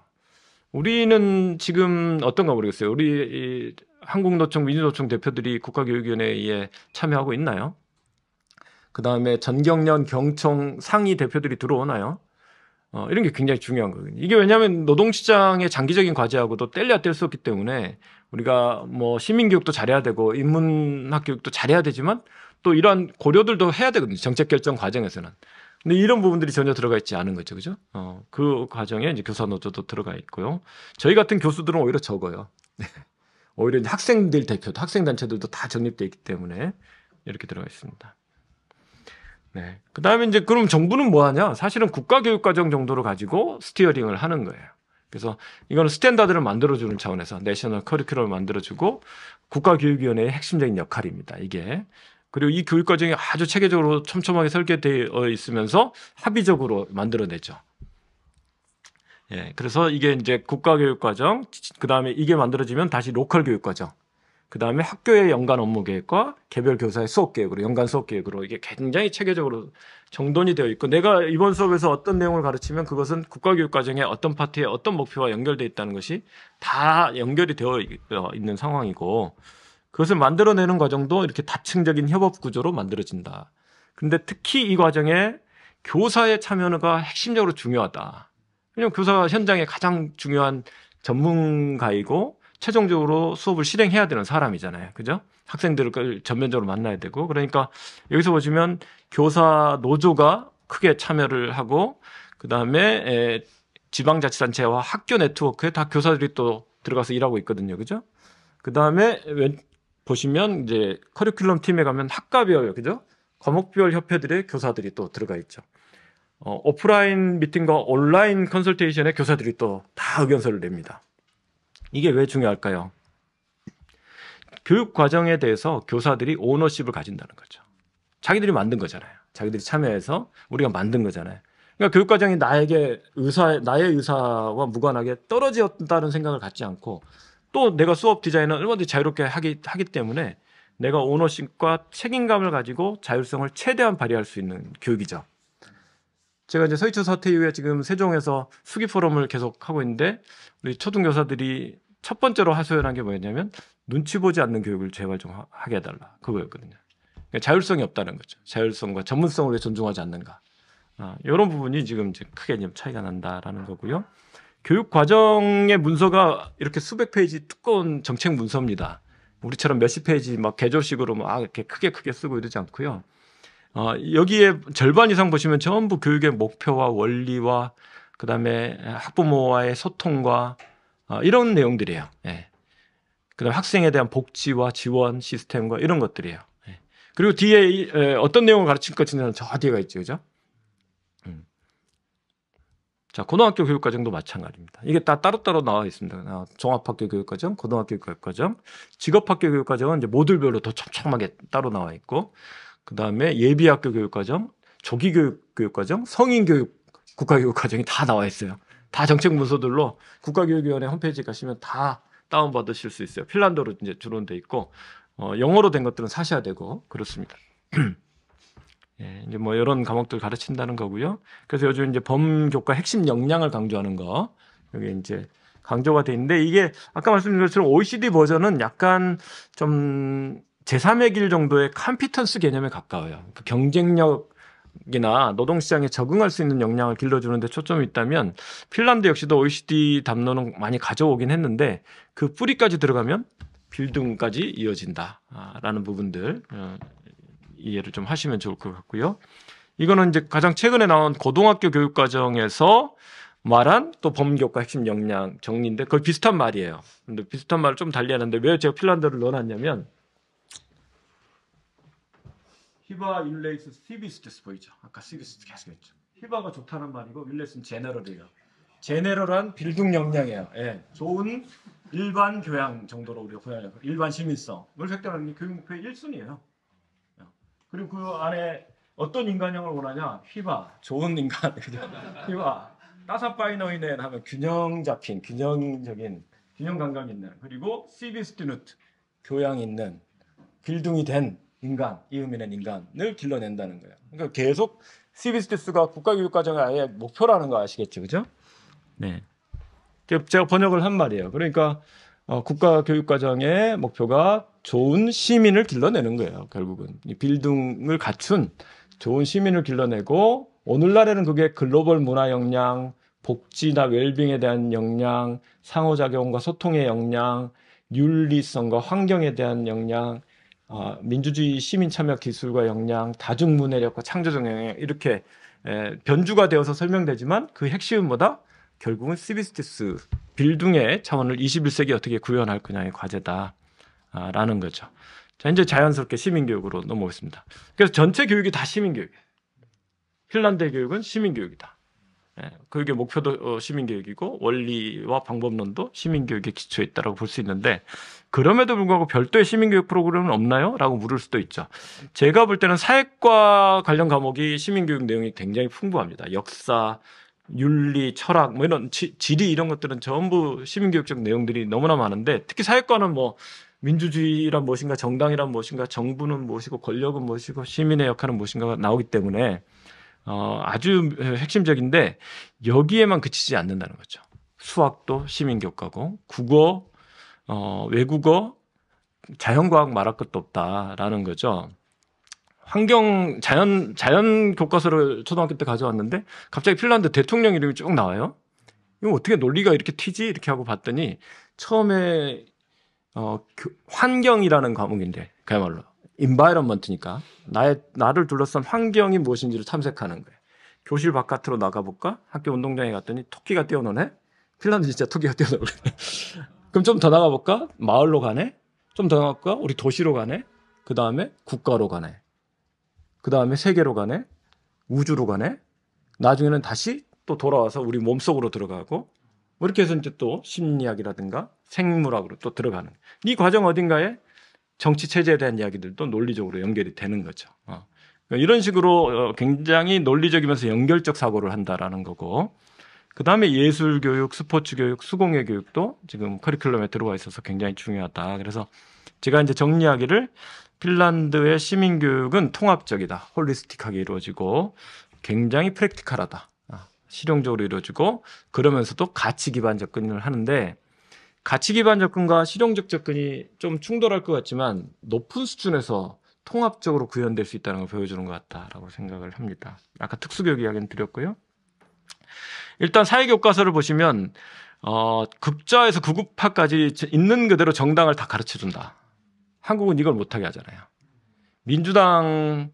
우리는 지금 어떤가 모르겠어요. 우리 한국노총, 민주노총 대표들이 국가교육위원회에 참여하고 있나요? 그 다음에 전경련, 경총 상위 대표들이 들어오나요? 이런 게 굉장히 중요한 거거든요. 이게 왜냐하면 노동시장의 장기적인 과제하고도 뗄래야 뗄 수 없기 때문에 우리가 시민교육도 잘해야 되고 인문학 교육도 잘해야 되지만 또 이러한 고려들도 해야 되거든요. 정책 결정 과정에서는. 근데 이런 부분들이 전혀 들어가 있지 않은 거죠. 그죠? 그 과정에 이제 교사노조도 들어가 있고요. 저희 같은 교수들은 오히려 적어요. 오히려 이제 학생들 대표도, 학생단체들도 다 정립되어 있기 때문에 이렇게 들어가 있습니다. 네. 그 다음에 이제 그럼 정부는 뭐 하냐? 사실은 국가교육과정 정도로 가지고 스티어링을 하는 거예요. 그래서 이거는 스탠다드를 만들어주는 차원에서 내셔널 커리큘럼을 만들어주고 국가교육위원회의 핵심적인 역할입니다. 이게. 그리고 이 교육과정이 아주 체계적으로 촘촘하게 설계되어 있으면서 합의적으로 만들어내죠. 예. 그래서 이게 이제 국가교육과정, 그 다음에 이게 만들어지면 다시 로컬 교육과정. 그 다음에 학교의 연간 업무 계획과 개별 교사의 수업 계획으로, 연간 수업 계획으로 이게 굉장히 체계적으로 정돈이 되어 있고 내가 이번 수업에서 어떤 내용을 가르치면 그것은 국가교육과정의 어떤 파트에 어떤 목표와 연결되어 있다는 것이 다 연결이 되어 있는 상황이고 그것을 만들어내는 과정도 이렇게 다층적인 협업 구조로 만들어진다. 근데 특히 이 과정에 교사의 참여가 핵심적으로 중요하다. 왜냐하면 교사가 현장의 가장 중요한 전문가이고 최종적으로 수업을 실행해야 되는 사람이잖아요. 그죠? 학생들을 전면적으로 만나야 되고. 그러니까 여기서 보시면 교사 노조가 크게 참여를 하고, 그 다음에 지방자치단체와 학교 네트워크에 다 교사들이 또 들어가서 일하고 있거든요. 그죠? 그 다음에 보시면 이제 커리큘럼 팀에 가면 학과별, 그죠? 과목별 협회들의 교사들이 또 들어가 있죠. 오프라인 미팅과 온라인 컨설테이션에 교사들이 또 다 의견서를 냅니다. 이게 왜 중요할까요? 교육 과정에 대해서 교사들이 오너십을 가진다는 거죠. 자기들이 만든 거잖아요. 자기들이 참여해서 우리가 만든 거잖아요. 그러니까 교육 과정이 나의 의사와 무관하게 떨어졌다는 생각을 갖지 않고 또 내가 수업 디자인을 얼마든지 자유롭게 하기 때문에 내가 오너십과 책임감을 가지고 자율성을 최대한 발휘할 수 있는 교육이죠. 제가 이제 서희초 사태 이후에 지금 세종에서 수기 포럼을 계속 하고 있는데 우리 초등교사들이 첫 번째로 하소연한 게 뭐였냐면 눈치 보지 않는 교육을 제발 좀 하게 해달라 그거였거든요. 그러니까 자율성이 없다는 거죠. 자율성과 전문성을 왜 존중하지 않는가. 이런 부분이 지금 크게 좀 차이가 난다라는 거고요. 교육 과정의 문서가 이렇게 수백 페이지 두꺼운 정책 문서입니다. 우리처럼 몇십 페이지 막 개조식으로 막 이렇게 크게 쓰고 이러지 않고요. 여기에 절반 이상 보시면 전부 교육의 목표와 원리와 그다음에 학부모와의 소통과 이런 내용들이에요. 예. 그다음에 학생에 대한 복지와 지원 시스템과 이런 것들이에요. 예. 그리고 뒤에 어떤 내용을 가르칠 것인지는 저 뒤에가 있죠, 그죠? 자, 고등학교 교육과정도 마찬가지입니다. 이게 다 따로따로 나와 있습니다. 종합학교 교육과정, 고등학교 교육과정, 직업학교 교육과정은 이제 모듈별로 더 촘촘하게 따로 나와 있고, 그 다음에 예비학교 교육과정, 조기교육과정, 성인교육 국가교육과정이 다 나와 있어요. 다 정책 문서들로 국가교육위원회 홈페이지 가시면 다 다운받으실 수 있어요. 핀란드어로 이제 주로 돼 있고, 영어로 된 것들은 사셔야 되고, 그렇습니다. 예, 이제 뭐 이런 과목들 가르친다는 거고요. 그래서 요즘 이제 범교과 핵심 역량을 강조하는 거 여기 이제 강조가 돼 있는데 이게 아까 말씀드린 것처럼 OECD 버전은 약간 좀 제3의 길 정도의 컴피턴스 개념에 가까워요. 그 경쟁력이나 노동시장에 적응할 수 있는 역량을 길러주는데 초점이 있다면 핀란드 역시도 OECD 담론은 많이 가져오긴 했는데 그 뿌리까지 들어가면 빌딩까지 이어진다라는 부분들. 이해를 좀 하시면 좋을 것 같고요. 이거는 이제 가장 최근에 나온 고등학교 교육과정에서 말한 또 범교과 핵심 역량 정리인데 거의 비슷한 말이에요. 근데 비슷한 말을 좀 달리 하는데 왜 제가 핀란드를 넣어놨냐면 히바 율레이스 시비스테스 보이죠? 아까 시비스테스 계속 했죠. 히바가 좋다는 말이고 율레이스는 제너럴이에요. 제너럴한 빌딩 역량이에요. 예, 좋은 일반 교양 정도로 우리가 보여요. 일반 시민성을 획득하는 게 교육 목표의 1순위예요. 그리고 그 안에 어떤 인간형을 원하냐? 휘바, 좋은 인간. 휘바, 따사파이너이넨 하면 균형 잡힌, 균형적인, 균형 감각 있는. 그리고 시비스티누트, 교양 있는, 빌딩이 된 인간, 이 의미는 인간을 길러낸다는 거예요. 그러니까 계속 시비스티스가 국가교육과정의 아예 목표라는 거 아시겠죠, 그죠? 네. 제가 번역을 한 말이에요. 그러니까 국가교육과정의 목표가 좋은 시민을 길러내는 거예요. 결국은 이 빌딩을 갖춘 좋은 시민을 길러내고 오늘날에는 그게 글로벌 문화 역량, 복지나 웰빙에 대한 역량, 상호작용과 소통의 역량, 윤리성과 환경에 대한 역량, 민주주의 시민 참여 기술과 역량, 다중문해력과 창조적 역량 이렇게 변주가 되어서 설명되지만 그 핵심은 뭐다? 결국은 시비스티스 빌딩의 차원을 21세기에 어떻게 구현할 거냐의 과제다라는 거죠. 자, 이제 자연스럽게 시민교육으로 넘어오겠습니다. 그래서 전체 교육이 다 시민교육이에요. 핀란드의 교육은 시민교육이다. 그게 목표도 시민교육이고 원리와 방법론도 시민교육에 기초해 있다고 볼 수 있는데 그럼에도 불구하고 별도의 시민교육 프로그램은 없나요? 라고 물을 수도 있죠. 제가 볼 때는 사회과 관련 과목이 시민교육 내용이 굉장히 풍부합니다. 역사, 윤리, 철학, 뭐 이런 지리 이런 것들은 전부 시민교육적 내용들이 너무나 많은데 특히 사회과는 뭐 민주주의란 무엇인가, 정당이란 무엇인가, 정부는 무엇이고, 권력은 무엇이고, 시민의 역할은 무엇인가가 나오기 때문에 아주 핵심적인데 여기에만 그치지 않는다는 거죠. 수학도 시민교과고, 국어, 외국어, 자연과학 말할 것도 없다라는 거죠. 환경, 자연 교과서를 초등학교 때 가져왔는데 갑자기 핀란드 대통령 이름이 쭉 나와요. 이거 어떻게 논리가 이렇게 튀지? 이렇게 하고 봤더니 처음에 환경이라는 과목인데 그야말로 environment니까 나를 둘러싼 환경이 무엇인지를 탐색하는 거예요. 교실 바깥으로 나가볼까? 학교 운동장에 갔더니 토끼가 뛰어노네? 핀란드 진짜 토끼가 뛰어노네. 그럼 좀 더 나가볼까? 마을로 가네? 좀 더 나가볼까? 우리 도시로 가네? 그 다음에 국가로 가네? 그 다음에 세계로 가네? 우주로 가네? 나중에는 다시 또 돌아와서 우리 몸속으로 들어가고 이렇게 해서 이제 또 심리학이라든가 생물학으로 또 들어가는 이 과정 어딘가에 정치 체제에 대한 이야기들도 논리적으로 연결이 되는 거죠. 이런 식으로 굉장히 논리적이면서 연결적 사고를 한다라는 거고 그 다음에 예술교육, 스포츠교육, 수공예 교육도 지금 커리큘럼에 들어와 있어서 굉장히 중요하다. 그래서 제가 이제 정리하기를 핀란드의 시민교육은 통합적이다. 홀리스틱하게 이루어지고 굉장히 프랙티컬하다. 실용적으로 이루어지고 그러면서도 가치 기반 접근을 하는데 가치 기반 접근과 실용적 접근이 좀 충돌할 것 같지만 높은 수준에서 통합적으로 구현될 수 있다는 걸 보여주는 것 같다라고 생각을 합니다. 아까 특수교육 이야기는 드렸고요. 일단 사회교과서를 보시면 급자에서 구급파까지 있는 그대로 정당을 다 가르쳐준다. 한국은 이걸 못하게 하잖아요. 민주당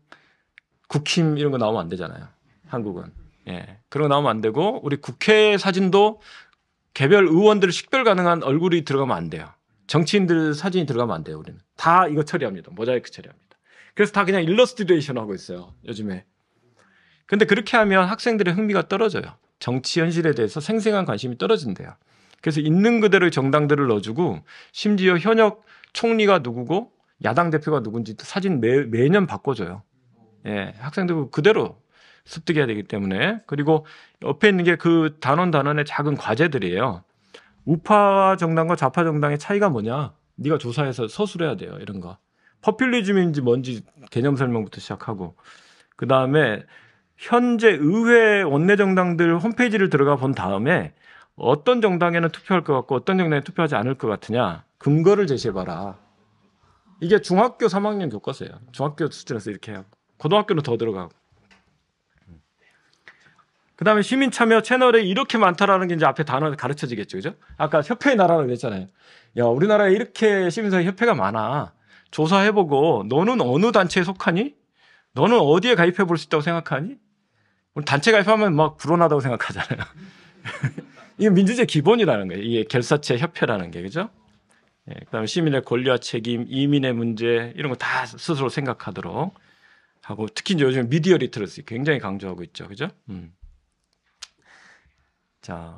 국힘 이런 거 나오면 안 되잖아요. 한국은. 예, 그런 거 나오면 안 되고 우리 국회 사진도 개별 의원들 식별 가능한 얼굴이 들어가면 안 돼요. 정치인들 사진이 들어가면 안 돼요. 우리는 다 이거 처리합니다. 모자이크 처리합니다. 그래서 다 그냥 일러스트레이션 하고 있어요. 요즘에. 근데 그렇게 하면 학생들의 흥미가 떨어져요. 정치 현실에 대해서 생생한 관심이 떨어진대요. 그래서 있는 그대로의 정당들을 넣어주고 심지어 현역 총리가 누구고 야당 대표가 누군지 사진 매년 바꿔줘요. 예, 학생들 그대로 습득해야 되기 때문에. 그리고 옆에 있는 게 그 단원의 작은 과제들이에요. 우파 정당과 좌파 정당의 차이가 뭐냐? 네가 조사해서 서술해야 돼요. 이런 거. 퍼퓰리즘인지 뭔지 개념 설명부터 시작하고 그 다음에 현재 의회 원내 정당들 홈페이지를 들어가 본 다음에 어떤 정당에는 투표할 것 같고 어떤 정당에 투표하지 않을 것 같으냐 근거를 제시해봐라. 이게 중학교 3학년 교과서예요. 중학교 수준에서 이렇게 하고 고등학교는 더 들어가고. 그 다음에 시민 참여 채널에 이렇게 많다라는 게 이제 앞에 단어 가르쳐지겠죠. 그죠? 아까 협회의 나라라고 그랬잖아요. 야, 우리나라에 이렇게 시민사회 협회가 많아. 조사해보고 너는 어느 단체에 속하니? 너는 어디에 가입해 볼 수 있다고 생각하니? 우리 단체 가입하면 막 불온하다고 생각하잖아요. 이게 민주주의 기본이라는 거예요. 이게 결사체 협회라는 게. 그죠? 예, 그 다음에 시민의 권리와 책임, 이민의 문제 이런 거 다 스스로 생각하도록 하고 특히 이제 요즘 미디어 리터러시 굉장히 강조하고 있죠. 그죠? 자,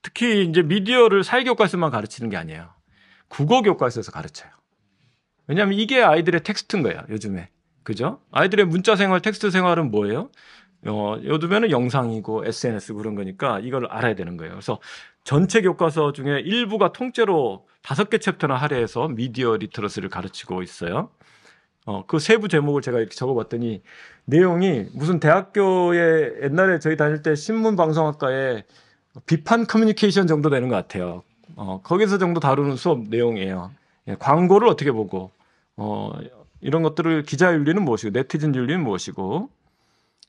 특히 이제 미디어를 사회교과서만 가르치는 게 아니에요. 국어교과서에서 가르쳐요. 왜냐하면 이게 아이들의 텍스트인 거예요. 요즘에. 그죠? 아이들의 문자 생활, 텍스트 생활은 뭐예요? 요즘에는 영상이고 SNS 그런 거니까 이걸 알아야 되는 거예요. 그래서 전체 교과서 중에 일부가 통째로 5개 챕터나 할애해서 미디어 리터러시를 가르치고 있어요. 그 세부 제목을 제가 이렇게 적어봤더니 내용이 무슨 대학교에 옛날에 저희 다닐 때 신문방송학과에 비판 커뮤니케이션 정도 되는 것 같아요. 거기서 정도 다루는 수업 내용이에요. 예, 광고를 어떻게 보고, 이런 것들을 기자윤리는 무엇이고, 네티즌 윤리는 무엇이고,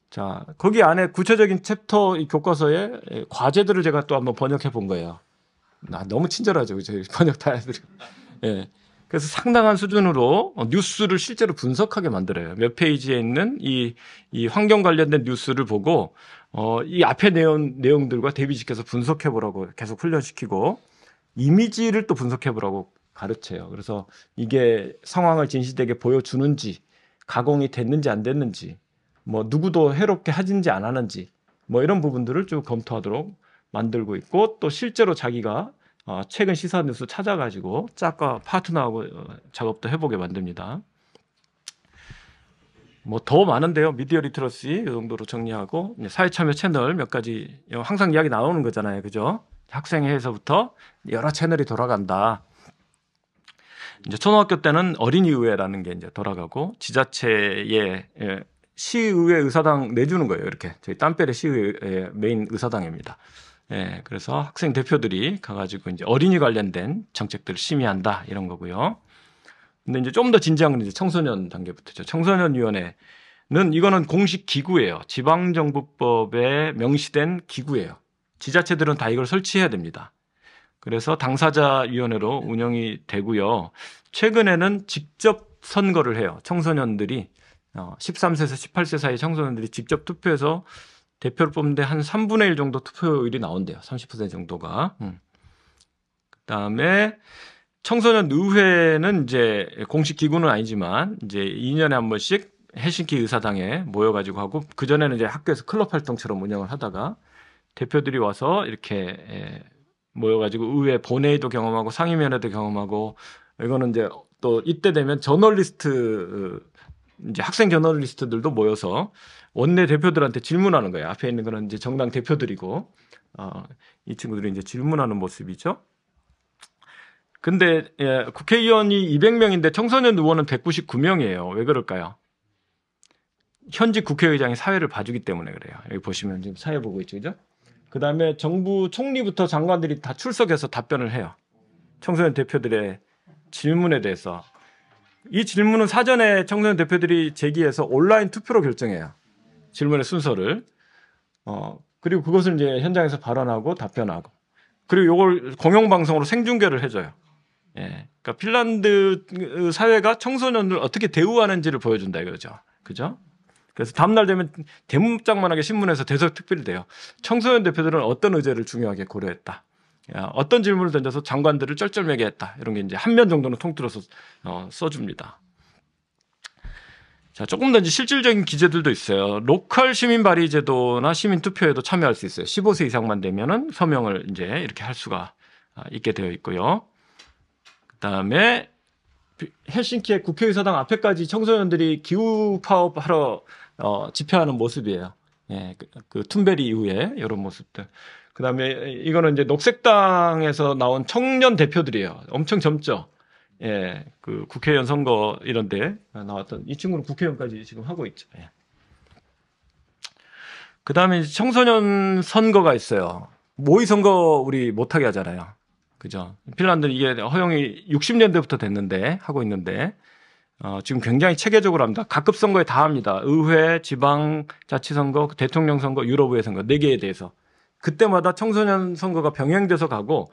자, 거기 안에 구체적인 챕터 이 교과서에 과제들을 제가 또 한번 번역해 본 거예요. 너무 친절하죠. 저희 번역 다 해드리고. 예. 그래서 상당한 수준으로 뉴스를 실제로 분석하게 만들어요. 몇 페이지에 있는 이 환경 관련된 뉴스를 보고 이 앞에 내용들과 대비시켜서 분석해 보라고 계속 훈련시키고 이미지를 또 분석해 보라고 가르쳐요. 그래서 이게 상황을 진실되게 보여주는지 가공이 됐는지 안 됐는지 뭐 누구도 해롭게 하진지 안 하는지 뭐 이런 부분들을 쭉 검토하도록 만들고 있고 또 실제로 자기가 최근 시사 뉴스 찾아가지고 짝과 파트너하고 작업도 해보게 만듭니다. 뭐 더 많은데요. 미디어 리터러시 이 정도로 정리하고 사회참여 채널 몇 가지 항상 이야기 나오는 거잖아요. 그죠? 학생회에서부터 여러 채널이 돌아간다. 이제 초등학교 때는 어린이의회라는 게 이제 돌아가고 지자체에 시의회 의사당 내주는 거예요. 이렇게 저희 땀빼레 시의회 메인 의사당입니다. 예, 그래서 학생 대표들이 가가지고 이제 어린이 관련된 정책들을 심의한다 이런 거고요. 근데 이제 좀 더 진지한 건 이제 청소년 단계부터죠. 청소년위원회는 이거는 공식 기구예요. 지방정부법에 명시된 기구예요. 지자체들은 다 이걸 설치해야 됩니다. 그래서 당사자위원회로 운영이 되고요. 최근에는 직접 선거를 해요. 청소년들이 13세에서 18세 사이 청소년들이 직접 투표해서 대표를 뽑는데 한 3분의 1 정도 투표율이 나온대요. 30% 정도가. 그다음에 청소년 의회는 이제 공식 기구는 아니지만 이제 2년에 한 번씩 헬싱키 의사당에 모여가지고 하고 그 전에는 이제 학교에서 클럽 활동처럼 운영을 하다가 대표들이 와서 이렇게 모여가지고 의회 본회의도 경험하고 상임위원회도 경험하고 이거는 이제 또 이때 되면 저널리스트 이제 학생 저널리스트들도 모여서 원내 대표들한테 질문하는 거예요. 앞에 있는 거는 이제 정당 대표들이고 이 친구들이 이제 질문하는 모습이죠. 근데 국회의원이 200명인데 청소년 의원은 199명이에요. 왜 그럴까요? 현직 국회의장이 사회를 봐주기 때문에 그래요. 여기 보시면 지금 사회 보고 있죠, 그죠? 그 다음에 정부 총리부터 장관들이 다 출석해서 답변을 해요. 청소년 대표들의 질문에 대해서. 이 질문은 사전에 청소년 대표들이 제기해서 온라인 투표로 결정해요. 질문의 순서를. 그리고 그것을 이제 현장에서 발언하고 답변하고. 그리고 이걸 공영방송으로 생중계를 해줘요. 예. 그러니까 핀란드 사회가 청소년을 어떻게 대우하는지를 보여준다 이거죠. 그죠? 그래서 다음날 되면 대문짝만하게 신문에서 대서특필이 돼요. 청소년 대표들은 어떤 의제를 중요하게 고려했다. 어떤 질문을 던져서 장관들을 쩔쩔매게 했다. 이런 게 이제 한 면 정도는 통틀어서 써줍니다. 자, 조금 더 이제 실질적인 기재들도 있어요. 로컬 시민 발의 제도나 시민 투표에도 참여할 수 있어요. 15세 이상만 되면은 서명을 이제 이렇게 할 수가 있게 되어 있고요. 그다음에 헬싱키의 국회의사당 앞에까지 청소년들이 기후 파업하러 집회하는 모습이에요. 예, 그 툰베리 이후에 이런 모습들. 그다음에 이거는 이제 녹색당에서 나온 청년 대표들이에요. 엄청 젊죠. 예, 그 국회의원 선거 이런데 나왔던 이 친구는 국회의원까지 지금 하고 있죠. 예. 그다음에 청소년 선거가 있어요. 모의 선거 우리 못하게 하잖아요. 그죠? 핀란드는 이게 허용이 60년대부터 됐는데 하고 있는데 지금 굉장히 체계적으로 합니다. 각급 선거에 다 합니다. 의회, 지방 자치선거, 대통령 선거, 유럽의회 선거 4개에 대해서. 그때마다 청소년 선거가 병행돼서 가고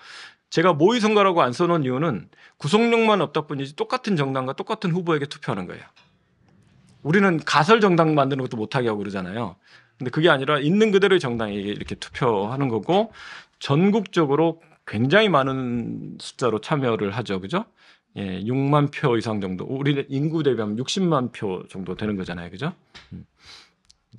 제가 모의 선거라고 안 써놓은 이유는 구속력만 없다 뿐이지 똑같은 정당과 똑같은 후보에게 투표하는 거예요. 우리는 가설 정당 만드는 것도 못하게 하고 그러잖아요. 근데 그게 아니라 있는 그대로의 정당에게 이렇게 투표하는 거고 전국적으로 굉장히 많은 숫자로 참여를 하죠. 그죠? 예, 6만 표 이상 정도. 우리 인구 대비하면 60만 표 정도 되는 거잖아요. 그죠?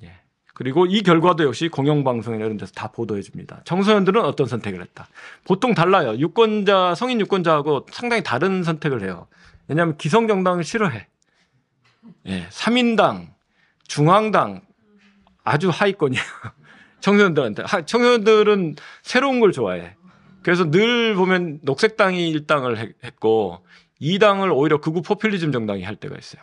예. 그리고 이 결과도 역시 공영방송이나 이런 데서 다 보도해 줍니다. 청소년들은 어떤 선택을 했다. 보통 달라요. 유권자, 성인 유권자하고 상당히 다른 선택을 해요. 왜냐하면 기성정당을 싫어해. 예, 3인당, 중앙당 아주 하위권이에요. 청소년들한테. 청소년들은 새로운 걸 좋아해. 그래서 늘 보면 녹색당이 1당을 했고 2당을 오히려 극우 포퓰리즘 정당이 할 때가 있어요.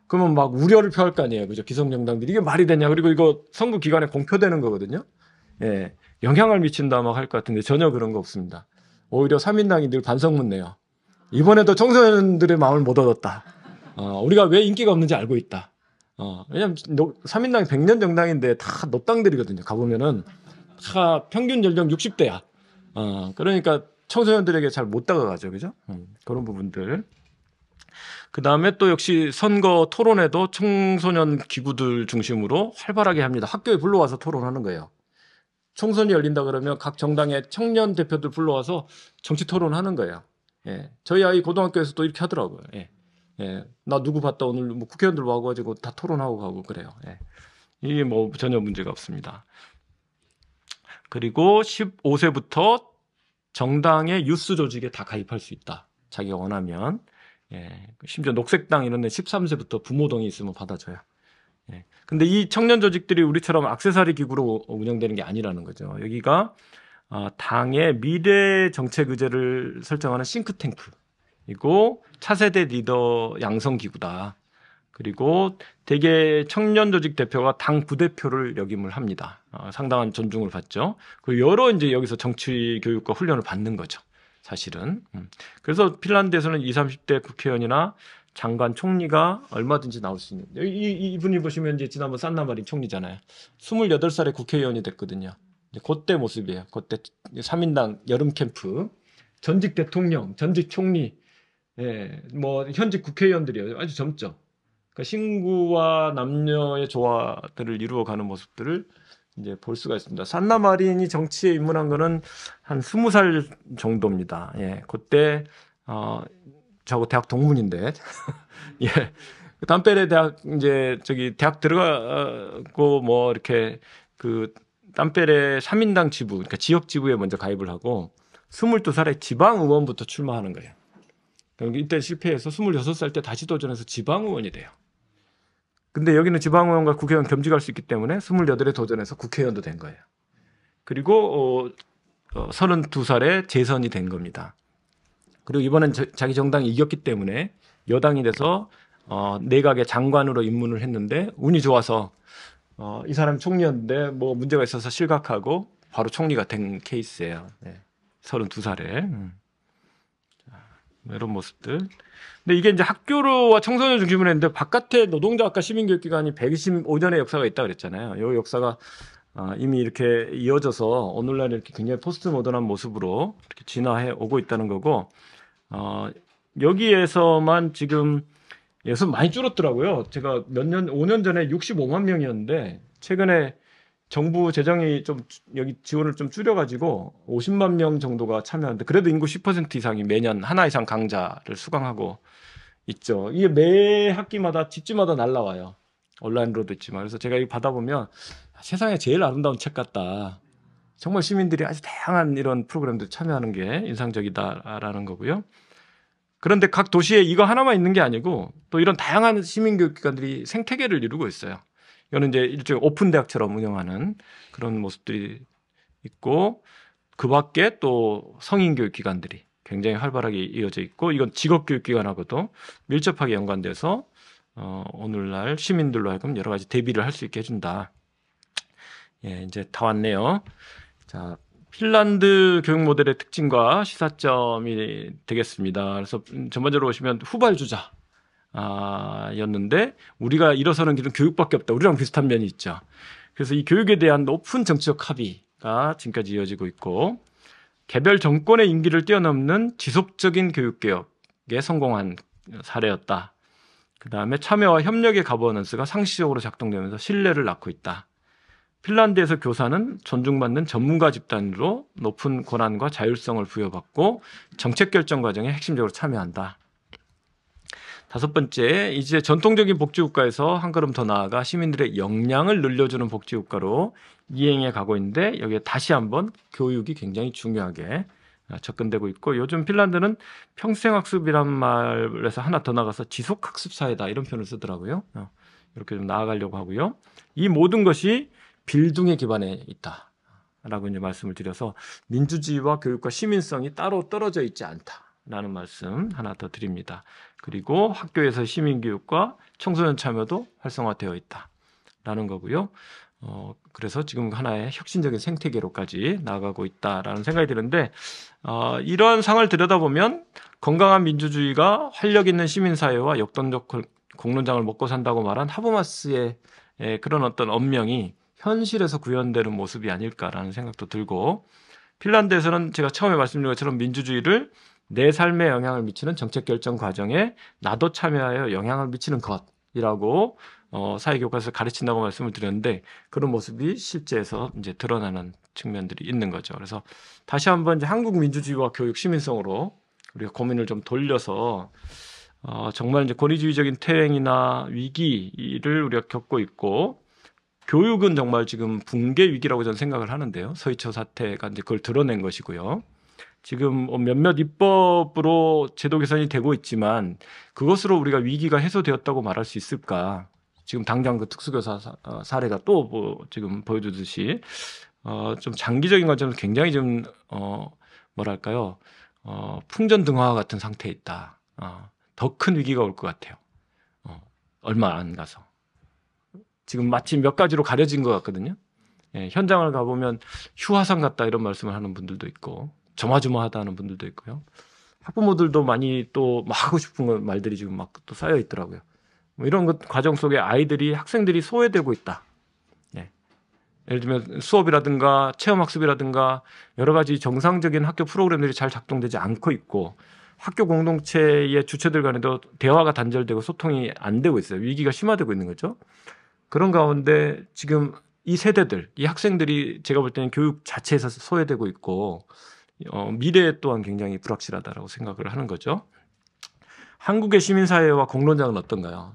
그러면 막 우려를 표할 거 아니에요. 그죠? 기성정당들이 이게 말이 되냐. 그리고 이거 선거 기간에 공표되는 거거든요. 예. 영향을 미친다 막 할 것 같은데 전혀 그런 거 없습니다. 오히려 3인당이 늘 반성문 내요. 이번에도 청소년들의 마음을 못 얻었다. 우리가 왜 인기가 없는지 알고 있다. 왜냐면 3인당이 100년 정당인데 다 노땅들이거든요. 가보면은 다 평균 연령 60대야. 그러니까 청소년들에게 잘 못 다가가죠. 그죠? 그런 부분들. 그 다음에 또 역시 선거 토론회도 청소년 기구들 중심으로 활발하게 합니다. 학교에 불러와서 토론하는 거예요. 총선이 열린다 그러면 각 정당의 청년 대표들 불러와서 정치 토론하는 거예요. 예. 저희 아이 고등학교에서도 이렇게 하더라고요. 예. 예. 나 누구 봤다 오늘 뭐 국회의원들 와가지고 다 토론하고 가고 그래요. 예. 이게 뭐 전혀 문제가 없습니다. 그리고 15세부터 정당의 유스 조직에 다 가입할 수 있다. 자기가 원하면. 예. 심지어 녹색당 이런 데 13세부터 부모 동의 있으면 받아줘요. 예. 근데 이 청년 조직들이 우리처럼 액세서리 기구로 운영되는 게 아니라는 거죠. 여기가 당의 미래 정책 의제를 설정하는 싱크탱크이고 차세대 리더 양성 기구다. 그리고 대개 청년 조직 대표가 당 부대표를 역임을 합니다. 상당한 존중을 받죠. 그리고 여러 이제 여기서 정치 교육과 훈련을 받는 거죠. 사실은. 그래서 핀란드에서는 20, 30대 국회의원이나 장관, 총리가 얼마든지 나올 수 있는. 이분이 보시면 이제 지난번 산나마린 총리잖아요. 28살에 국회의원이 됐거든요. 그때 모습이에요. 그때 3인당 여름 캠프, 전직 대통령, 전직 총리, 예, 뭐 현직 국회의원들이에요. 아주 젊죠. 그러니까 신구와 남녀의 조화들을 이루어가는 모습들을 이제 볼 수가 있습니다. 산나마린이 정치에 입문한 거는 한 20살 정도입니다. 예, 그때 저하고 대학 동문인데, 예, 담페레 대학 이제 저기 대학 들어가고 뭐 이렇게 그 담페레 3인당 지부, 그러니까 지역 지부에 먼저 가입을 하고 22살에 지방 의원부터 출마하는 거예요. 이때 실패해서 26살 때 다시 도전해서 지방 의원이 돼요. 근데 여기는 지방의원과 국회의원 겸직할 수 있기 때문에 28에 도전해서 국회의원도 된 거예요. 그리고 32살에 재선이 된 겁니다. 그리고 이번엔 자기 정당이 이겼기 때문에 여당이 돼서 내각의 장관으로 입문을 했는데 운이 좋아서 이 사람이 총리였는데 뭐 문제가 있어서 실각하고 바로 총리가 된 케이스예요. 네. 32살에. 이런 모습들. 근데 이게 이제 학교와 청소년 중심으로 했는데 바깥에 노동자학과 시민교육기관이 125년의 역사가 있다고 그랬잖아요. 이 역사가 이미 이렇게 이어져서 오늘날 이렇게 굉장히 포스트 모던한 모습으로 이렇게 진화해 오고 있다는 거고, 여기에서만 지금 예수 많이 줄었더라고요. 제가 5년 전에 65만 명이었는데, 최근에 정부 재정이 좀 여기 지원을 좀 줄여가지고 50만 명 정도가 참여하는데, 그래도 인구 10% 이상이 매년 하나 이상 강좌를 수강하고 있죠. 이게 매 학기마다 집집마다 날라와요. 온라인으로도 있지만. 그래서 제가 이거 받아보면 세상에 제일 아름다운 책 같다. 정말 시민들이 아주 다양한 이런 프로그램들 참여하는 게 인상적이다라는 거고요. 그런데 각 도시에 이거 하나만 있는 게 아니고 또 이런 다양한 시민교육기관들이 생태계를 이루고 있어요. 이거는 이제 일종의 오픈 대학처럼 운영하는 그런 모습들이 있고, 그 밖에 또 성인교육기관들이 굉장히 활발하게 이어져 있고, 이건 직업교육기관하고도 밀접하게 연관돼서 오늘날 시민들로 하여금 여러 가지 대비를 할 수 있게 해준다. 예, 이제 다 왔네요. 자, 핀란드 교육 모델의 특징과 시사점이 되겠습니다. 그래서 전반적으로 보시면 후발주자 였는데, 우리가 일어서는 길은 교육밖에 없다. 우리랑 비슷한 면이 있죠. 그래서 이 교육에 대한 높은 정치적 합의가 지금까지 이어지고 있고, 개별 정권의 임기를 뛰어넘는 지속적인 교육개혁에 성공한 사례였다. 그 다음에 참여와 협력의 가버넌스가 상시적으로 작동되면서 신뢰를 낳고 있다. 핀란드에서 교사는 존중받는 전문가 집단으로 높은 권한과 자율성을 부여받고 정책 결정 과정에 핵심적으로 참여한다. 5번째, 이제 전통적인 복지국가에서 한 걸음 더 나아가 시민들의 역량을 늘려주는 복지국가로 이행해 가고 있는데, 여기에 다시 한번 교육이 굉장히 중요하게 접근되고 있고, 요즘 핀란드는 평생학습이란 말에서 하나 더 나가서 지속학습 사회다 이런 표현을 쓰더라고요. 이렇게 좀 나아가려고 하고요. 이 모든 것이 빌둥에 기반해 있다라고 이제 말씀을 드려서 민주주의와 교육과 시민성이 따로 떨어져 있지 않다라는 말씀 하나 더 드립니다. 그리고 학교에서 시민교육과 청소년 참여도 활성화되어 있다라는 거고요. 그래서 지금 하나의 혁신적인 생태계로까지 나아가고 있다라는 생각이 드는데, 이러한 상을 들여다보면 건강한 민주주의가 활력 있는 시민사회와 역동적 공론장을 먹고 산다고 말한 하버마스의 그런 어떤 언명이 현실에서 구현되는 모습이 아닐까라는 생각도 들고, 핀란드에서는 제가 처음에 말씀드린 것처럼 민주주의를 내 삶에 영향을 미치는 정책 결정 과정에 나도 참여하여 영향을 미치는 것이라고 사회교과서에서 가르친다고 말씀을 드렸는데, 그런 모습이 실제에서 이제 드러나는 측면들이 있는 거죠. 그래서 다시 한번 이제 한국 민주주의와 교육 시민성으로 우리가 고민을 좀 돌려서 정말 이제 권위주의적인 퇴행이나 위기를 우리가 겪고 있고, 교육은 정말 지금 붕괴 위기라고 저는 생각을 하는데요. 서희초 사태가 이제 그걸 드러낸 것이고요. 지금 몇몇 입법으로 제도 개선이 되고 있지만 그것으로 우리가 위기가 해소되었다고 말할 수 있을까? 지금 당장 그 특수교사 사례가 또 뭐 지금 보여주듯이 좀 장기적인 관점에서 굉장히 좀 뭐랄까요? 풍전등화 같은 상태에 있다. 더 큰 위기가 올 것 같아요. 얼마 안 가서. 지금 마치 몇 가지로 가려진 것 같거든요. 예, 현장을 가보면 휴화상 같다 이런 말씀을 하는 분들도 있고, 조마조마하다는 분들도 있고요. 학부모들도 많이 또 막 하고 싶은 말들이 지금 막 또 쌓여 있더라고요. 뭐 이런 것 과정 속에 아이들이, 학생들이 소외되고 있다. 예. 예를 들면 수업이라든가 체험학습이라든가 여러 가지 정상적인 학교 프로그램들이 잘 작동되지 않고 있고, 학교 공동체의 주체들 간에도 대화가 단절되고 소통이 안 되고 있어요. 위기가 심화되고 있는 거죠. 그런 가운데 지금 이 세대들, 이 학생들이 제가 볼 때는 교육 자체에서 소외되고 있고, 미래 또한 굉장히 불확실하다라고 생각을 하는 거죠. 한국의 시민사회와 공론장은 어떤가요?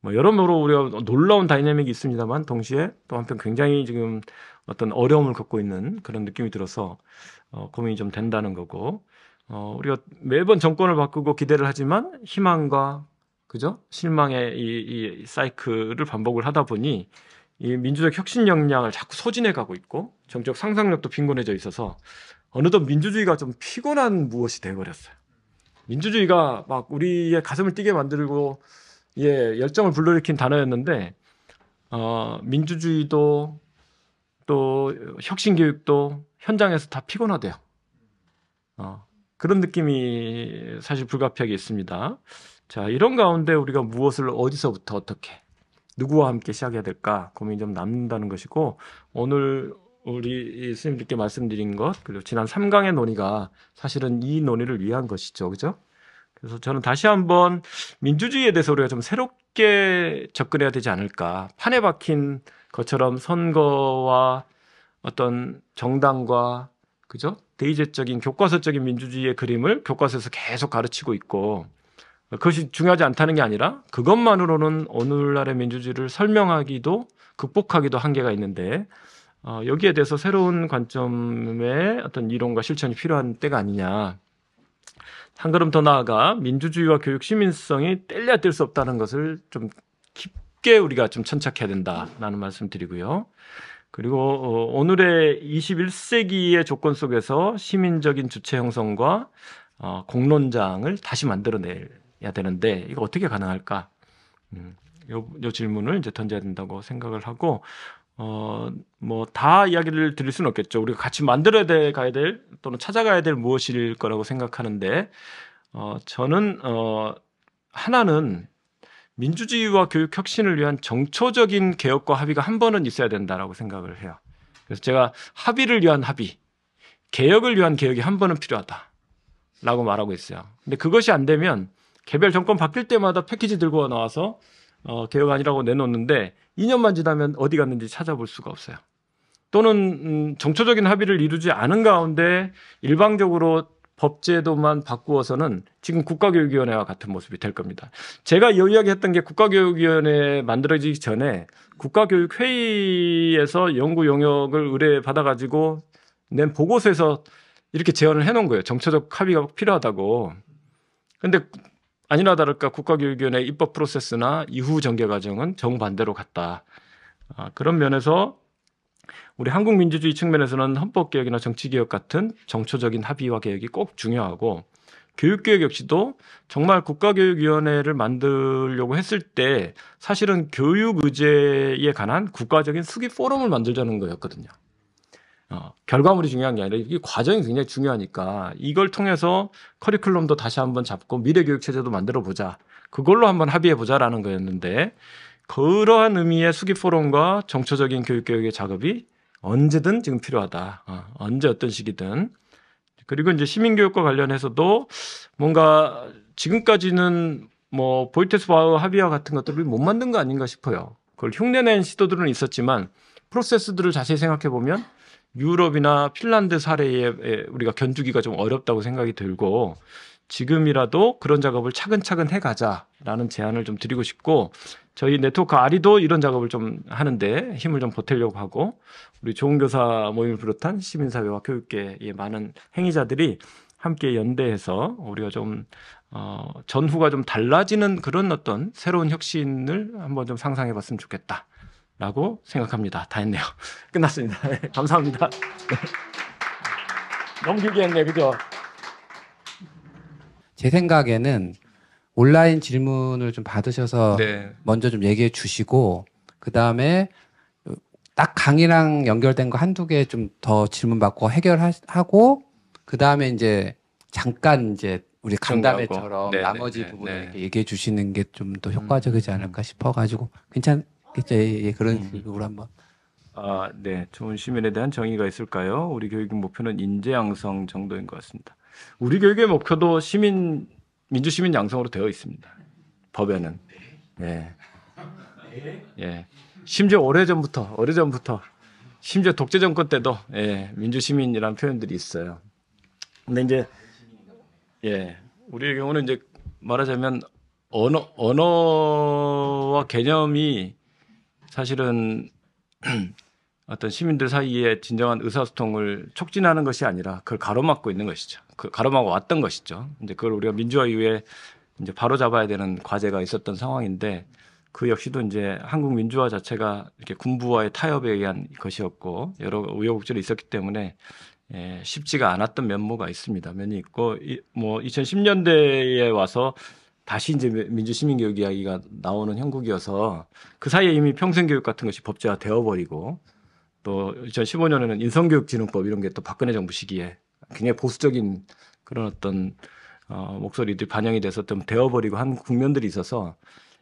뭐 여러모로 우리가 놀라운 다이내믹이 있습니다만, 동시에 또 한편 굉장히 지금 어떤 어려움을 겪고 있는 그런 느낌이 들어서 고민이 좀 된다는 거고, 우리가 매번 정권을 바꾸고 기대를 하지만 희망과 그죠? 실망의 이 사이클을 반복을 하다 보니 이 민주적 혁신 역량을 자꾸 소진해 가고 있고, 정책 상상력도 빈곤해져 있어서 어느덧 민주주의가 좀 피곤한 무엇이 되어버렸어요. 민주주의가 막 우리의 가슴을 뛰게 만들고 예, 열정을 불러일으킨 단어였는데 민주주의도 또 혁신교육도 현장에서 다 피곤하대요. 그런 느낌이 사실 불가피하게 있습니다. 자, 이런 가운데 우리가 무엇을 어디서부터 어떻게 누구와 함께 시작해야 될까 고민이 좀 남는다는 것이고, 오늘 우리 스님들께 말씀드린 것 그리고 지난 3강의 논의가 사실은 이 논의를 위한 것이죠. 그죠? 그래서 저는 다시 한번 민주주의에 대해서 우리가 좀 새롭게 접근해야 되지 않을까. 판에 박힌 것처럼 선거와 어떤 정당과 그죠? 대의제적인 교과서적인 민주주의의 그림을 교과서에서 계속 가르치고 있고, 그것이 중요하지 않다는 게 아니라 그것만으로는 오늘날의 민주주의를 설명하기도 극복하기도 한계가 있는데, 여기에 대해서 새로운 관점의 어떤 이론과 실천이 필요한 때가 아니냐. 한 걸음 더 나아가 민주주의와 교육 시민성이 뗄래야 뗄 수 없다는 것을 좀 깊게 우리가 좀 천착해야 된다라는 말씀 드리고요. 그리고 오늘의 21세기의 조건 속에서 시민적인 주체 형성과 공론장을 다시 만들어내야 되는데 이거 어떻게 가능할까? 요 질문을 이제 던져야 된다고 생각을 하고, 뭐 다 이야기를 드릴 수는 없겠죠. 우리가 같이 만들어야 될, 가야 될 또는 찾아가야 될 무엇일 거라고 생각하는데, 저는 하나는 민주주의와 교육 혁신을 위한 정초적인 개혁과 합의가 한 번은 있어야 된다라고 생각을 해요. 그래서 제가 합의를 위한 합의, 개혁을 위한 개혁이 한 번은 필요하다라고 말하고 있어요. 근데 그것이 안 되면 개별 정권 바뀔 때마다 패키지 들고 나와서 개혁 아니라고 내놓는데 2년만 지나면 어디 갔는지 찾아볼 수가 없어요. 또는 정초적인 합의를 이루지 않은 가운데 일방적으로 법제도만 바꾸어서는 지금 국가교육위원회와 같은 모습이 될 겁니다. 제가 이 이야기했던 게 국가교육위원회 만들어지기 전에 국가교육회의에서 연구 용역을 의뢰받아가지고 낸 보고서에서 이렇게 제언을 해놓은 거예요. 정초적 합의가 필요하다고. 근데 아니나 다를까 국가교육위원회 입법 프로세스나 이후 전개 과정은 정반대로 갔다. 그런 면에서 우리 한국 민주주의 측면에서는 헌법개혁이나 정치개혁 같은 정초적인 합의와 개혁이 꼭 중요하고, 교육개혁 역시도 정말 국가교육위원회를 만들려고 했을 때 사실은 교육 의제에 관한 국가적인 수기 포럼을 만들자는 거였거든요. 결과물이 중요한 게 아니라 이 과정이 굉장히 중요하니까 이걸 통해서 커리큘럼도 다시 한번 잡고 미래교육체제도 만들어 보자. 그걸로 한번 합의해 보자라는 거였는데, 그러한 의미의 수기 포럼과 정초적인 교육개혁의 작업이 언제든 지금 필요하다. 언제 어떤 시기든. 그리고 이제 시민교육과 관련해서도 뭔가 지금까지는 뭐 보이테스바흐 합의와 같은 것들을 못 만든 거 아닌가 싶어요. 그걸 흉내낸 시도들은 있었지만 프로세스들을 자세히 생각해 보면 유럽이나 핀란드 사례에 우리가 견주기가 좀 어렵다고 생각이 들고, 지금이라도 그런 작업을 차근차근 해가자라는 제안을 좀 드리고 싶고, 저희 네트워크 아리도 이런 작업을 좀 하는데 힘을 좀 보태려고 하고, 우리 좋은 교사 모임을 비롯한 시민사회와 교육계의 많은 행위자들이 함께 연대해서 우리가 좀 전후가 좀 달라지는 그런 어떤 새로운 혁신을 한번 좀 상상해 봤으면 좋겠다라고 생각합니다. 다 했네요. 끝났습니다. 네, 감사합니다. 너무 길게 했네, 그죠? 제 생각에는 온라인 질문을 좀 받으셔서 네. 먼저 좀 얘기해 주시고, 그 다음에 딱 강의랑 연결된 거 한두 개 좀 더 질문 받고 해결하고, 그 다음에 이제 잠깐 이제 우리 간담회처럼 네, 나머지 네, 부분을 네. 이렇게 얘기해 주시는 게 좀 더 효과적이지 않을까 싶어가지고, 괜찮겠죠? 예, 그런 식으로 한번. 네. 좋은 시민에 대한 정의가 있을까요? 우리 교육의 목표는 인재 양성 정도인 것 같습니다. 우리 교육의 목표도 민주시민 양성으로 되어 있습니다. 법에는. 예. 예. 심지어 오래전부터, 심지어 독재 정권 때도, 민주시민이라는 표현들이 있어요. 근데 이제, 우리의 경우는 이제 말하자면 언어와 개념이 사실은 어떤 시민들 사이에 진정한 의사소통을 촉진하는 것이 아니라 그걸 가로막고 있는 것이죠. 그 가로막아 왔던 것이죠. 이제 그걸 우리가 민주화 이후에 이제 바로 잡아야 되는 과제가 있었던 상황인데, 그 역시도 이제 한국 민주화 자체가 이렇게 군부와의 타협에 의한 것이었고 여러 우여곡절이 있었기 때문에 쉽지가 않았던 면이 있고, 뭐 2010년대에 와서 다시 이제 민주시민교육 이야기가 나오는 형국이어서 그 사이에 이미 평생교육 같은 것이 법제화 되어버리고 또 2015년에는 인성교육진흥법 이런 게 또 박근혜 정부 시기에 굉장히 보수적인 그런 어떤 목소리들이 반영이 돼서 좀 되어버리고 한 국면들이 있어서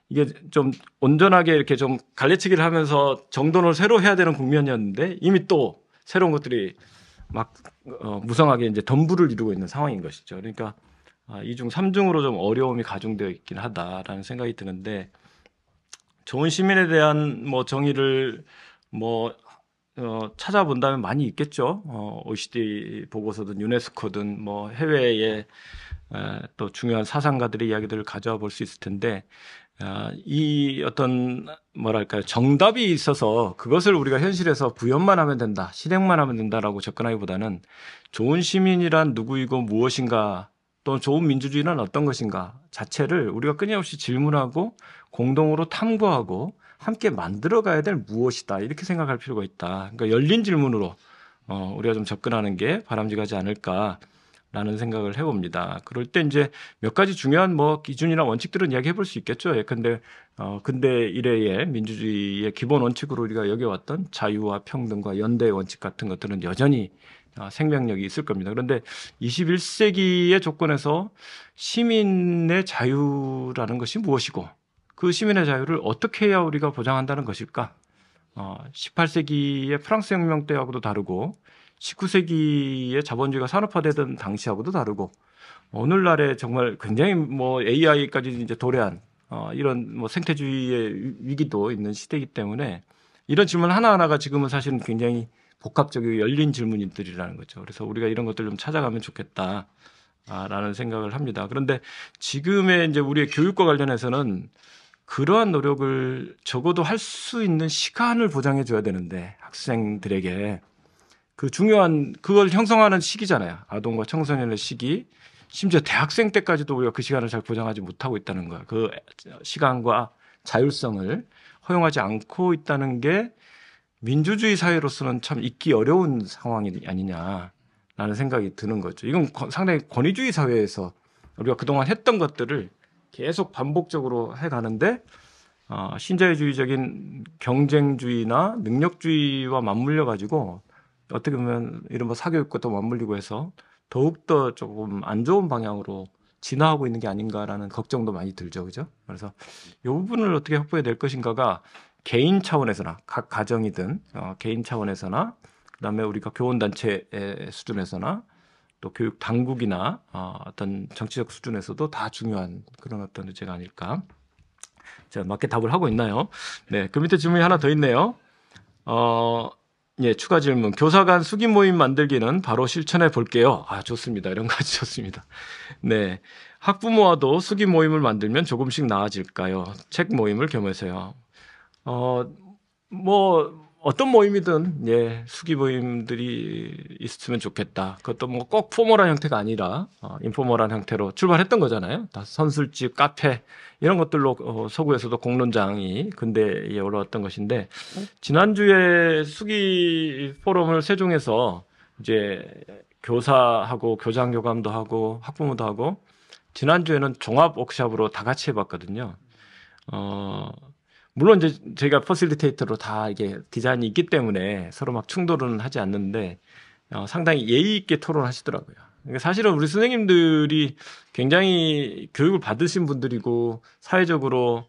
이게 좀 온전하게 이렇게 좀 갈래치기를 하면서 정돈을 새로 해야 되는 국면이었는데 이미 또 새로운 것들이 막 무성하게 이제 덤불을 이루고 있는 상황인 것이죠. 그러니까 이중 삼중으로 좀 어려움이 가중되어 있긴 하다라는 생각이 드는데 좋은 시민에 대한 뭐 정의를 뭐 찾아본다면 많이 있겠죠. OECD 보고서든 유네스코든 뭐 해외의 또 중요한 사상가들의 이야기들을 가져와 볼 수 있을 텐데 이 어떤 뭐랄까요 정답이 있어서 그것을 우리가 현실에서 구현만 하면 된다, 실행만 하면 된다라고 접근하기보다는 좋은 시민이란 누구이고 무엇인가 또 좋은 민주주의는 어떤 것인가 자체를 우리가 끊임없이 질문하고 공동으로 탐구하고 함께 만들어가야 될 무엇이다 이렇게 생각할 필요가 있다. 그러니까 열린 질문으로 우리가 좀 접근하는 게 바람직하지 않을까라는 생각을 해봅니다. 그럴 때 이제 몇 가지 중요한 뭐 기준이나 원칙들은 이야기해 볼 수 있겠죠. 예컨대 근대 이래의 민주주의의 기본 원칙으로 우리가 여겨왔던 자유와 평등과 연대의 원칙 같은 것들은 여전히 생명력이 있을 겁니다. 그런데 21세기의 조건에서 시민의 자유라는 것이 무엇이고 그 시민의 자유를 어떻게 해야 우리가 보장한다는 것일까? 18세기의 프랑스 혁명 때하고도 다르고 19세기의 자본주의가 산업화되던 당시하고도 다르고 오늘날에 정말 굉장히 뭐 AI까지 이제 도래한 이런 뭐 생태주의의 위기도 있는 시대이기 때문에 이런 질문 하나하나가 지금은 사실은 굉장히 복합적이고 열린 질문들이라는 거죠. 그래서 우리가 이런 것들 좀 찾아가면 좋겠다라는 생각을 합니다. 그런데 지금의 이제 우리의 교육과 관련해서는 그러한 노력을 적어도 할 수 있는 시간을 보장해 줘야 되는데 학생들에게 그 중요한 그걸 형성하는 시기잖아요. 아동과 청소년의 시기. 심지어 대학생 때까지도 우리가 그 시간을 잘 보장하지 못하고 있다는 거야. 그 시간과 자율성을 허용하지 않고 있다는 게 민주주의 사회로서는 참 있기 어려운 상황이 아니냐라는 생각이 드는 거죠. 이건 상당히 권위주의 사회에서 우리가 그동안 했던 것들을 계속 반복적으로 해가는데 신자유주의적인 경쟁주의나 능력주의와 맞물려 가지고 어떻게 보면 이른바 사교육과 또 맞물리고 해서 더욱더 조금 안 좋은 방향으로 진화하고 있는 게 아닌가라는 걱정도 많이 들죠. 그죠? 그래서 이 부분을 어떻게 확보해야 될 것인가가 개인 차원에서나 각 가정이든 개인 차원에서나 그다음에 우리가 교원단체 수준에서나 또 교육 당국이나 어떤 정치적 수준에서도 다 중요한 그런 어떤 의제가 아닐까. 자, 맞게 답을 하고 있나요? 네, 그 밑에 질문이 하나 더 있네요. 예, 추가 질문. 교사 간 수기 모임 만들기는 바로 실천해 볼게요. 좋습니다. 이런 거 아주 좋습니다. 네. 학부모와도 수기 모임을 만들면 조금씩 나아질까요? 책 모임을 겸해서요. 뭐 어떤 모임이든 예 수기 모임들이 있으면 좋겠다. 그것도 뭐 꼭 포멀한 형태가 아니라 인포멀한 형태로 출발했던 거잖아요. 다 선술집, 카페 이런 것들로 서구에서도 공론장이 근대에 올라왔던 것인데 지난주에 수기 포럼을 세종에서 이제 교사하고 교장 교감도 하고 학부모도 하고 지난주에는 종합 워크숍으로 다 같이 해봤거든요. 물론 이제 저희가 퍼실리테이터로 다 이게 디자인이 있기 때문에 서로 막 충돌은 하지 않는데 상당히 예의 있게 토론하시더라고요. 그러니까 사실은 우리 선생님들이 굉장히 교육을 받으신 분들이고 사회적으로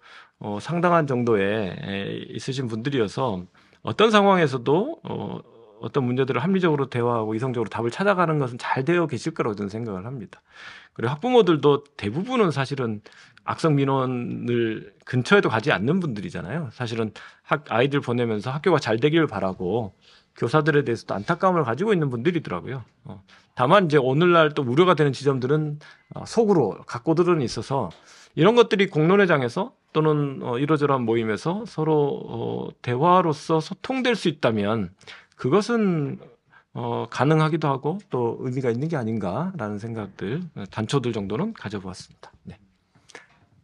상당한 정도에 있으신 분들이어서 어떤 상황에서도 어떤 문제들을 합리적으로 대화하고 이성적으로 답을 찾아가는 것은 잘 되어 계실 거라고 저는 생각을 합니다. 그리고 학부모들도 대부분은 사실은 악성 민원을 근처에도 가지 않는 분들이잖아요. 사실은 아이들 보내면서 학교가 잘 되기를 바라고 교사들에 대해서도 안타까움을 가지고 있는 분들이더라고요. 다만 이제 오늘날 또 우려가 되는 지점들은 속으로 갖고들은 있어서 이런 것들이 공론회장에서 또는 이러저러한 모임에서 서로 대화로서 소통될 수 있다면 그것은 가능하기도 하고 또 의미가 있는 게 아닌가라는 생각들 단초들 정도는 가져보았습니다. 네.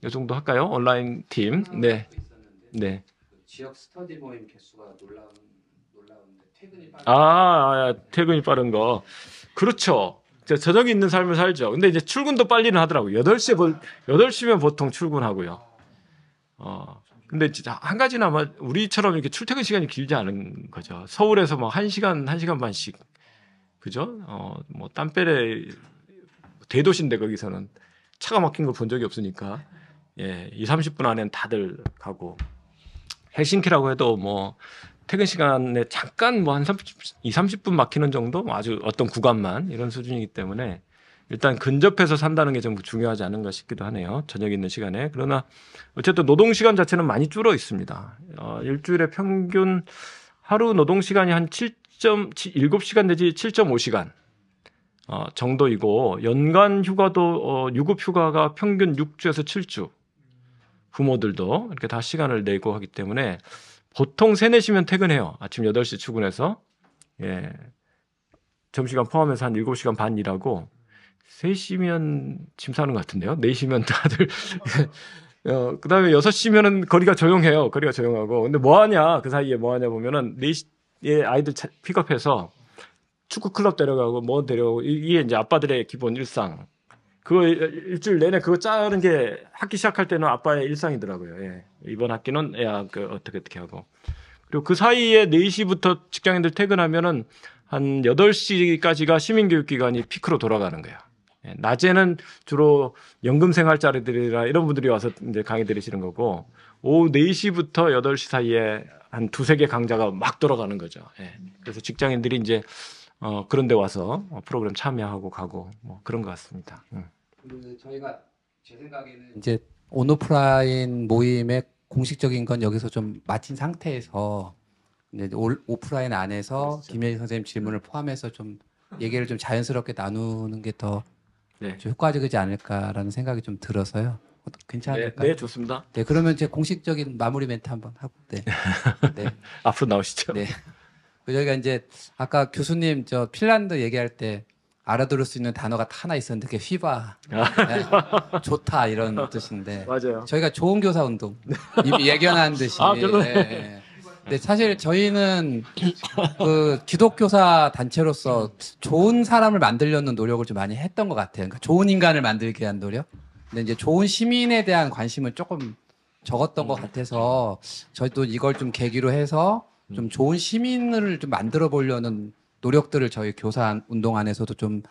이 정도 할까요? 온라인 팀. 네. 네. 지역 스터디 모임 개수가 놀라운데 퇴근이 빠른 퇴근이 빠른 거. 그렇죠. 저녁이 있는 삶을 살죠. 근데 이제 출근도 빨리는 하더라고요. 8시면 보통 출근하고요. 근데 진짜 한 가지는 아마 우리처럼 이렇게 출퇴근 시간이 길지 않은 거죠. 서울에서 뭐 1시간 반씩. 그죠? 뭐 땀빼레 대도시인데 거기서는 차가 막힌 걸 본 적이 없으니까. 예, 20-30분 안에는 다들 가고. 헬싱키라고 해도 뭐 퇴근 시간에 잠깐 뭐 한 20-30분 막히는 정도? 아주 어떤 구간만 이런 수준이기 때문에 일단 근접해서 산다는 게 좀 중요하지 않은가 싶기도 하네요. 저녁 있는 시간에. 그러나 어쨌든 노동 시간 자체는 많이 줄어 있습니다. 일주일에 평균 하루 노동 시간이 한 7.7시간 내지 7.5시간 정도이고 연간 휴가도 유급 휴가가 평균 6주에서 7주. 부모들도 이렇게 다 시간을 내고 하기 때문에 보통 3-4시면 퇴근해요. 아침 8시 출근해서. 예. 점심시간 포함해서 한 7시간 반 일하고 3시면 짐 싸는 것 같은데요. 4시면 다들 그다음에 6시면은 거리가 조용해요. 거리가 조용하고. 근데 뭐 하냐? 그 사이에 뭐 하냐 보면은 4시에 아이들 픽업해서 축구 클럽 데려가고 뭐 데려가고 이게 이제 아빠들의 기본 일상. 그거 일주일 내내 그거 짜는 게 학기 시작할 때는 아빠의 일상이더라고요. 예. 이번 학기는 어떻게 하고. 그리고 그 사이에 4시부터 직장인들 퇴근하면은 한 8시까지가 시민교육 기간이 피크로 돌아가는 거예요. 예. 낮에는 주로 연금생활자리들이나 이런 분들이 와서 이제 강의 들으시는 거고 오후 4시부터 8시 사이에 한 2-3개 강좌가 막 돌아가는 거죠. 예. 그래서 직장인들이 이제 그런 데 와서 프로그램 참여하고 가고 뭐 그런 것 같습니다. 저희가 제 생각에는 이제 온오프라인 모임의 공식적인 건 여기서 좀 마친 상태에서 이제 오프라인 안에서 그렇죠. 김혜지 선생님 질문을 포함해서 좀 얘기를 좀 자연스럽게 나누는 게 더 네. 좀 효과적이지 않을까라는 생각이 좀 들어서요. 괜찮을까요? 네, 좋습니다. 네, 그러면 제 공식적인 마무리 멘트 한번 하고, 네. 네. 앞으로 나오시죠. 네. 저희가 이제 아까 교수님 저 핀란드 얘기할 때 알아들을 수 있는 단어가 하나 있었는데 그게 휘바. 네. 좋다 이런 뜻인데. 맞아요. 저희가 좋은 교사 운동 이미 예견한 듯이. 그러네. 네. 근데 사실 저희는 그 기독교사 단체로서 좋은 사람을 만들려는 노력을 좀 많이 했던 것 같아요. 그러니까 좋은 인간을 만들기 위한 노력. 근데 이제 좋은 시민에 대한 관심은 조금 적었던 것 같아서 저희도 이걸 좀 계기로 해서 좀 좋은 시민을 좀 만들어 보려는 노력들을 저희 교사 운동 안에서도 좀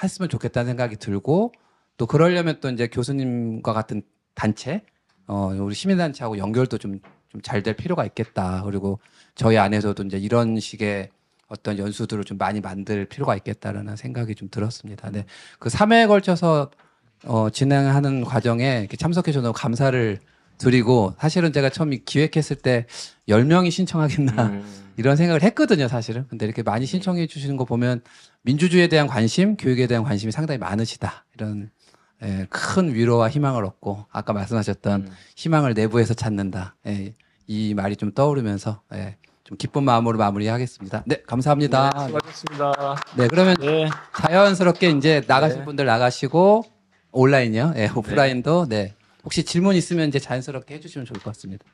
했으면 좋겠다는 생각이 들고 또 그러려면 또 이제 교수님과 같은 단체, 우리 시민단체하고 연결도 좀 잘 될 필요가 있겠다. 그리고 저희 안에서도 이제 이런 식의 어떤 연수들을 좀 많이 만들 필요가 있겠다라는 생각이 좀 들었습니다. 네. 그 3회에 걸쳐서 진행하는 과정에 이렇게 참석해 주셔서 감사를 드리고 사실은 제가 처음 기획했을 때 10명이 신청하겠나 이런 생각을 했거든요, 사실은. 근데 이렇게 많이 신청해 주시는 거 보면 민주주의에 대한 관심, 교육에 대한 관심이 상당히 많으시다. 이런 큰 위로와 희망을 얻고 아까 말씀하셨던 희망을 내부에서 찾는다. 이 말이 좀 떠오르면서 좀 기쁜 마음으로 마무리하겠습니다. 네, 감사합니다. 네, 수고하셨습니다. 네, 그러면 네. 자연스럽게 이제 나가실 네. 분들 나가시고 온라인이요. 오프라인도 네. 혹시 질문 있으면 이제 자연스럽게 해주시면 좋을 것 같습니다.